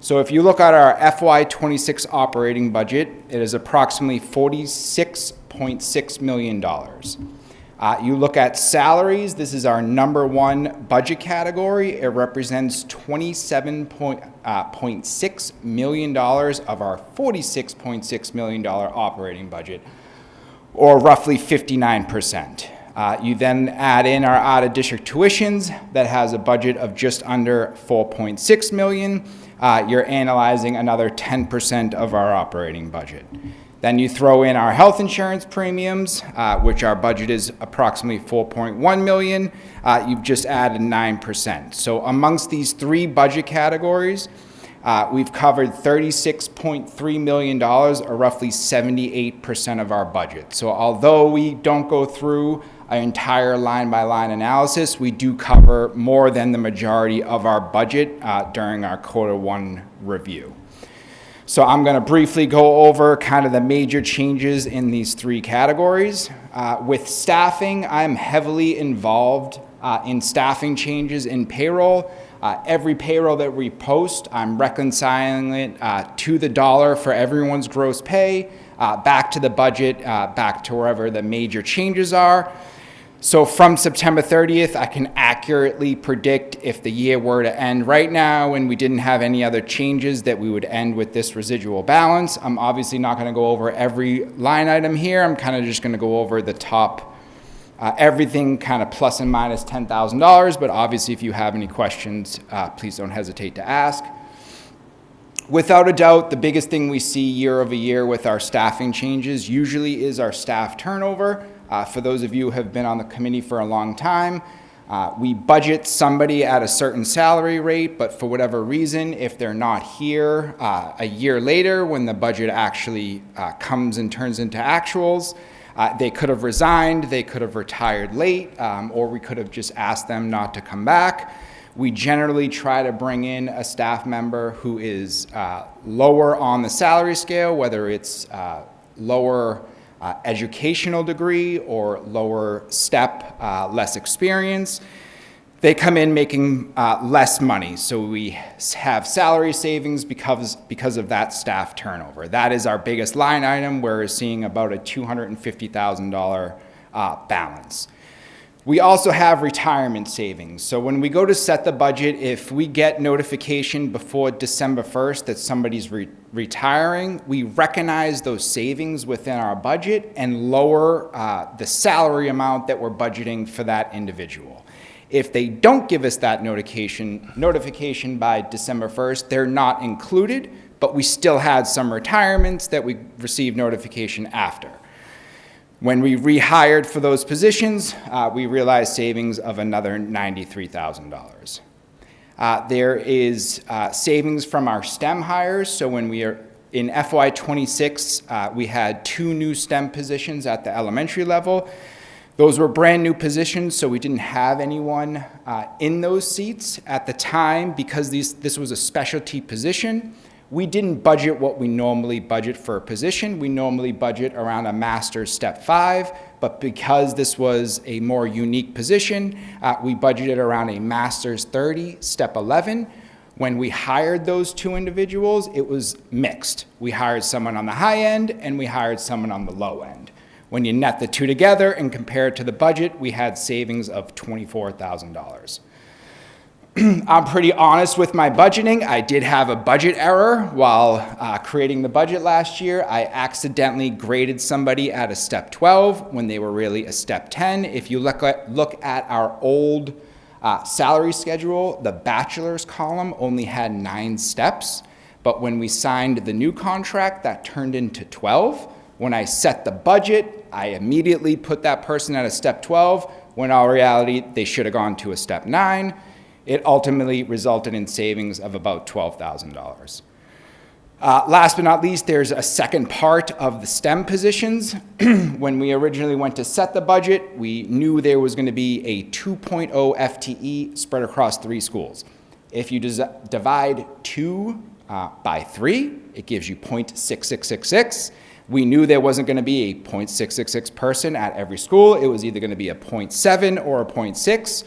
So if you look at our FY26 operating budget, it is approximately $46.6 million. You look at salaries, this is our number 1 budget category. It represents $27.6 million of our $46.6 million operating budget, or roughly 59%. You then add in our out-of-district tuitions that has a budget of just under $4.6 million. You're analyzing another 10% of our operating budget. Then you throw in our health insurance premiums, which our budget is approximately $4.1 million. You've just added 9%. So amongst these three budget categories, we've covered $36.3 million, or roughly 78% of our budget. So although we don't go through an entire line-by-line analysis, we do cover more than the majority of our budget during our Q1 review. So I'm going to briefly go over kind of the major changes in these three categories. With staffing, I'm heavily involved in staffing changes in payroll. Every payroll that we post, I'm reconciling it to the dollar for everyone's gross pay, back to the budget, back to wherever the major changes are. So from September 30th, I can accurately predict if the year were to end right now and we didn't have any other changes, that we would end with this residual balance. I'm obviously not going to go over every line item here. I'm kind of just going to go over the top, everything kind of plus and minus $10,000. But obviously, if you have any questions, please don't hesitate to ask. Without a doubt, the biggest thing we see year over year with our staffing changes usually is our staff turnover. For those of you who have been on the committee for a long time, we budget somebody at a certain salary rate, but for whatever reason, if they're not here a year later when the budget actually comes and turns into actuals, they could have resigned, they could have retired late, or we could have just asked them not to come back. We generally try to bring in a staff member who is lower on the salary scale, whether it's lower educational degree or lower step, less experience. They come in making less money, so we have salary savings because of that staff turnover. That is our biggest line item. We're seeing about a $250,000 balance. We also have retirement savings. So when we go to set the budget, if we get notification before December 1st that somebody's retiring, we recognize those savings within our budget and lower the salary amount that we're budgeting for that individual. If they don't give us that notification by December 1st, they're not included, but we still had some retirements that we received notification after. When we rehired for those positions, we realized savings of another $93,000. There is savings from our STEM hires. So when we are in FY26, we had 2 new STEM positions at the elementary level. Those were brand new positions, so we didn't have anyone in those seats at the time. Because this was a specialty position, we didn't budget what we normally budget for a position. We normally budget around a master's step 5, but because this was a more unique position, we budgeted around a master's 30, step 11. When we hired those 2 individuals, it was mixed. We hired someone on the high end and we hired someone on the low end. When you net the 2 together and compare it to the budget, we had savings of $24,000. I'm pretty honest with my budgeting. I did have a budget error while creating the budget last year. I accidentally graded somebody at a step 12 when they were really a step 10. If you look at our old salary schedule, the bachelor's column only had 9 steps. But when we signed the new contract, that turned into 12. When I set the budget, I immediately put that person at a step 12, when in all reality, they should have gone to a step 9. It ultimately resulted in savings of about $12,000. Last but not least, there's a second part of the STEM positions. When we originally went to set the budget, we knew there was going to be a 2.0 FTE spread across 3 schools. If you divide 2 by 3, it gives you 0.6666. We knew there wasn't going to be a 0.666 person at every school. It was either going to be a 0.7 or a 0.6.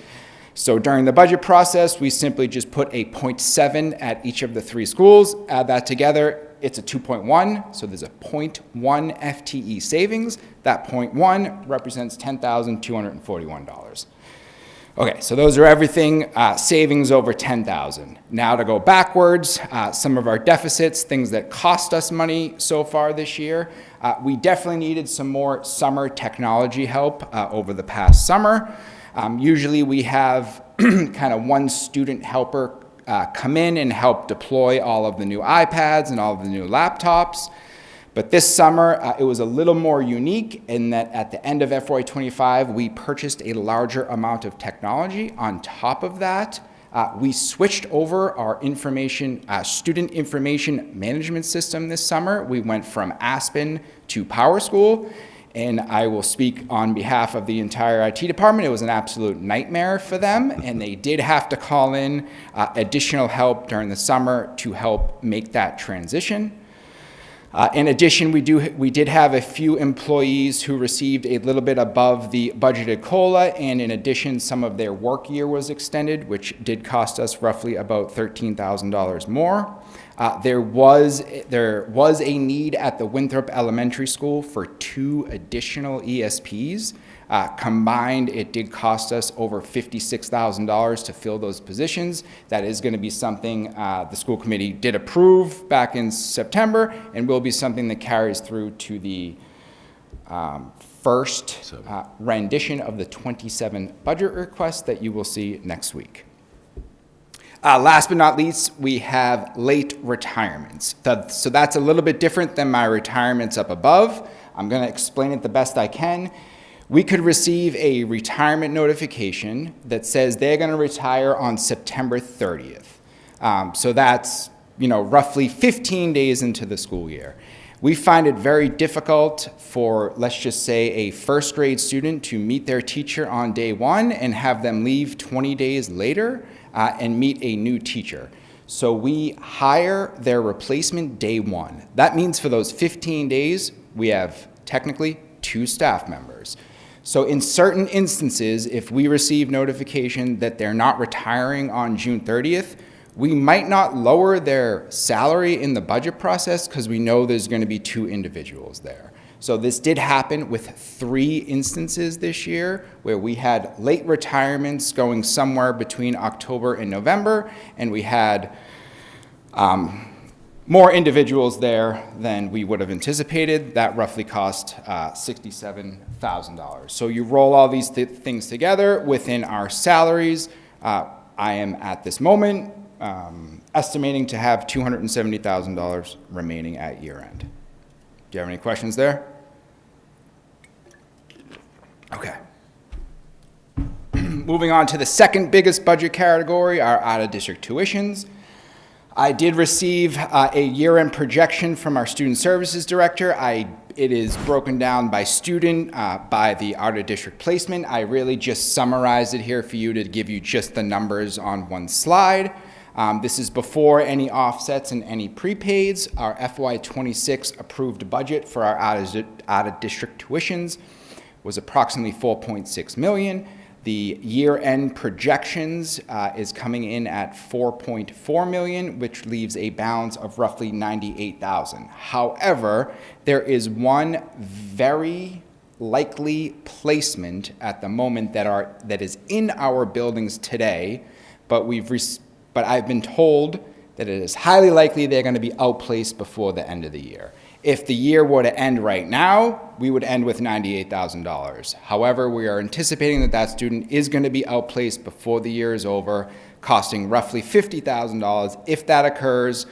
So during the budget process, we simply just put a 0.7 at each of the 3 schools. Add that together, it's a 2.1, so there's a 0.1 FTE savings. That 0.1 represents $10,241. Okay, so those are everything, savings over $10,000. Now to go backwards, some of our deficits, things that cost us money so far this year. We definitely needed some more summer technology help over the past summer. Usually we have kind of one student helper come in and help deploy all of the new iPads and all of the new laptops. But this summer, it was a little more unique in that at the end of FY25, we purchased a larger amount of technology. On top of that, we switched over our student information management system this summer. We went from Aspen to PowerSchool, and I will speak on behalf of the entire IT department. It was an absolute nightmare for them, and they did have to call in additional help during the summer to help make that transition. In addition, we did have a few employees who received a little bit above the budgeted COLA, and in addition, some of their work year was extended, which did cost us roughly about $13,000 more. There was a need at the Winthrop Elementary School for 2 additional ESPs. Combined, it did cost us over $56,000 to fill those positions. That is going to be something the school committee did approve back in September, and will be something that carries through to the first rendition of the 27 budget request that you will see next week. Last but not least, we have late retirements. So that's a little bit different than my retirements up above. I'm going to explain it the best I can. We could receive a retirement notification that says they're going to retire on September 30th. So that's, roughly 15 days into the school year. We find it very difficult for, let's just say, a first grade student to meet their teacher on day 1 and have them leave 20 days later and meet a new teacher. So we hire their replacement day 1. That means for those 15 days, we have technically 2 staff members. So in certain instances, if we receive notification that they're not retiring on June 30th, we might not lower their salary in the budget process because we know there's going to be 2 individuals there. So this did happen with 3 instances this year where we had late retirements going somewhere between October and November, and we had more individuals there than we would have anticipated. That roughly cost $67,000. So you roll all these things together within our salaries. I am at this moment estimating to have $270,000 remaining at year end. Do you have any questions there? Okay. Moving on to the second biggest budget category, our out-of-district tuitions. I did receive a year-end projection from our student services director. It is broken down by student, by the out-of-district placement. I really just summarized it here for you to give you just the numbers on one slide. This is before any offsets and any prepaids. Our FY26 approved budget for our out-of-district tuitions was approximately $4.6 million. The year-end projections is coming in at $4.4 million, which leaves a balance of roughly $98,000. However, there is one very likely placement at the moment that is in our buildings today, but I've been told that it is highly likely they're going to be outplaced before the end of the year. If the year were to end right now, we would end with $98,000. However, we are anticipating that student is going to be outplaced before the year is over, costing roughly $50,000. If that occurs,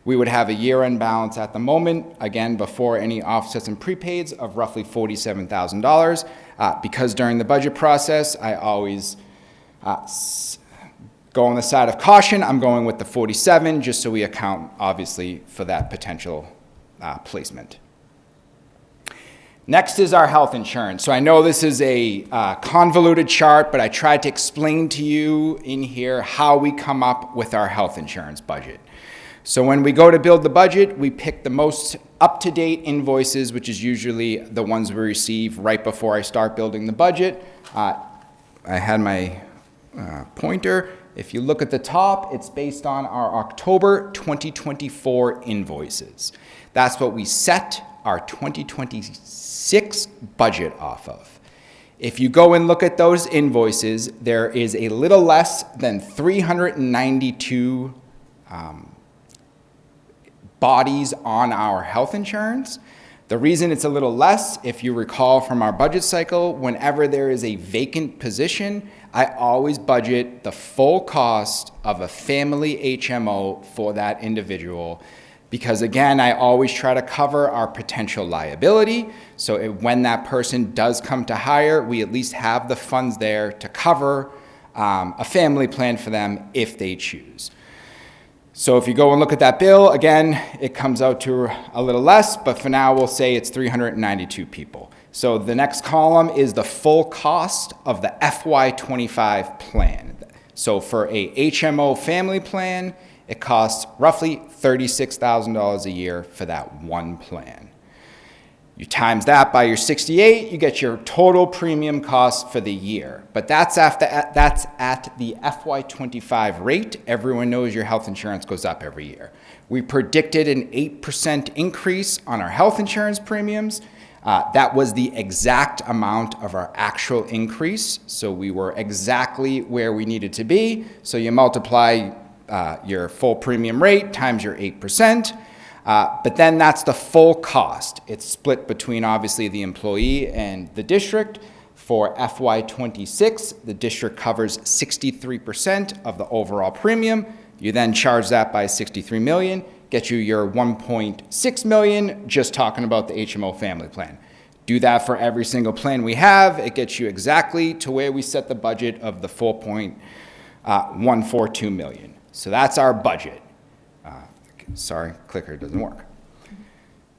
we would have a year-end balance at the moment, again, before any offsets and prepaids, of roughly $47,000. Because during the budget process, I always go on the side of caution. I'm going with the 47, just so we account, obviously, for that potential placement. Next is our health insurance. So I know this is a convoluted chart, but I tried to explain to you in here how we come up with our health insurance budget. So when we go to build the budget, we pick the most up-to-date invoices, which is usually the ones we receive right before I start building the budget. I had my pointer. If you look at the top, it's based on our October 2024 invoices. That's what we set our 2026 budget off of. If you go and look at those invoices, there is a little less than 392 bodies on our health insurance. The reason it's a little less, if you recall from our budget cycle, whenever there is a vacant position, I always budget the full cost of a family HMO for that individual. Because again, I always try to cover our potential liability. So when that person does come to hire, we at least have the funds there to cover a family plan for them if they choose. So if you go and look at that bill, again, it comes out to a little less, but for now we'll say it's 392 people. So the next column is the full cost of the FY25 plan. So for a HMO family plan, it costs roughly $36,000 a year for that one plan. You times that by your 68, you get your total premium cost for the year. But that's at the FY25 rate. Everyone knows your health insurance goes up every year. We predicted an 8% increase on our health insurance premiums. That was the exact amount of our actual increase. So we were exactly where we needed to be. So you multiply your full premium rate times your 8%. But then that's the full cost. It's split between obviously the employee and the district. For FY26, the district covers 63% of the overall premium. You then charge that by 63 million, get you your 1.6 million, just talking about the HMO family plan. Do that for every single plan we have. It gets you exactly to where we set the budget of the 4.142 million. So that's our budget. Sorry, clicker doesn't work.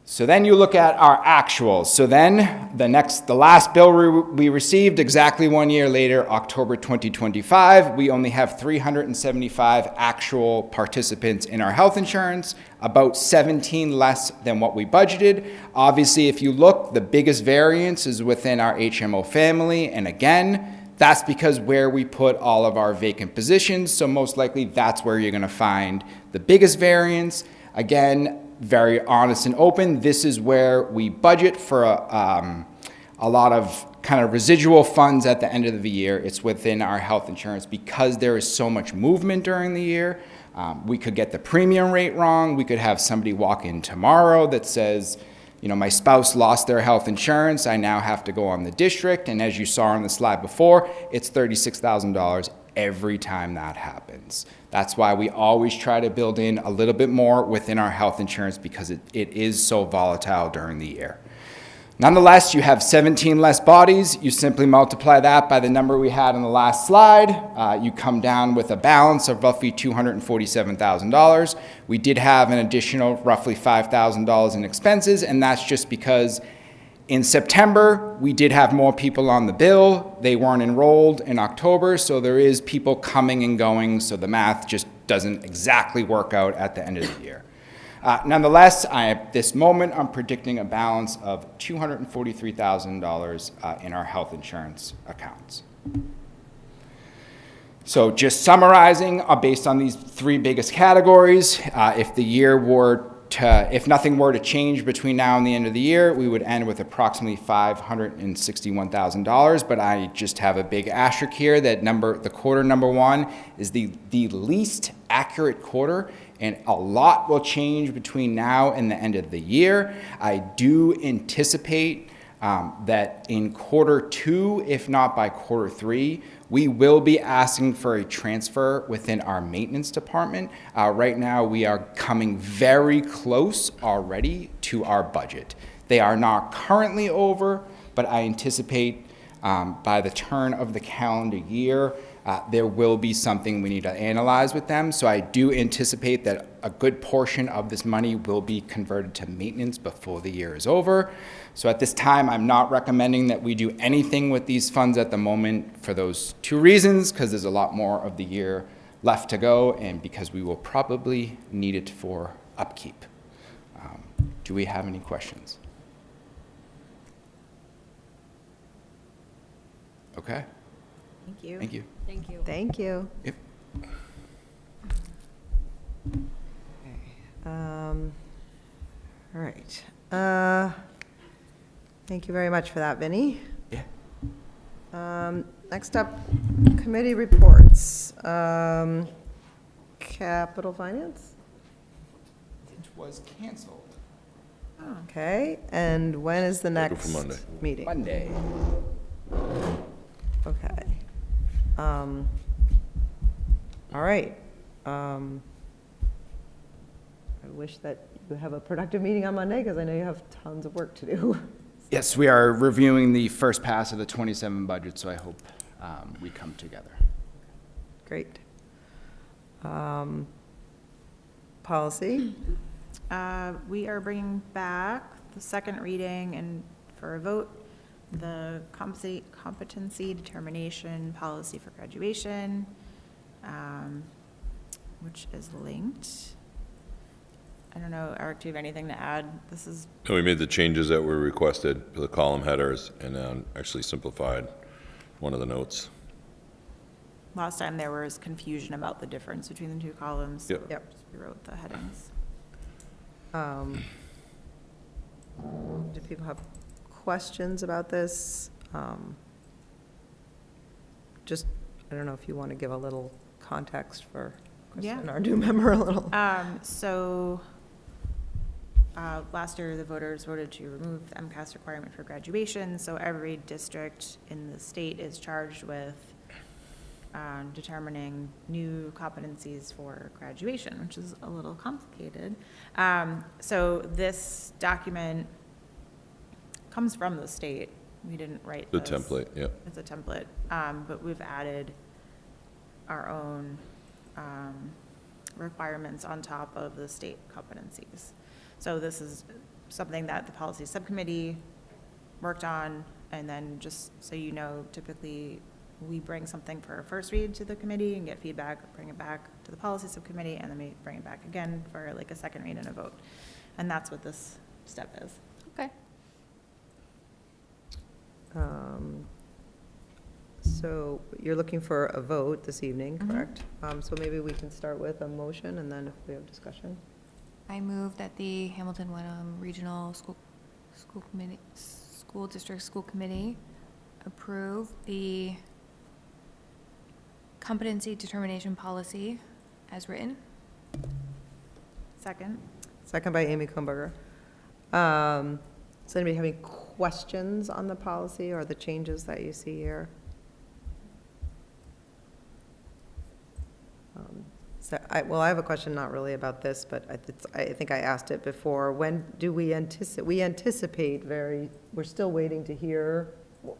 So then you look at our actuals. So then the last bill we received exactly 1 year later, October 2025, we only have 375 actual participants in our health insurance, about 17 less than what we budgeted. Obviously, if you look, the biggest variance is within our HMO family. And again, that's because where we put all of our vacant positions. So most likely that's where you're going to find the biggest variance. Again, very honest and open. This is where we budget for a lot of kind of residual funds at the end of the year. It's within our health insurance because there is so much movement during the year. We could get the premium rate wrong. We could have somebody walk in tomorrow that says, you know, my spouse lost their health insurance. I now have to go on the district. And as you saw on the slide before, it's $36,000 every time that happens. That's why we always try to build in a little bit more within our health insurance because it is so volatile during the year. Nonetheless, you have 17 less bodies. You simply multiply that by the number we had on the last slide. You come down with a balance of roughly $247,000. We did have an additional roughly $5,000 in expenses, and that's just because in September, we did have more people on the bill. They weren't enrolled in October, so there is people coming and going, so the math just doesn't exactly work out at the end of the year. Nonetheless, at this moment, I'm predicting a balance of $243,000 in our health insurance accounts. So just summarizing, based on these three biggest categories, if nothing were to change between now and the end of the year, we would end with approximately $561,000. But I just have a big asterisk here that the quarter number one is the least accurate quarter, and a lot will change between now and the end of the year. I do anticipate that in quarter two, if not by quarter three, we will be asking for a transfer within our maintenance department. Right now, we are coming very close already to our budget. They are not currently over, but I anticipate by the turn of the calendar year, there will be something we need to analyze with them. So I do anticipate that a good portion of this money will be converted to maintenance before the year is over. So at this time, I'm not recommending that we do anything with these funds at the moment for those two reasons, because there's a lot more of the year left to go and because we will probably need it for upkeep. Do we have any questions? Okay. Thank you. Thank you. Thank you. Thank you. Yep. All right. Thank you very much for that, Vinny. Yeah. Next up, committee reports. Capital Finance? It was canceled. Okay, and when is the next for Monday. meeting? Monday. Okay. All right. I wish that you have a productive meeting on Monday? Because I know you have tons of work to do. Yes, we are reviewing the first pass of the 27 budget, so I hope we come together. Great. Policy? We are bringing back the second reading and for a vote, the competency determination policy for graduation, which is linked. I don't know, Eric, do you have anything to add? This is, We made the changes that were requested for the column headers and actually simplified one of the notes. last time there was confusion about the difference between the two columns. Yep. Yep. Just rewrote the headings. Do people have questions about this? Just, I don't know if you want to give a little context for Kristen, our new member, a little. Last year, the voters voted to remove the MCAS requirement for graduation, so every district in the state is charged with determining new competencies for graduation, which is a little complicated. So this document comes from the state. We didn't write The this. template, yep. It's a template, but we've added our own requirements on top of the state competencies. So this is something that the policy subcommittee worked on, and then just so you know, typically we bring something for a first read to the committee and get feedback, bring it back to the policy subcommittee, and then we bring it back again for like a second read and a vote. And that's what this step is. Okay. So you're looking for a vote this evening, correct? So maybe we can start with a motion, and then if we have discussion. I move that the Hamilton Wenham Regional School District School Committee approve the competency determination policy as written. Second. Second by Amy Kumberger. Does anybody have any questions on the policy or the changes that you see here? I have a question, not really about this, but I think I asked it before. When do we anticipate we're still waiting to hear,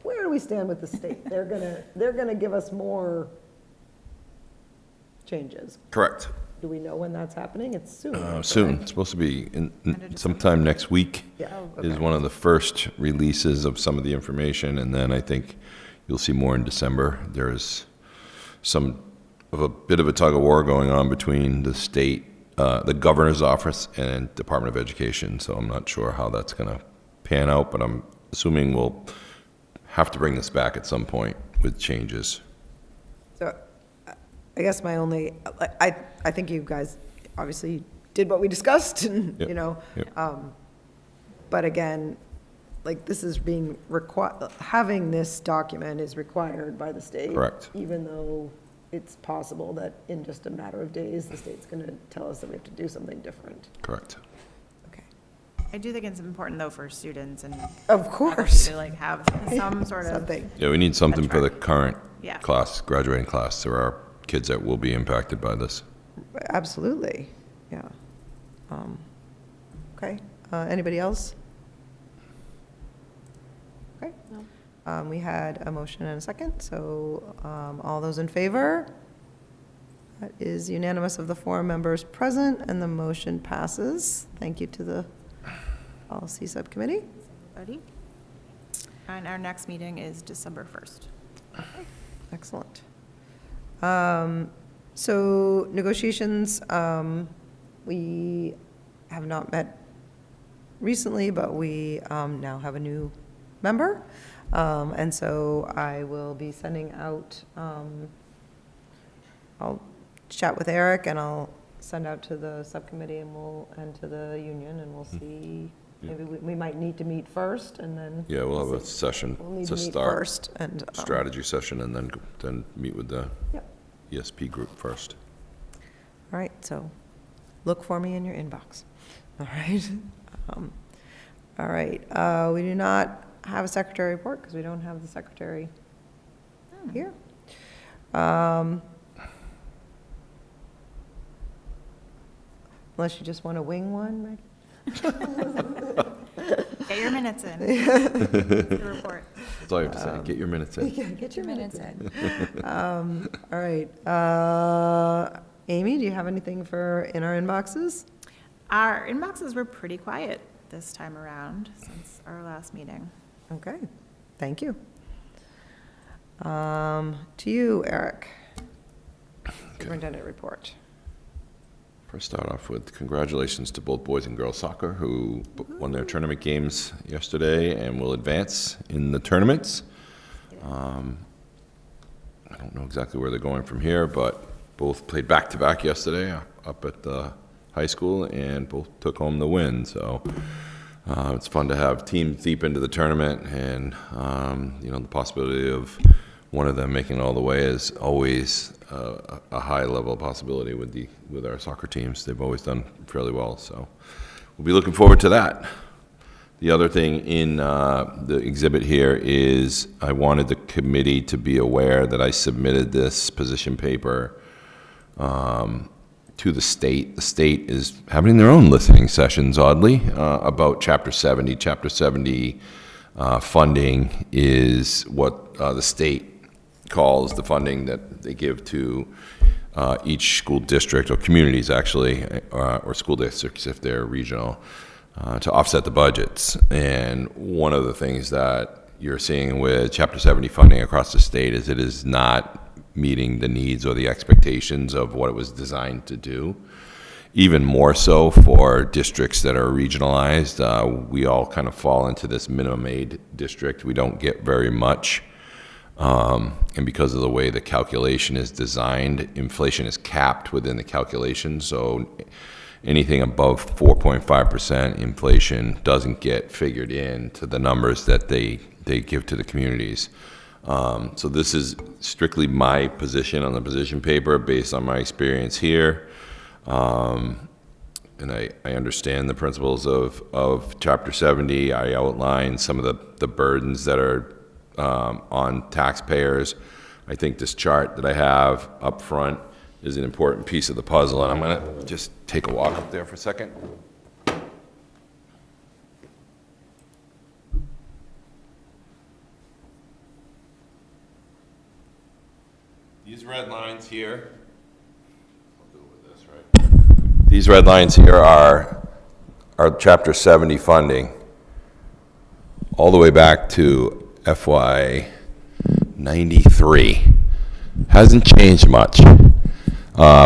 where do we stand with the state? They're gonna give us more changes. Correct. Do we know when that's happening? It's soon. Soon. It's supposed to be sometime next week. Yeah. Is one of the first releases of some of the information, and then I think you'll see more in December. There's a bit of a tug of war going on between the state, the governor's office, and Department of Education. So I'm not sure how that's going to pan out, but I'm assuming we'll have to bring this back at some point with changes. So I guess my only, I think you guys obviously did what we discussed, and, Yep. you know, Yep. but again, like, this is being having this document is required by the state. Correct. Even though it's possible that in just a matter of days, the state's going to tell us that we have to do something different. Correct. I do think it's important though for students and. Of course. To like have some sort of. Something. Yeah, we need something for the current Yeah. class, graduating class. There are kids that will be impacted by this. Absolutely, yeah. Okay, anybody else? Okay. We had a motion and a second, so all those in favor? That is unanimous of the 4 members present, and the motion passes. Thank you to the policy subcommittee. Ready? And our next meeting is December 1st. Excellent. So negotiations, we have not met recently, but we now have a new member. And so I will be sending out, I'll chat with Eric, and I'll send out to the subcommittee and to the union, and we'll see. Maybe we might need to meet first, and then. Yeah, we'll have a session We'll need to to meet start. first, and, Strategy session, and then meet with the Yep. ESP group first. All right, so look for me in your inbox. All right. All right, we do not have a secretary report because we don't have the secretary here. Unless you just want to wing one, Maggie? Get your minutes in. The report. That's all you have to say. Get your minutes in. Yeah, get your minutes in. All right. Amy, do you have anything in our inboxes? Our inboxes were pretty quiet this time around since our last meeting. Okay, thank you. To you, Eric. Superintendent report. First, start off with congratulations to both boys and girls soccer who won their tournament games yesterday and will advance in the tournaments. I don't know exactly where they're going from here, but both played back-to-back yesterday up at the high school and both took home the win. So it's fun to have teams deep into the tournament, and the possibility of one of them making it all the way is always a high level possibility with our soccer teams. They've always done fairly well, so we'll be looking forward to that. The other thing in the exhibit here is I wanted the committee to be aware that I submitted this position paper to the state. The state is having their own listening sessions, oddly, about Chapter 70. Chapter 70 funding is what the state calls the funding that they give to each school district, or communities actually, or school districts if they're regional, to offset the budgets. And one of the things that you're seeing with Chapter 70 funding across the state is it is not meeting the needs or the expectations of what it was designed to do. Even more so for districts that are regionalized. We all kind of fall into this minimum aid district. We don't get very much. And because of the way the calculation is designed, inflation is capped within the calculation. So anything above 4.5% inflation doesn't get figured into the numbers that they give to the communities. So this is strictly my position on the position paper based on my experience here. And I understand the principles of Chapter 70. I outlined some of the burdens that are on taxpayers. I think this chart that I have up front is an important piece of the puzzle, and I'm going to just take a walk up there for a second. These red lines here, I'll do it with this, right? These red lines here are Chapter 70 funding all the way back to FY 93. Hasn't changed much,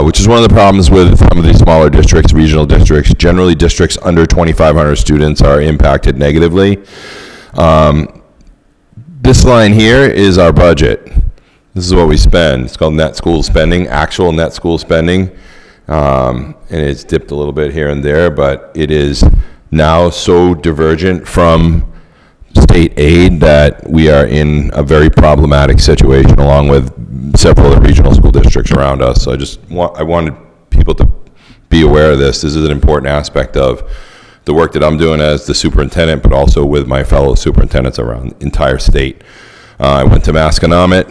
which is one of the problems with some of these smaller districts, regional districts. Generally, districts under 2,500 students are impacted negatively. This line here is our budget. This is what we spend. It's called net school spending, actual net school spending. And it's dipped a little bit here and there, but it is now so divergent from state aid that we are in a very problematic situation along with several of the regional school districts around us. So I wanted people to be aware of this. This is an important aspect of the work that I'm doing as the superintendent, but also with my fellow superintendents around the entire state. I went to Masconomet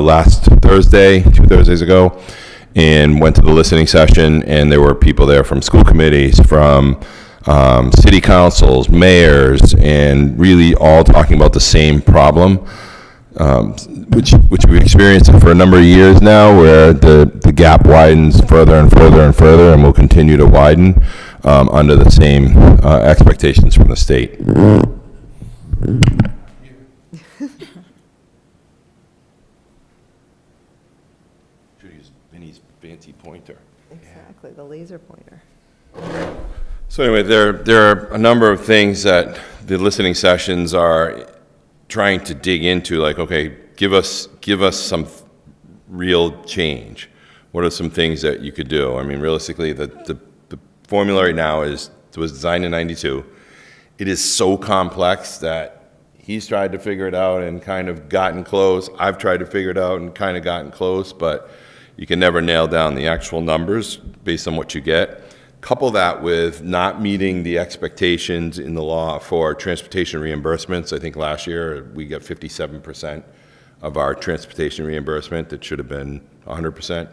last Thursday, 2 Thursdays ago, and went to the listening session, and there were people there from school committees, from city councils, mayors, and really all talking about the same problem, which we've experienced for a number of years now, where the gap widens further and further and further, and will continue to widen under the same expectations from the state. Should use Vinny's fancy pointer. Exactly, the laser pointer. So anyway, there are a number of things that the listening sessions are trying to dig into, like, okay, give us some real change. What are some things that you could do? I mean, realistically, the formula right now was designed in '92. It is so complex that he's tried to figure it out and kind of gotten close. I've tried to figure it out and kind of gotten close, but you can never nail down the actual numbers based on what you get. Couple that with not meeting the expectations in the law for transportation reimbursements. I think last year we got 57% of our transportation reimbursement that should have been 100%.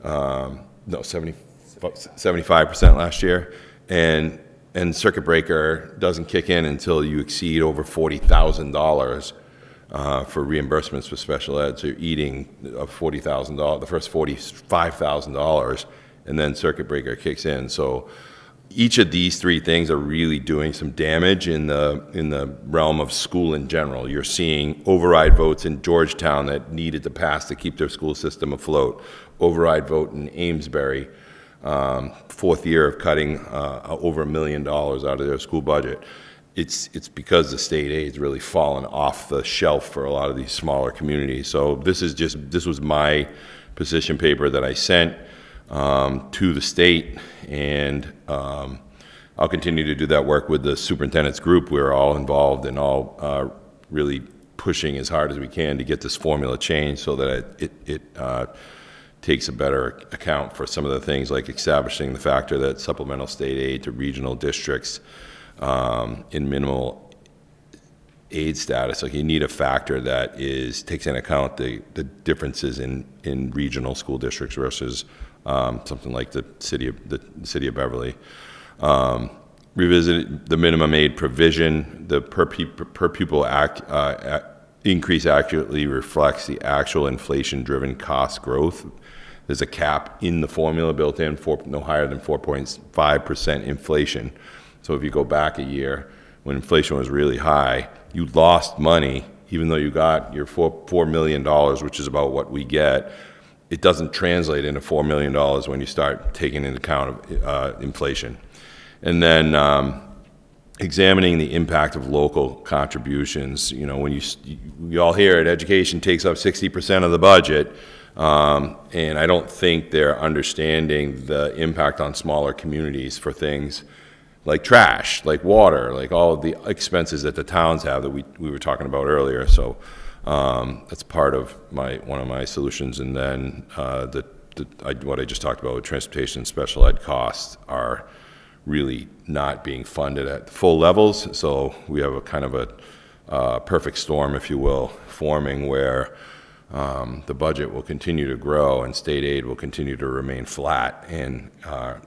No, 75% last year. And and circuit breaker doesn't kick in until you exceed over $40,000 for reimbursements for special ed. So you're eating $40,000, the first $45,000, and then circuit breaker kicks in. So each of these three things are really doing some damage in the realm of school in general. You're seeing override votes in Georgetown that needed to pass to keep their school system afloat. Override vote in Amesbury, fourth year of cutting over $1 million out of their school budget. It's because the state aid's really fallen off the shelf for a lot of these smaller communities. So this was my position paper that I sent to the state, and I'll continue to do that work with the superintendent's group. We're all involved and all really pushing as hard as we can to get this formula changed so that it takes a better account for some of the things like establishing the factor that supplemental state aid to regional districts in minimal aid status, like you need a factor that takes into account the differences in regional school districts versus something like the city of Beverly. Revisit the minimum aid provision. The per pupil increase accurately reflects the actual inflation-driven cost growth. There's a cap in the formula built in for no higher than 4.5% inflation. So if you go back a year when inflation was really high, you lost money, even though you got your $4 million, which is about what we get. It doesn't translate into $4 million when you start taking into account of inflation. And then examining the impact of local contributions. You know, when you all hear it, education takes up 60% of the budget, and I don't think they're understanding the impact on smaller communities for things like trash, like water, like all of the expenses that the towns have that we were talking about earlier. So that's part of one of my solutions. And then what I just talked about with transportation and special ed costs are really not being funded at full levels. So we have a kind of a perfect storm, if you will, forming where the budget will continue to grow and state aid will continue to remain flat. And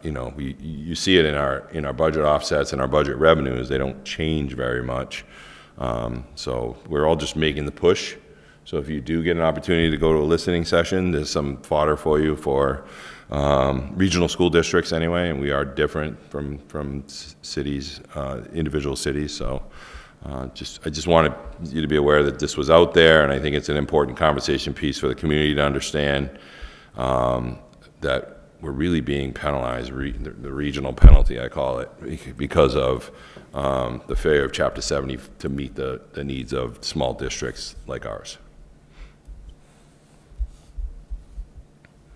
you see it in our budget offsets and our budget revenues. They don't change very much. So we're all just making the push. So if you do get an opportunity to go to a listening session, there's some fodder for you for regional school districts anyway, and we are different from cities, individual cities. So I just wanted you to be aware that this was out there, and I think it's an important conversation piece for the community to understand that we're really being penalized, the regional penalty, I call it, because of the failure of Chapter 70 to meet the needs of small districts like ours.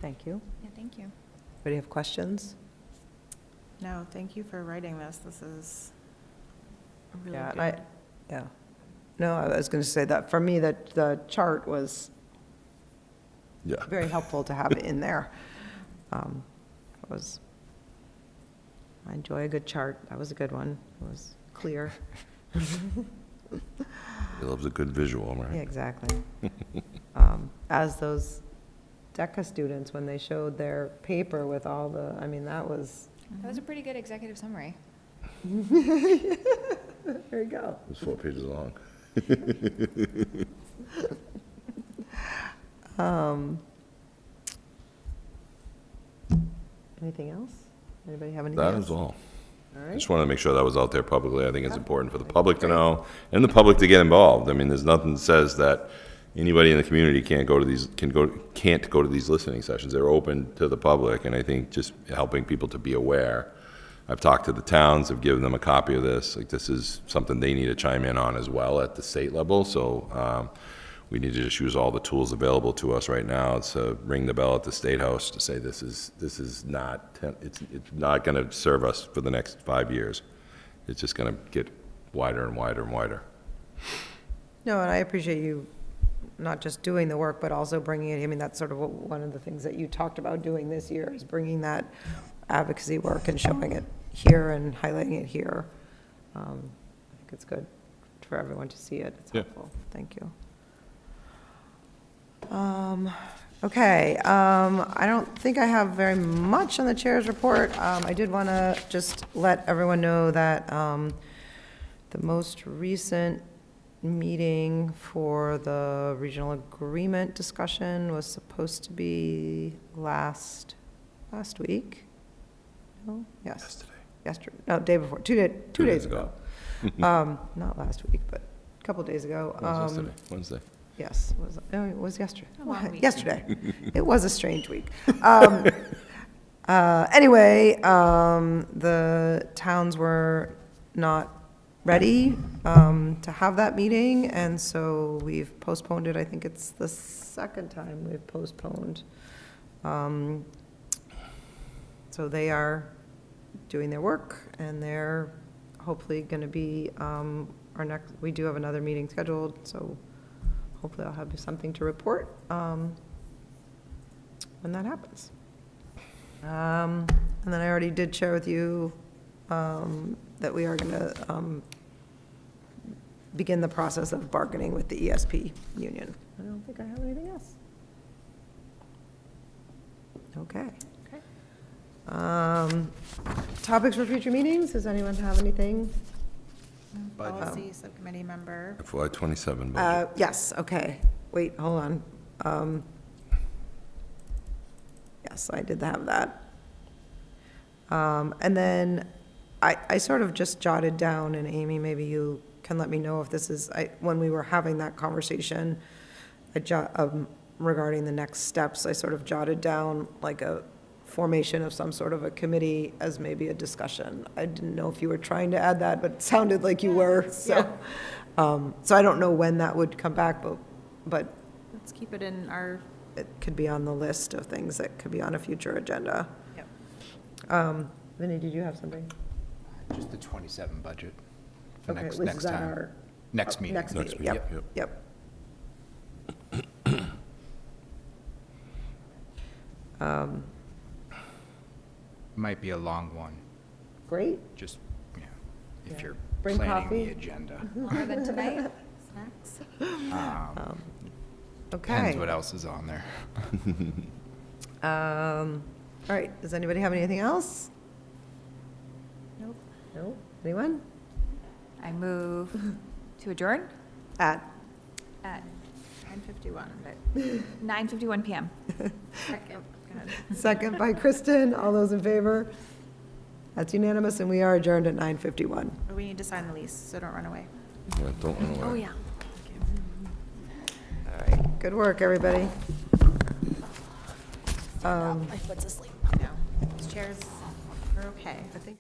Thank you. Yeah, thank you. Anybody have questions? No, thank you for writing this. This is really Yeah, good. yeah. No, I was going to say that for me, that the chart was very helpful to have in there. I enjoy a good chart. That was a good one. It was clear. He loves a good visual, right? Yeah, exactly. As those DECA students, when they showed their paper with all the, I mean, that was a pretty good executive summary. There you go. It was 4 pages long. Anything else? Anybody have anything else? That is all. All I right. just wanted to make sure that was out there publicly. I think it's important for the public to know and the public to get involved. I mean, there's nothing that says that anybody in the community can't go to these listening sessions. They're open to the public, and I think just helping people to be aware. I've talked to the towns, I've given them a copy of this. Like, this is something they need to chime in on as well at the state level. So we need to just use all the tools available to us right now to ring the bell at the State House to say this is not it's not going to serve us for the next 5 years. It's just going to get wider and wider and wider. No, and I appreciate you not just doing the work, but also bringing it, I mean, that's sort of one of the things that you talked about doing this year, is bringing that advocacy work and showing it here and highlighting it here. I think it's good for everyone to see it. It's helpful. Thank you. Okay, I don't think I have very much on the chair's report. I did want to just let everyone know that the most recent meeting for the regional agreement discussion was supposed to be last week. No? Yes. Yesterday. No, day before, two days ago. Not last week, but a couple days ago. Wednesday. Yes, it was yesterday. long week. Yesterday. It was a strange week. Anyway, the towns were not ready to have that meeting, and so we've postponed it. I think it's the second time we've postponed. So they are doing their work, and they're hopefully going to be our next, we do have another meeting scheduled, so hopefully I'll have something to report when that happens. And then I already did share with you that we are going to begin the process of bargaining with the ESP union. I don't think I have anything else. Okay. Topics for future meetings? Does anyone have anything? Policy subcommittee member. FY '27 budget. Yes, okay. Wait, hold on. Yes, I did have that. And then I sort of just jotted down, and Amy, maybe you can let me know if this is, when we were having that conversation regarding the next steps, I sort of jotted down like a formation of some sort of a committee as maybe a discussion. I didn't know if you were trying to add that, but it sounded like you were, so. So I don't know when that would come back, but Let's keep it in our, it could be on the list of things that could be on a future agenda. Yep. Vinnie, did you have something? Just the 27 budget for Okay, next was that time. our- Next meeting. Next meeting, yep. Might be a long one, Great. just, you know, if Yeah. you're Bring planning coffee. the agenda. Longer than tonight? Snacks? Okay. Depends what else is on there. All right, does anybody have anything else? nope. No? Anyone? I move to adjourn At? at 9:51. 9:51 PM. Second by Kristen, all those in favor? That's unanimous, and we are adjourned at 9:51. But we need to sign the lease, so don't run away. Yeah, don't run away. Oh, yeah. All right, good work, everybody. My foot's asleep. No, these chairs are okay. I think.